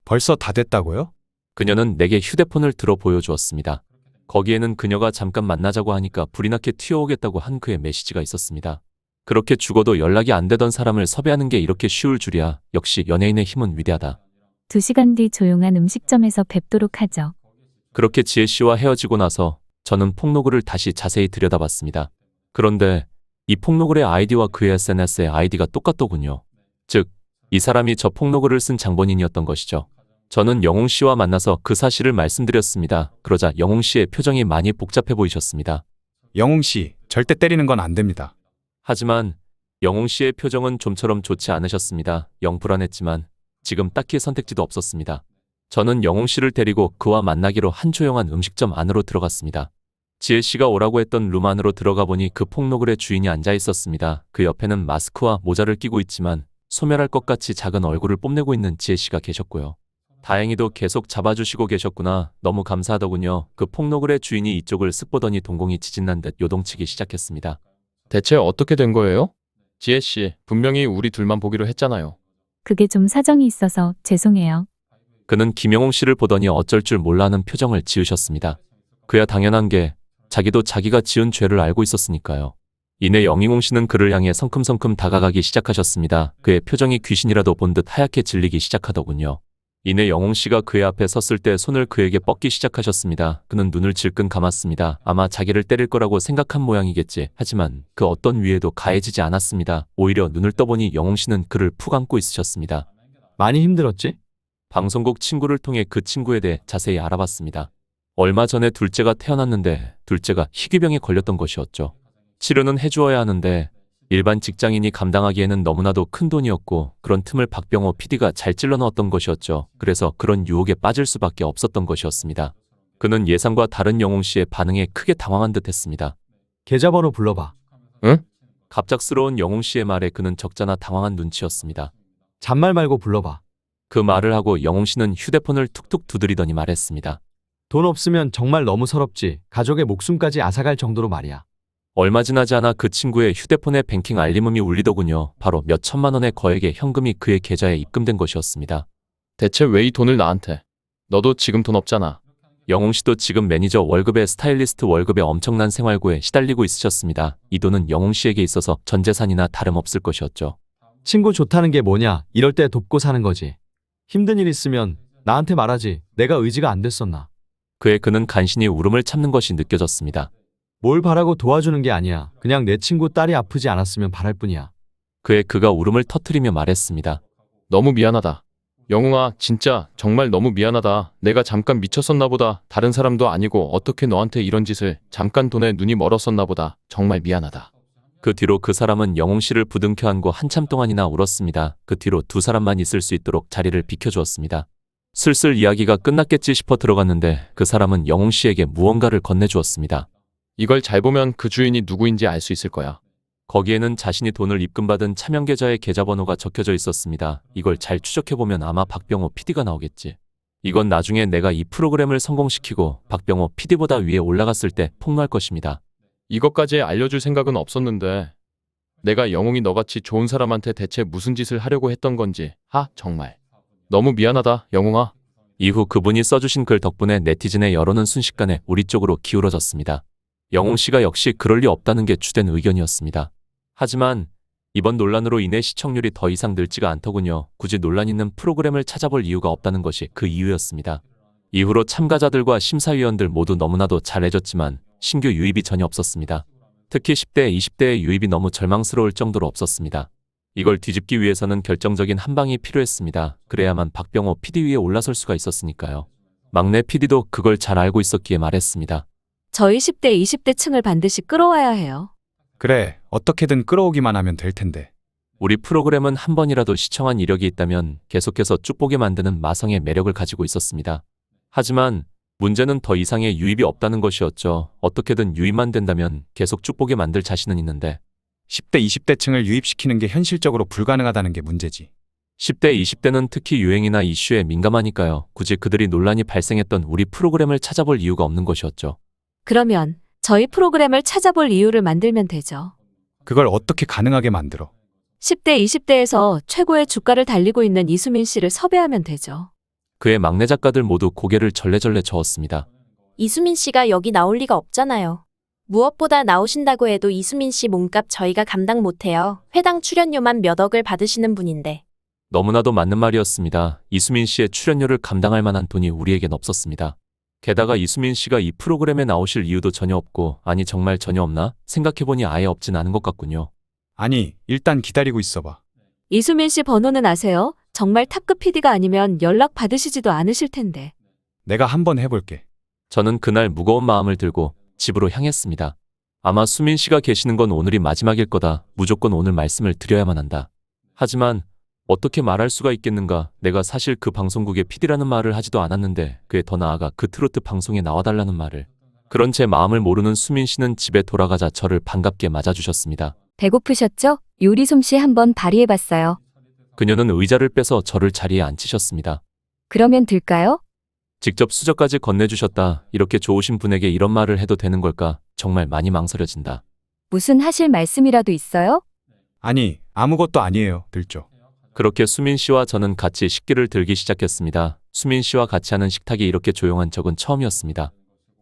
벌써 다 됐다고요? 그녀는 내게 휴대폰을 들어 보여주었습니다. 거기에는 그녀가 잠깐 만나자고 하니까 불이 나게 튀어오겠다고 한 그의 메시지가 있었습니다. 그렇게 죽어도 연락이 안 되던 사람을 섭외하는 게 이렇게 쉬울 줄이야. 역시 연예인의 힘은 위대하다. 2시간 뒤 조용한 음식점에서 뵙도록 하죠. 그렇게 지혜 씨와 헤어지고 나서 저는 폭로글을 다시 자세히 들여다봤습니다. 그런데 이 폭로글의 아이디와 그의 SNS의 아이디가 똑같더군요. 즉, 이 사람이 저 폭로글을 쓴 장본인이었던 것이죠. 저는 영웅 씨와 만나서 그 사실을 말씀드렸습니다. 그러자 영웅 씨의 표정이 많이 복잡해 보이셨습니다. 영웅 씨, 절대 때리는 건 안 됩니다. 하지만 영웅 씨의 표정은 좀처럼 좋지 않으셨습니다. 영 불안했지만 지금 딱히 선택지도 없었습니다. 저는 영웅 씨를 데리고 그와 만나기로 한 조용한 음식점 안으로 들어갔습니다. 지혜 씨가 오라고 했던 룸 안으로 들어가 보니 그 폭로글의 주인이 앉아 있었습니다. 그 옆에는 마스크와 모자를 끼고 있지만 소멸할 것 같이 작은 얼굴을 뽐내고 있는 지혜 씨가 계셨고요. 다행히도 계속 잡아주시고 계셨구나. 너무 감사하더군요. 그 폭로글의 주인이 이쪽을 쓱 보더니 동공이 지진난 듯 요동치기 시작했습니다. 대체 어떻게 된 거예요? 지혜 씨, 분명히 우리 둘만 보기로 했잖아요. 그게 좀 사정이 있어서 죄송해요. 그는 김영웅 씨를 보더니 어쩔 줄 몰라 하는 표정을 지으셨습니다. 그야 당연한 게 자기도 자기가 지은 죄를 알고 있었으니까요. 이내 영희공 씨는 그를 향해 성큼성큼 다가가기 시작하셨습니다. 그의 표정이 귀신이라도 본 듯 하얗게 질리기 시작하더군요. 이내 영웅 씨가 그의 앞에 섰을 때 손을 그에게 뻗기 시작하셨습니다. 그는 눈을 질끈 감았습니다. 아마 자기를 때릴 거라고 생각한 모양이겠지. 하지만 그 어떤 위에도 가해지지 않았습니다. 오히려 눈을 떠보니 영웅 씨는 그를 푹 안고 있으셨습니다. 많이 힘들었지? 방송국 친구를 통해 그 친구에 대해 자세히 알아봤습니다. 얼마 전에 둘째가 태어났는데 둘째가 희귀병에 걸렸던 것이었죠. 치료는 해주어야 하는데 일반 직장인이 감당하기에는 너무나도 큰 돈이었고 그런 틈을 박병호 PD가 잘 찔러 넣었던 것이었죠. 그래서 그런 유혹에 빠질 수밖에 없었던 것이었습니다. 그는 예상과 다른 영웅 씨의 반응에 크게 당황한 듯 했습니다. 계좌번호 불러봐. 갑작스러운 영웅 씨의 말에 그는 적잖아 당황한 눈치였습니다. 잔말 말고 불러봐. 그 말을 하고 영웅 씨는 휴대폰을 툭툭 두드리더니 말했습니다. 돈 없으면 정말 너무 서럽지. 가족의 목숨까지 앗아갈 정도로 말이야. 얼마 지나지 않아 그 친구의 휴대폰에 뱅킹 알림음이 울리더군요. 바로 몇 천만 원의 거액의 현금이 그의 계좌에 입금된 것이었습니다. 대체 왜 이 돈을 나한테? 너도 지금 돈 없잖아. 영웅 씨도 지금 매니저 월급에 스타일리스트 월급에 엄청난 생활고에 시달리고 있으셨습니다. 이 돈은 영웅 씨에게 있어서 전 재산이나 다름없을 것이었죠. 친구 좋다는 게 뭐냐? 이럴 때 돕고 사는 거지. 힘든 일 있으면 나한테 말하지. 내가 의지가 안 됐었나? 그는 간신히 울음을 참는 것이 느껴졌습니다. 뭘 바라고 도와주는 게 아니야. 그냥 내 친구 딸이 아프지 않았으면 바랄 뿐이야. 그가 울음을 터뜨리며 말했습니다. 너무 미안하다. 영웅아, 진짜 정말 너무 미안하다. 내가 잠깐 미쳤었나 보다. 다른 사람도 아니고 어떻게 너한테 이런 짓을. 잠깐 돈에 눈이 멀었었나 보다. 정말 미안하다. 그 뒤로 그 사람은 영웅 씨를 부둥켜 안고 한참 동안이나 울었습니다. 그 뒤로 두 사람만 있을 수 있도록 자리를 비켜주었습니다. 슬슬 이야기가 끝났겠지 싶어 들어갔는데 그 사람은 영웅 씨에게 무언가를 건네주었습니다. 이걸 잘 보면 그 주인이 누구인지 알 수 있을 거야. 거기에는 자신이 돈을 입금받은 차명 계좌의 계좌번호가 적혀져 있었습니다. 이걸 잘 추적해보면 아마 박병호 PD가 나오겠지. 이건 나중에 내가 이 프로그램을 성공시키고 박병호 PD보다 위에 올라갔을 때 폭로할 것입니다. 이것까지 알려줄 생각은 없었는데 내가 영웅이 너같이 좋은 사람한테 대체 무슨 짓을 하려고 했던 건지. 정말 너무 미안하다, 영웅아. 이후 그분이 써주신 글 덕분에 네티즌의 여론은 순식간에 우리 쪽으로 기울어졌습니다. 영웅 씨가 역시 그럴 리 없다는 게 주된 의견이었습니다. 하지만 이번 논란으로 인해 시청률이 더 이상 늘지가 않더군요. 굳이 논란 있는 프로그램을 찾아볼 이유가 없다는 것이 그 이유였습니다. 이후로 참가자들과 심사위원들 모두 너무나도 잘해줬지만 신규 유입이 전혀 없었습니다. 특히 10대, 20대의 유입이 너무 절망스러울 정도로 없었습니다. 이걸 뒤집기 위해서는 결정적인 한 방이 필요했습니다. 그래야만 박병호 PD 위에 올라설 수가 있었으니까요. 막내 PD도 그걸 잘 알고 있었기에 말했습니다. 저희 10대, 20대 층을 반드시 끌어와야 해요. 그래, 어떻게든 끌어오기만 하면 될 텐데. 우리 프로그램은 한 번이라도 시청한 이력이 있다면 계속해서 쭉 보게 만드는 마성의 매력을 가지고 있었습니다. 하지만 문제는 더 이상의 유입이 없다는 것이었죠. 어떻게든 유입만 된다면 계속 쭉 보게 만들 자신은 있는데 10대, 20대 층을 유입시키는 게 현실적으로 불가능하다는 게 문제지. 10대, 20대는 특히 유행이나 이슈에 민감하니까요. 굳이 그들이 논란이 발생했던 우리 프로그램을 찾아볼 이유가 없는 것이었죠. 그러면 저희 프로그램을 찾아볼 이유를 만들면 되죠. 그걸 어떻게 가능하게 만들어? 10대, 20대에서 최고의 주가를 달리고 있는 이수민 씨를 섭외하면 되죠. 그의 막내 작가들 모두 고개를 절레절레 저었습니다. 이수민 씨가 여기 나올 리가 없잖아요. 무엇보다 나오신다고 해도 이수민 씨 몸값 저희가 감당 못해요. 회당 출연료만 몇 억을 받으시는 분인데. 너무나도 맞는 말이었습니다. 이수민 씨의 출연료를 감당할 만한 돈이 우리에겐 없었습니다. 게다가 이수민 씨가 이 프로그램에 나오실 이유도 전혀 없고, 아니 정말 전혀 없나? 생각해보니 아예 없진 않은 것 같군요. 아니, 일단 기다리고 있어봐. 이수민 씨 번호는 아세요? 정말 탑급 PD가 아니면 연락 받으시지도 않으실 텐데. 내가 한번 해볼게. 저는 그날 무거운 마음을 들고 집으로 향했습니다. 아마 수민 씨가 계시는 건 오늘이 마지막일 거다. 무조건 오늘 말씀을 드려야만 한다. 하지만 어떻게 말할 수가 있겠는가. 내가 사실 그 방송국의 PD라는 말을 하지도 않았는데 그에 더 나아가 그 트로트 방송에 나와달라는 말을. 그런 제 마음을 모르는 수민 씨는 집에 돌아가자 저를 반갑게 맞아주셨습니다. 배고프셨죠? 요리 솜씨 한번 발휘해봤어요. 그녀는 의자를 빼서 저를 자리에 앉히셨습니다. 그러면 들까요? 직접 수저까지 건네주셨다. 이렇게 좋으신 분에게 이런 말을 해도 되는 걸까? 정말 많이 망설여진다. 무슨 하실 말씀이라도 있어요? 아니, 아무것도 아니에요. 들죠. 그렇게 수민 씨와 저는 같이 식기를 들기 시작했습니다. 수민 씨와 같이 하는 식탁이 이렇게 조용한 적은 처음이었습니다.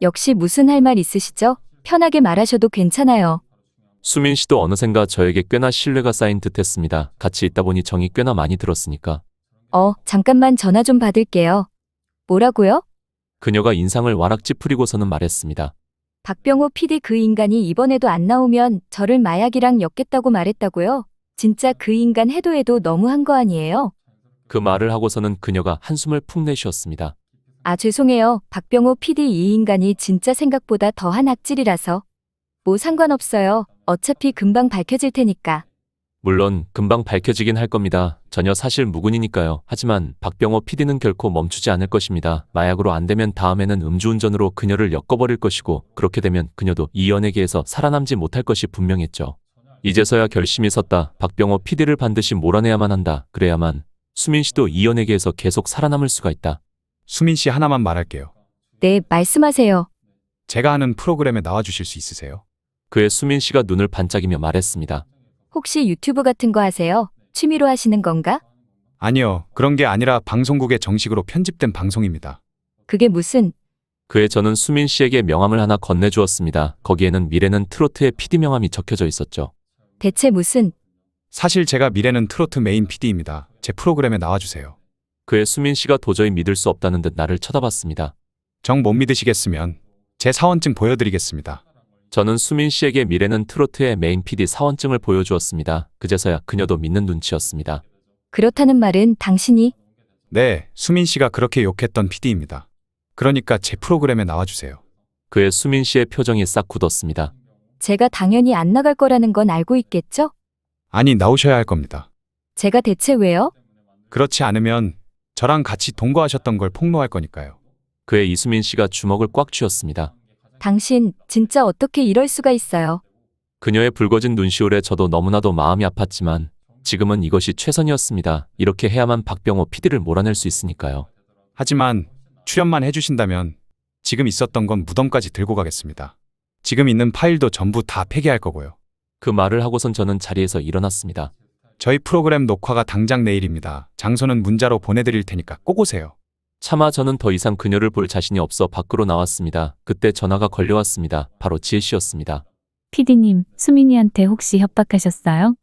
역시 무슨 할 말 있으시죠? 편하게 말하셔도 괜찮아요. 수민 씨도 어느샌가 저에게 꽤나 신뢰가 쌓인 듯 했습니다. 같이 있다 보니 정이 꽤나 많이 들었으니까. 잠깐만 전화 좀 받을게요. 뭐라고요? 그녀가 인상을 와락 찌푸리고서는 말했습니다. 박병호 PD 그 인간이 이번에도 안 나오면 저를 마약이랑 엮겠다고 말했다고요? 진짜 그 인간 해도 너무한 거 아니에요? 그 말을 하고서는 그녀가 한숨을 푹 내쉬었습니다. 아, 죄송해요. 박병호 PD 이 인간이 진짜 생각보다 더한 악질이라서. 뭐 상관없어요. 어차피 금방 밝혀질 테니까. 물론 금방 밝혀지긴 할 겁니다. 전혀 사실 무근이니까요. 하지만 박병호 PD는 결코 멈추지 않을 것입니다. 마약으로 안 되면 다음에는 음주운전으로 그녀를 엮어버릴 것이고 그렇게 되면 그녀도 이 연예계에서 살아남지 못할 것이 분명했죠. 이제서야 결심이 섰다. 박병호 PD를 반드시 몰아내야만 한다. 그래야만 수민 씨도 이 연예계에서 계속 살아남을 수가 있다. 수민 씨 하나만 말할게요. 네, 말씀하세요. 제가 하는 프로그램에 나와주실 수 있으세요? 그의 수민 씨가 눈을 반짝이며 말했습니다. 혹시 유튜브 같은 거 하세요? 취미로 하시는 건가? 아니요, 그런 게 아니라 방송국에 정식으로 편집된 방송입니다. 그게 무슨? 그의 저는 수민 씨에게 명함을 하나 건네주었습니다. 거기에는 미래는 트로트의 PD 명함이 적혀져 있었죠. 대체 무슨? 사실 제가 미래는 트로트 메인 PD입니다. 제 프로그램에 나와주세요. 그의 수민 씨가 도저히 믿을 수 없다는 듯 나를 쳐다봤습니다. 정 못 믿으시겠으면 제 사원증 보여드리겠습니다. 저는 수민 씨에게 미래는 트로트의 메인 PD 사원증을 보여주었습니다. 그제서야 그녀도 믿는 눈치였습니다. 그렇다는 말은 당신이? 네, 수민 씨가 그렇게 욕했던 PD입니다. 그러니까 제 프로그램에 나와주세요. 그의 수민 씨의 표정이 싹 굳었습니다. 제가 당연히 안 나갈 거라는 건 알고 있겠죠? 아니, 나오셔야 할 겁니다. 제가 대체 왜요? 그렇지 않으면 저랑 같이 동거하셨던 걸 폭로할 거니까요. 그의 이수민 씨가 주먹을 꽉 쥐었습니다. 당신 진짜 어떻게 이럴 수가 있어요? 그녀의 붉어진 눈시울에 저도 너무나도 마음이 아팠지만 지금은 이것이 최선이었습니다. 이렇게 해야만 박병호 PD를 몰아낼 수 있으니까요. 하지만 출연만 해주신다면 지금 있었던 건 무덤까지 들고 가겠습니다. 지금 있는 파일도 전부 다 폐기할 거고요. 그 말을 하고선 저는 자리에서 일어났습니다. 저희 프로그램 녹화가 당장 내일입니다. 장소는 문자로 보내드릴 테니까 꼭 오세요. 차마 저는 더 이상 그녀를 볼 자신이 없어 밖으로 나왔습니다. 그때 전화가 걸려왔습니다. 바로 지혜 씨였습니다. PD님, 수민이한테 혹시 협박하셨어요?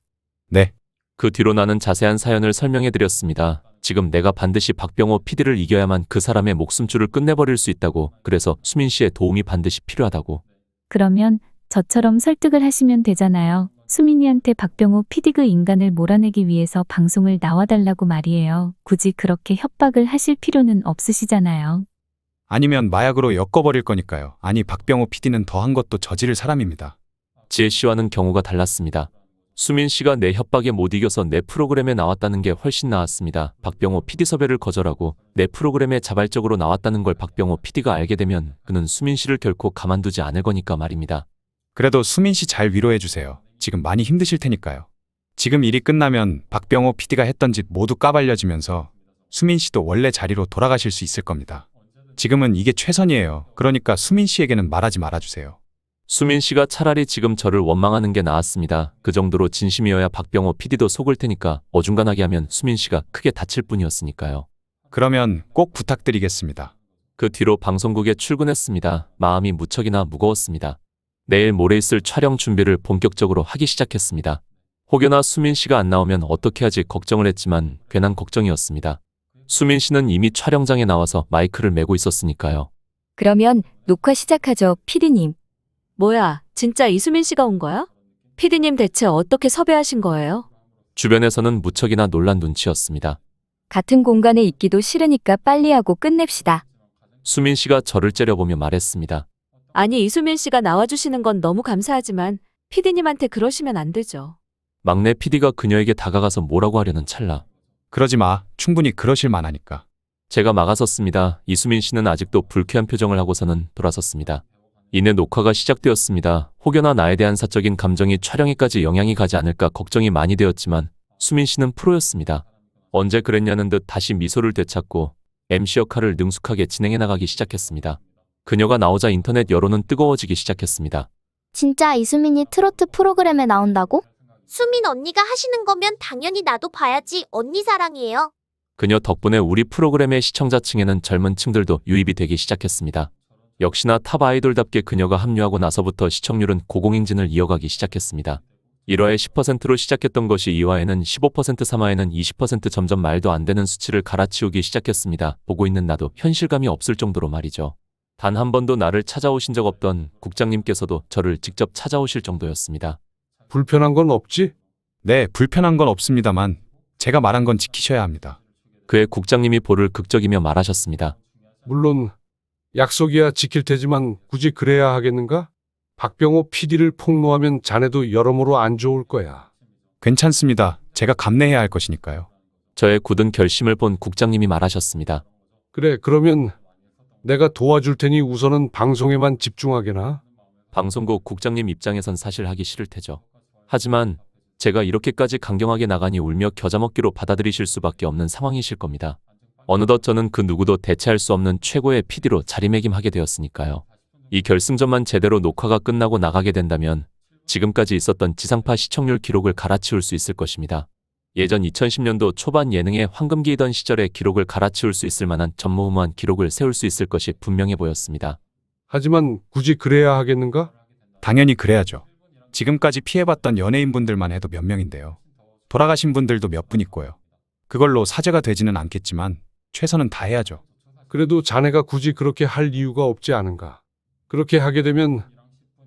네. 그 뒤로 나는 자세한 사연을 설명해드렸습니다. 지금 내가 반드시 박병호 PD를 이겨야만 그 사람의 목숨줄을 끝내버릴 수 있다고, 그래서 수민 씨의 도움이 반드시 필요하다고. 그러면 저처럼 설득을 하시면 되잖아요. 수민이한테 박병호 PD 그 인간을 몰아내기 위해서 방송을 나와달라고 말이에요. 굳이 그렇게 협박을 하실 필요는 없으시잖아요. 아니면 마약으로 엮어버릴 거니까요. 아니, 박병호 PD는 더한 것도 저지를 사람입니다. 지혜 씨와는 경우가 달랐습니다. 수민 씨가 내 협박에 못 이겨서 내 프로그램에 나왔다는 게 훨씬 나았습니다. 박병호 PD 섭외를 거절하고 내 프로그램에 자발적으로 나왔다는 걸 박병호 PD가 알게 되면 그는 수민 씨를 결코 가만두지 않을 거니까 말입니다. 그래도 수민 씨 잘 위로해 주세요. 지금 많이 힘드실 테니까요. 지금 일이 끝나면 박병호 PD가 했던 짓 모두 까발려지면서 수민 씨도 원래 자리로 돌아가실 수 있을 겁니다. 지금은 이게 최선이에요. 그러니까 수민 씨에게는 말하지 말아주세요. 수민 씨가 차라리 지금 저를 원망하는 게 나았습니다. 그 정도로 진심이어야 박병호 PD도 속을 테니까 어중간하게 하면 수민 씨가 크게 다칠 뿐이었으니까요. 그러면 꼭 부탁드리겠습니다. 그 뒤로 방송국에 출근했습니다. 마음이 무척이나 무거웠습니다. 내일 모레 있을 촬영 준비를 본격적으로 하기 시작했습니다. 혹여나 수민 씨가 안 나오면 어떻게 하지 걱정을 했지만 괜한 걱정이었습니다. 수민 씨는 이미 촬영장에 나와서 마이크를 메고 있었으니까요. 그러면 녹화 시작하죠, PD님. 뭐야, 진짜 이수민 씨가 온 거야? PD님 대체 어떻게 섭외하신 거예요? 주변에서는 무척이나 놀란 눈치였습니다. 같은 공간에 있기도 싫으니까 빨리 하고 끝냅시다. 수민 씨가 저를 째려보며 말했습니다. 아니, 이수민 씨가 나와주시는 건 너무 감사하지만 PD님한테 그러시면 안 되죠. 막내 PD가 그녀에게 다가가서 뭐라고 하려는 찰나. 그러지 마. 충분히 그러실 만하니까. 제가 막아섰습니다. 이수민 씨는 아직도 불쾌한 표정을 하고서는 돌아섰습니다. 이내 녹화가 시작되었습니다. 혹여나 나에 대한 사적인 감정이 촬영에까지 영향이 가지 않을까 걱정이 많이 되었지만 수민 씨는 프로였습니다. 언제 그랬냐는 듯 다시 미소를 되찾고 MC 역할을 능숙하게 진행해 나가기 시작했습니다. 그녀가 나오자 인터넷 여론은 뜨거워지기 시작했습니다. 진짜 이수민이 트로트 프로그램에 나온다고? 수민 언니가 하시는 거면 당연히 나도 봐야지. 언니 사랑이에요. 그녀 덕분에 우리 프로그램의 시청자층에는 젊은 층들도 유입이 되기 시작했습니다. 역시나 탑 아이돌답게 그녀가 합류하고 나서부터 시청률은 고공행진을 이어가기 시작했습니다. 1화에 10%로 시작했던 것이 2화에는 15%, 3화에는 20% 점점 말도 안 되는 수치를 갈아치우기 시작했습니다. 보고 있는 나도 현실감이 없을 정도로 말이죠. 단 한 번도 나를 찾아오신 적 없던 국장님께서도 저를 직접 찾아오실 정도였습니다. 불편한 건 없지? 네, 불편한 건 없습니다만 제가 말한 건 지키셔야 합니다. 그의 국장님이 볼을 극적이며 말하셨습니다. 물론 약속이야 지킬 테지만 굳이 그래야 하겠는가? 박병호 PD를 폭로하면 자네도 여러모로 안 좋을 거야. 괜찮습니다. 제가 감내해야 할 것이니까요. 저의 굳은 결심을 본 국장님이 말하셨습니다. 그래, 그러면 내가 도와줄 테니 우선은 방송에만 집중하게나. 방송국 국장님 입장에선 사실 하기 싫을 테죠. 하지만 제가 이렇게까지 강경하게 나가니 울며 겨자 먹기로 받아들이실 수밖에 없는 상황이실 겁니다. 어느덧 저는 그 누구도 대체할 수 없는 최고의 PD로 자리매김하게 되었으니까요. 이 결승전만 제대로 녹화가 끝나고 나가게 된다면 지금까지 있었던 지상파 시청률 기록을 갈아치울 수 있을 것입니다. 예전 2010년도 초반 예능의 황금기이던 시절의 기록을 갈아치울 수 있을 만한 전무후무한 기록을 세울 수 있을 것이 분명해 보였습니다. 하지만 굳이 그래야 하겠는가? 당연히 그래야죠. 지금까지 피해봤던 연예인분들만 해도 몇 명인데요. 돌아가신 분들도 몇 분 있고요. 그걸로 사죄가 되지는 않겠지만 최선은 다해야죠. 그래도 자네가 굳이 그렇게 할 이유가 없지 않은가? 그렇게 하게 되면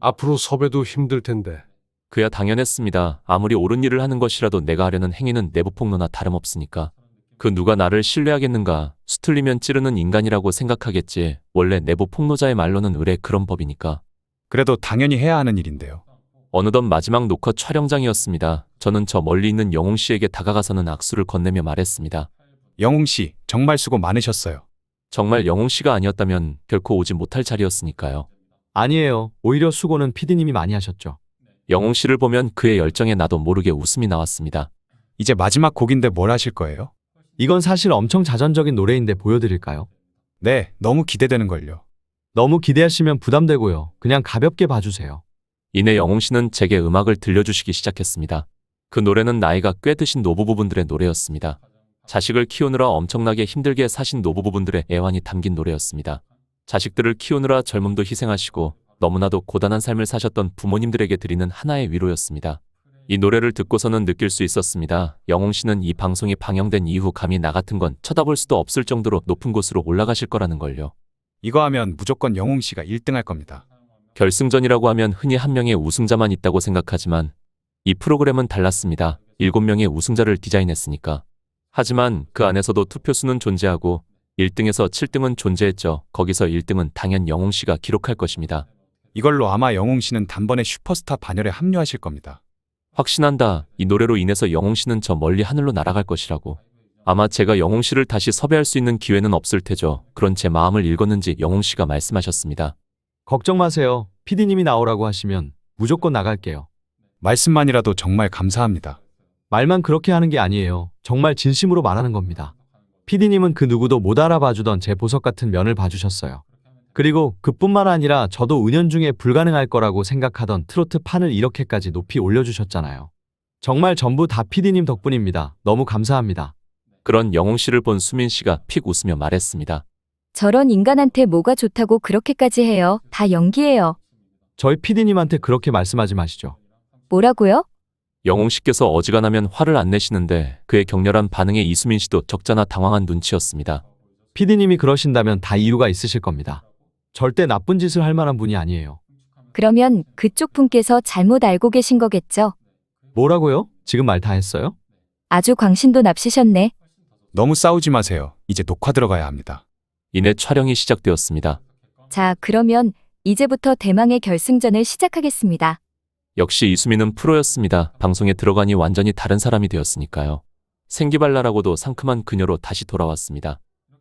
앞으로 섭외도 힘들 텐데. 그야 당연했습니다. 아무리 옳은 일을 하는 것이라도 내가 하려는 행위는 내부 폭로나 다름없으니까. 그 누가 나를 신뢰하겠는가. 수틀리면 찌르는 인간이라고 생각하겠지. 원래 내부 폭로자의 말로는 의례 그런 법이니까. 그래도 당연히 해야 하는 일인데요. 어느덧 마지막 녹화 촬영장이었습니다. 저는 저 멀리 있는 영웅 씨에게 다가가서는 악수를 건네며 말했습니다. 영웅 씨, 정말 수고 많으셨어요. 정말 영웅 씨가 아니었다면 결코 오지 못할 자리였으니까요. 아니에요. 오히려 수고는 PD님이 많이 하셨죠. 영웅 씨를 보면 그의 열정에 나도 모르게 웃음이 나왔습니다. 이제 마지막 곡인데 뭘 하실 거예요? 이건 사실 엄청 자전적인 노래인데 보여드릴까요? 네, 너무 기대되는걸요. 너무 기대하시면 부담되고요. 그냥 가볍게 봐주세요. 이내 영웅 씨는 제게 음악을 들려주시기 시작했습니다. 그 노래는 나이가 꽤 드신 노부부분들의 노래였습니다. 자식을 키우느라 엄청나게 힘들게 사신 노부부분들의 애환이 담긴 노래였습니다. 자식들을 키우느라 젊음도 희생하시고 너무나도 고단한 삶을 사셨던 부모님들에게 드리는 하나의 위로였습니다. 이 노래를 듣고서는 느낄 수 있었습니다. 영웅 씨는 이 방송이 방영된 이후 감히 나 같은 건 쳐다볼 수도 없을 정도로 높은 곳으로 올라가실 거라는 걸요. 이거 하면 무조건 영웅 씨가 1등 할 겁니다. 결승전이라고 하면 흔히 한 명의 우승자만 있다고 생각하지만 이 프로그램은 달랐습니다. 7명의 우승자를 디자인했으니까. 하지만 그 안에서도 투표수는 존재하고 1등에서 7등은 존재했죠. 거기서 1등은 당연 영웅 씨가 기록할 것입니다. 이걸로 아마 영웅 씨는 단번에 슈퍼스타 반열에 합류하실 겁니다. 확신한다. 이 노래로 인해서 영웅 씨는 저 멀리 하늘로 날아갈 것이라고. 아마 제가 영웅 씨를 다시 섭외할 수 있는 기회는 없을 테죠. 그런 제 마음을 읽었는지 영웅 씨가 말씀하셨습니다. 걱정 마세요. PD님이 나오라고 하시면 무조건 나갈게요. 말씀만이라도 정말 감사합니다. 말만 그렇게 하는 게 아니에요. 정말 진심으로 말하는 겁니다. PD님은 그 누구도 못 알아봐주던 제 보석 같은 면을 봐주셨어요. 그리고 그뿐만 아니라 저도 은연중에 불가능할 거라고 생각하던 트로트 판을 이렇게까지 높이 올려주셨잖아요. 정말 전부 다 PD님 덕분입니다. 너무 감사합니다. 그런 영웅 씨를 본 수민 씨가 픽 웃으며 말했습니다. 저런 인간한테 뭐가 좋다고 그렇게까지 해요. 다 연기예요. 저희 PD님한테 그렇게 말씀하지 마시죠. 뭐라고요? 영웅 씨께서 어지간하면 화를 안 내시는데 그의 격렬한 반응에 이수민 씨도 적잖아 당황한 눈치였습니다. PD님이 그러신다면 다 이유가 있으실 겁니다. 절대 나쁜 짓을 할 만한 분이 아니에요. 그러면 그쪽 분께서 잘못 알고 계신 거겠죠? 뭐라고요? 지금 말 다 했어요? 아주 광신도 납시셨네. 너무 싸우지 마세요. 이제 녹화 들어가야 합니다. 이내 촬영이 시작되었습니다. 자, 그러면 이제부터 대망의 결승전을 시작하겠습니다. 역시 이수민은 프로였습니다. 방송에 들어가니 완전히 다른 사람이 되었으니까요. 생기발랄하고도 상큼한 그녀로 다시 돌아왔습니다.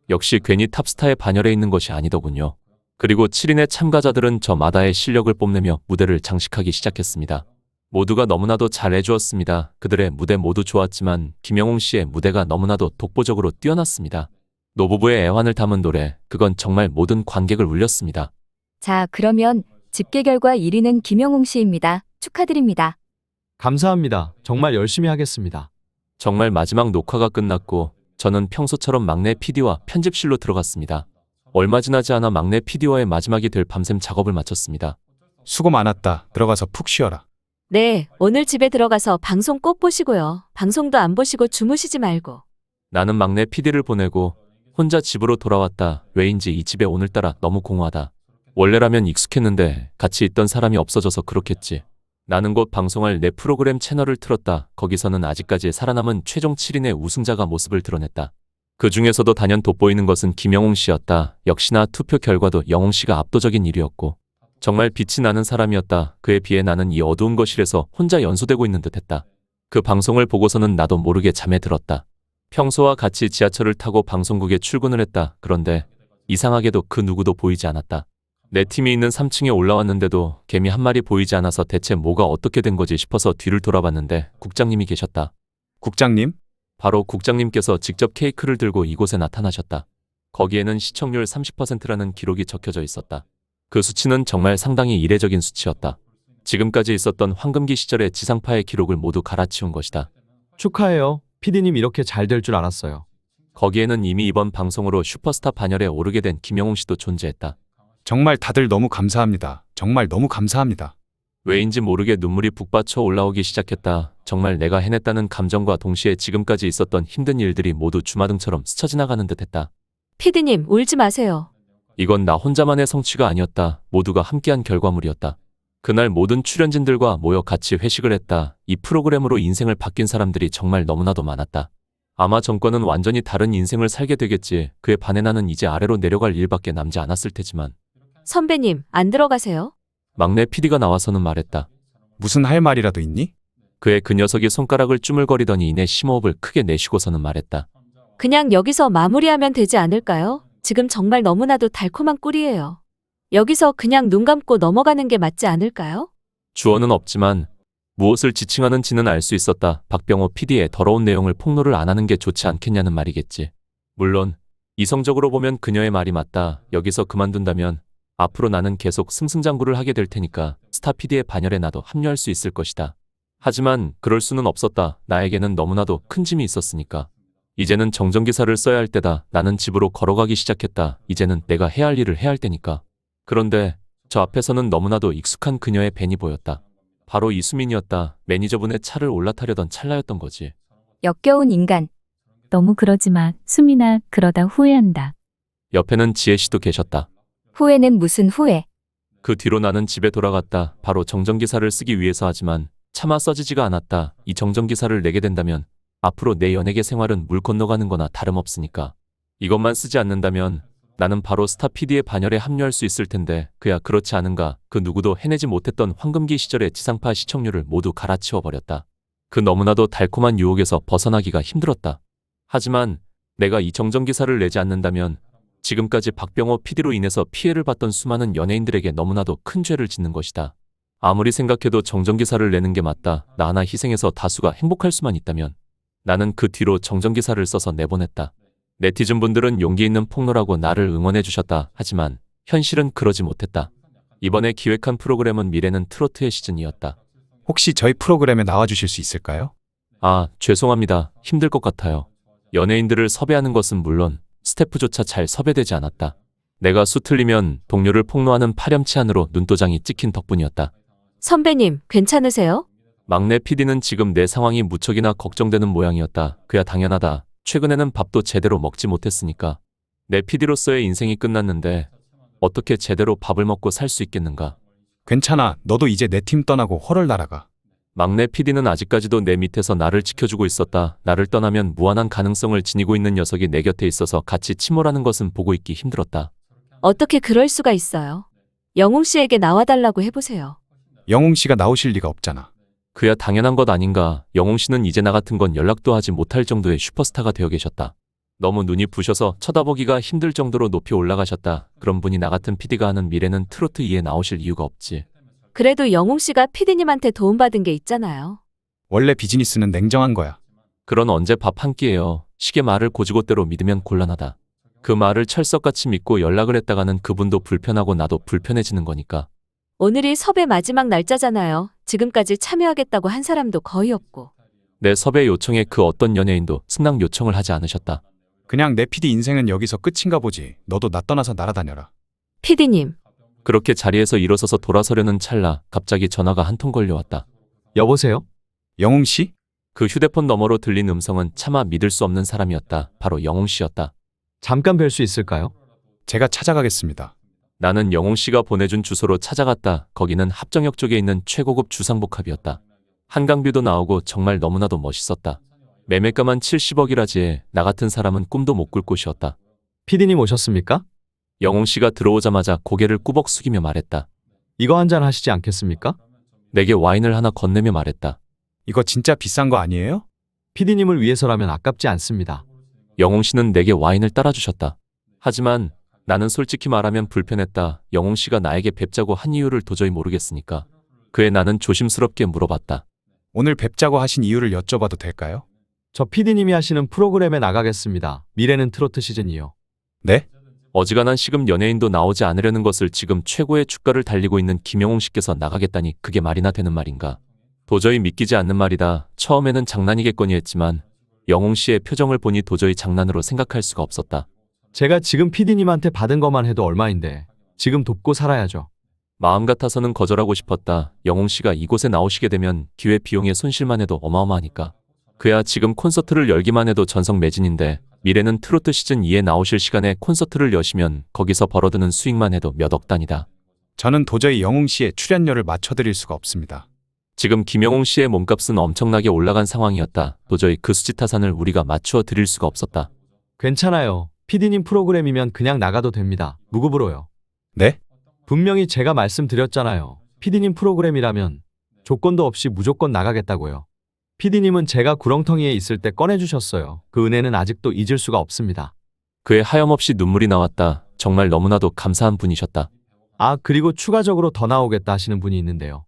역시 괜히 탑스타의 반열에 있는 것이 아니더군요. 그리고 7인의 참가자들은 저마다의 실력을 뽐내며 무대를 장식하기 시작했습니다. 모두가 너무나도 잘 해주었습니다. 그들의 무대 모두 좋았지만 김영웅 씨의 무대가 너무나도 독보적으로 뛰어났습니다. 노부부의 애환을 담은 노래, 그건 정말 모든 관객을 울렸습니다. 자, 그러면 집계 결과 1위는 김영웅 씨입니다. 축하드립니다. 감사합니다. 정말 열심히 하겠습니다. 정말 마지막 녹화가 끝났고 저는 평소처럼 막내 PD와 편집실로 들어갔습니다. 얼마 지나지 않아 막내 PD와의 마지막이 될 밤샘 작업을 마쳤습니다. 수고 많았다. 들어가서 푹 쉬어라. 네, 오늘 집에 들어가서 방송 꼭 보시고요. 방송도 안 보시고 주무시지 말고. 나는 막내 PD를 보내고 혼자 집으로 돌아왔다. 왜인지 이 집에 오늘따라 너무 공허하다. 원래라면 익숙했는데 같이 있던 사람이 없어져서 그렇겠지. 나는 곧 방송할 내 프로그램 채널을 틀었다. 거기서는 아직까지 살아남은 최종 7인의 우승자가 모습을 드러냈다. 그 중에서도 단연 돋보이는 것은 김영웅 씨였다. 역시나 투표 결과도 영웅 씨가 압도적인 1위였고 정말 빛이 나는 사람이었다. 그에 비해 나는 이 어두운 거실에서 혼자 연소되고 있는 듯했다. 그 방송을 보고서는 나도 모르게 잠에 들었다. 평소와 같이 지하철을 타고 방송국에 출근을 했다. 그런데 이상하게도 그 누구도 보이지 않았다. 내 팀이 있는 3층에 올라왔는데도 개미 한 마리 보이지 않아서 대체 뭐가 어떻게 된 거지 싶어서 뒤를 돌아봤는데 국장님이 계셨다. 국장님? 바로 국장님께서 직접 케이크를 들고 이곳에 나타나셨다. 거기에는 시청률 30%라는 기록이 적혀져 있었다. 그 수치는 정말 상당히 이례적인 수치였다. 지금까지 있었던 황금기 시절의 지상파의 기록을 모두 갈아치운 것이다. 축하해요. PD님 이렇게 잘 될 줄 알았어요. 거기에는 이미 이번 방송으로 슈퍼스타 반열에 오르게 된 김영웅 씨도 존재했다. 정말 다들 너무 감사합니다. 정말 너무 감사합니다. 왜인지 모르게 눈물이 북받쳐 올라오기 시작했다. 정말 내가 해냈다는 감정과 동시에 지금까지 있었던 힘든 일들이 모두 주마등처럼 스쳐 지나가는 듯했다. 피디님, 울지 마세요. 이건 나 혼자만의 성취가 아니었다. 모두가 함께한 결과물이었다. 그날 모든 출연진들과 모여 같이 회식을 했다. 이 프로그램으로 인생을 바뀐 사람들이 정말 너무나도 많았다. 아마 정권은 완전히 다른 인생을 살게 되겠지. 그에 반해 나는 이제 아래로 내려갈 일밖에 남지 않았을 테지만. 선배님, 안 들어가세요? 막내 PD가 나와서는 말했다. 무슨 할 말이라도 있니? 그의 그 녀석이 손가락을 쭈물거리더니 이내 심호흡을 크게 내쉬고서는 말했다. 그냥 여기서 마무리하면 되지 않을까요? 지금 정말 너무나도 달콤한 꿀이에요. 여기서 그냥 눈 감고 넘어가는 게 맞지 않을까요? 주어는 없지만 무엇을 지칭하는지는 알 수 있었다. 박병호 PD의 더러운 내용을 폭로를 안 하는 게 좋지 않겠냐는 말이겠지. 물론 이성적으로 보면 그녀의 말이 맞다. 여기서 그만둔다면 앞으로 나는 계속 승승장구를 하게 될 테니까 스타 PD의 반열에 나도 합류할 수 있을 것이다. 하지만 그럴 수는 없었다. 나에게는 너무나도 큰 짐이 있었으니까. 이제는 정정기사를 써야 할 때다. 나는 집으로 걸어가기 시작했다. 이제는 내가 해야 할 일을 해야 할 테니까. 그런데 저 앞에서는 너무나도 익숙한 그녀의 벤이 보였다. 바로 이수민이었다. 매니저분의 차를 올라타려던 찰나였던 거지. 역겨운 인간. 너무 그러지 마. 수민아, 그러다 후회한다. 옆에는 지혜 씨도 계셨다. 후회는 무슨 후회. 그 뒤로 나는 집에 돌아갔다. 바로 정정기사를 쓰기 위해서 하지만 차마 써지지가 않았다. 이 정정기사를 내게 된다면 앞으로 내 연예계 생활은 물 건너가는 거나 다름없으니까. 이것만 쓰지 않는다면 나는 바로 스타 PD의 반열에 합류할 수 있을 텐데 그야 그렇지 않은가. 그 누구도 해내지 못했던 황금기 시절의 지상파 시청률을 모두 갈아치워버렸다. 그 너무나도 달콤한 유혹에서 벗어나기가 힘들었다. 하지만 내가 이 정정기사를 내지 않는다면 지금까지 박병호 PD로 인해서 피해를 봤던 수많은 연예인들에게 너무나도 큰 죄를 짓는 것이다. 아무리 생각해도 정정기사를 내는 게 맞다. 나 하나 희생해서 다수가 행복할 수만 있다면 나는 그 뒤로 정정기사를 써서 내보냈다. 네티즌 분들은 용기 있는 폭로라고 나를 응원해 주셨다. 하지만 현실은 그러지 못했다. 이번에 기획한 프로그램은 미래는 트로트의 시즌이었다. 혹시 저희 프로그램에 나와주실 수 있을까요? 아, 죄송합니다. 힘들 것 같아요. 연예인들을 섭외하는 것은 물론 스태프조차 잘 섭외되지 않았다. 내가 수틀리면 동료를 폭로하는 파렴치한으로 눈도장이 찍힌 덕분이었다. 선배님, 괜찮으세요? 막내 PD는 지금 내 상황이 무척이나 걱정되는 모양이었다. 그야 당연하다. 최근에는 밥도 제대로 먹지 못했으니까. 내 PD로서의 인생이 끝났는데 어떻게 제대로 밥을 먹고 살 수 있겠는가. 괜찮아. 너도 이제 내 팀 떠나고 헐을 날아가. 막내 PD는 아직까지도 내 밑에서 나를 지켜주고 있었다. 나를 떠나면 무한한 가능성을 지니고 있는 녀석이 내 곁에 있어서 같이 침몰하는 것은 보고 있기 힘들었다. 어떻게 그럴 수가 있어요? 영웅 씨에게 나와달라고 해보세요. 영웅 씨가 나오실 리가 없잖아. 그야 당연한 것 아닌가. 영웅 씨는 이제 나 같은 건 연락도 하지 못할 정도의 슈퍼스타가 되어 계셨다. 너무 눈이 부셔서 쳐다보기가 힘들 정도로 높이 올라가셨다. 그런 분이 나 같은 PD가 하는 미래는 트로트 2에 나오실 이유가 없지. 그래도 영웅 씨가 피디님한테 도움받은 게 있잖아요. 원래 비즈니스는 냉정한 거야. 그런 언제 밥 한 끼예요. 시계 말을 고지고대로 믿으면 곤란하다. 그 말을 철석같이 믿고 연락을 했다가는 그분도 불편하고 나도 불편해지는 거니까. 오늘이 섭외 마지막 날짜잖아요. 지금까지 참여하겠다고 한 사람도 거의 없고. 내 섭외 요청에 그 어떤 연예인도 승낙 요청을 하지 않으셨다. 그냥 내 PD 인생은 여기서 끝인가 보지. 너도 나 떠나서 날아다녀라. 피디님. 그렇게 자리에서 일어서서 돌아서려는 찰나 갑자기 전화가 한 통 걸려왔다. 여보세요? 영웅 씨? 그 휴대폰 너머로 들린 음성은 차마 믿을 수 없는 사람이었다. 바로 영웅 씨였다. 잠깐 뵐 수 있을까요? 제가 찾아가겠습니다. 나는 영웅 씨가 보내준 주소로 찾아갔다. 거기는 합정역 쪽에 있는 최고급 주상복합이었다. 한강뷰도 나오고 정말 너무나도 멋있었다. 매매가만 70억이라지 나 같은 사람은 꿈도 못 꿀 곳이었다. 피디님 오셨습니까? 영웅 씨가 들어오자마자 고개를 꾸벅 숙이며 말했다. 이거 한 잔 하시지 않겠습니까? 내게 와인을 하나 건네며 말했다. 이거 진짜 비싼 거 아니에요? PD님을 위해서라면 아깝지 않습니다. 영웅 씨는 내게 와인을 따라주셨다. 하지만 나는 솔직히 말하면 불편했다. 영웅 씨가 나에게 뵙자고 한 이유를 도저히 모르겠으니까. 그에 나는 조심스럽게 물어봤다. 오늘 뵙자고 하신 이유를 여쭤봐도 될까요? 저 PD님이 하시는 프로그램에 나가겠습니다. 미래는 트로트 시즌이요. 네? 어지간한 시금 연예인도 나오지 않으려는 것을 지금 최고의 주가를 달리고 있는 김영웅 씨께서 나가겠다니 그게 말이나 되는 말인가. 도저히 믿기지 않는 말이다. 처음에는 장난이겠거니 했지만 영웅 씨의 표정을 보니 도저히 장난으로 생각할 수가 없었다. 제가 지금 PD님한테 받은 것만 해도 얼마인데 지금 돕고 살아야죠. 마음 같아서는 거절하고 싶었다. 영웅 씨가 이곳에 나오시게 되면 기회 비용의 손실만 해도 어마어마하니까. 그야 지금 콘서트를 열기만 해도 전성 매진인데 미래는 트로트 시즌 2에 나오실 시간에 콘서트를 여시면 거기서 벌어드는 수익만 해도 몇 억 단위다. 저는 도저히 영웅 씨의 출연료를 맞춰드릴 수가 없습니다. 지금 김영웅 씨의 몸값은 엄청나게 올라간 상황이었다. 도저히 그 수지 타산을 우리가 맞추어 드릴 수가 없었다. 괜찮아요. PD님 프로그램이면 그냥 나가도 됩니다. 무급으로요. 네? 분명히 제가 말씀드렸잖아요. PD님 프로그램이라면 조건도 없이 무조건 나가겠다고요. PD님은 제가 구렁텅이에 있을 때 꺼내주셨어요. 그 은혜는 아직도 잊을 수가 없습니다. 그의 하염없이 눈물이 나왔다. 정말 너무나도 감사한 분이셨다. 아, 그리고 추가적으로 더 나오겠다 하시는 분이 있는데요.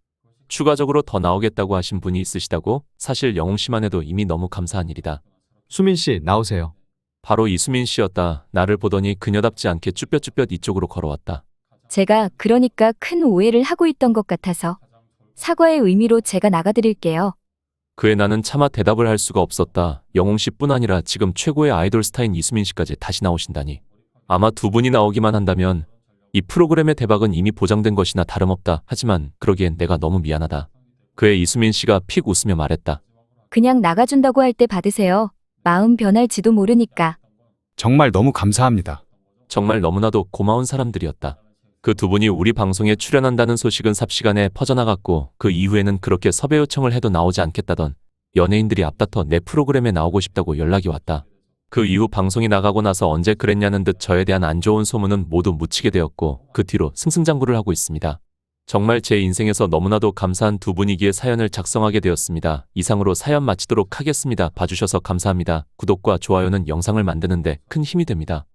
추가적으로 더 나오겠다고 하신 분이 있으시다고? 사실 영웅 씨만 해도 이미 너무 감사한 일이다. 수민 씨, 나오세요. 바로 이수민 씨였다. 나를 보더니 그녀답지 않게 쭈뼛쭈뼛 이쪽으로 걸어왔다. 제가 그러니까 큰 오해를 하고 있던 것 같아서 사과의 의미로 제가 나가드릴게요. 그에 나는 차마 대답을 할 수가 없었다. 영웅 씨뿐 아니라 지금 최고의 아이돌 스타인 이수민 씨까지 다시 나오신다니. 아마 두 분이 나오기만 한다면 이 프로그램의 대박은 이미 보장된 것이나 다름없다. 하지만 그러기엔 내가 너무 미안하다. 그의 이수민 씨가 픽 웃으며 말했다. 그냥 나가준다고 할 때 받으세요. 마음 변할지도 모르니까. 정말 너무 감사합니다. 정말 너무나도 고마운 사람들이었다. 그 두 분이 우리 방송에 출연한다는 소식은 삽시간에 퍼져나갔고 그 이후에는 그렇게 섭외 요청을 해도 나오지 않겠다던 연예인들이 앞다퉈 내 프로그램에 나오고 싶다고 연락이 왔다. 그 이후 방송이 나가고 나서 언제 그랬냐는 듯 저에 대한 안 좋은 소문은 모두 묻히게 되었고 그 뒤로 승승장구를 하고 있습니다. 정말 제 인생에서 너무나도 감사한 두 분이기에 사연을 작성하게 되었습니다. 이상으로 사연 마치도록 하겠습니다. 봐주셔서 감사합니다. 구독과 좋아요는 영상을 만드는데 큰 힘이 됩니다.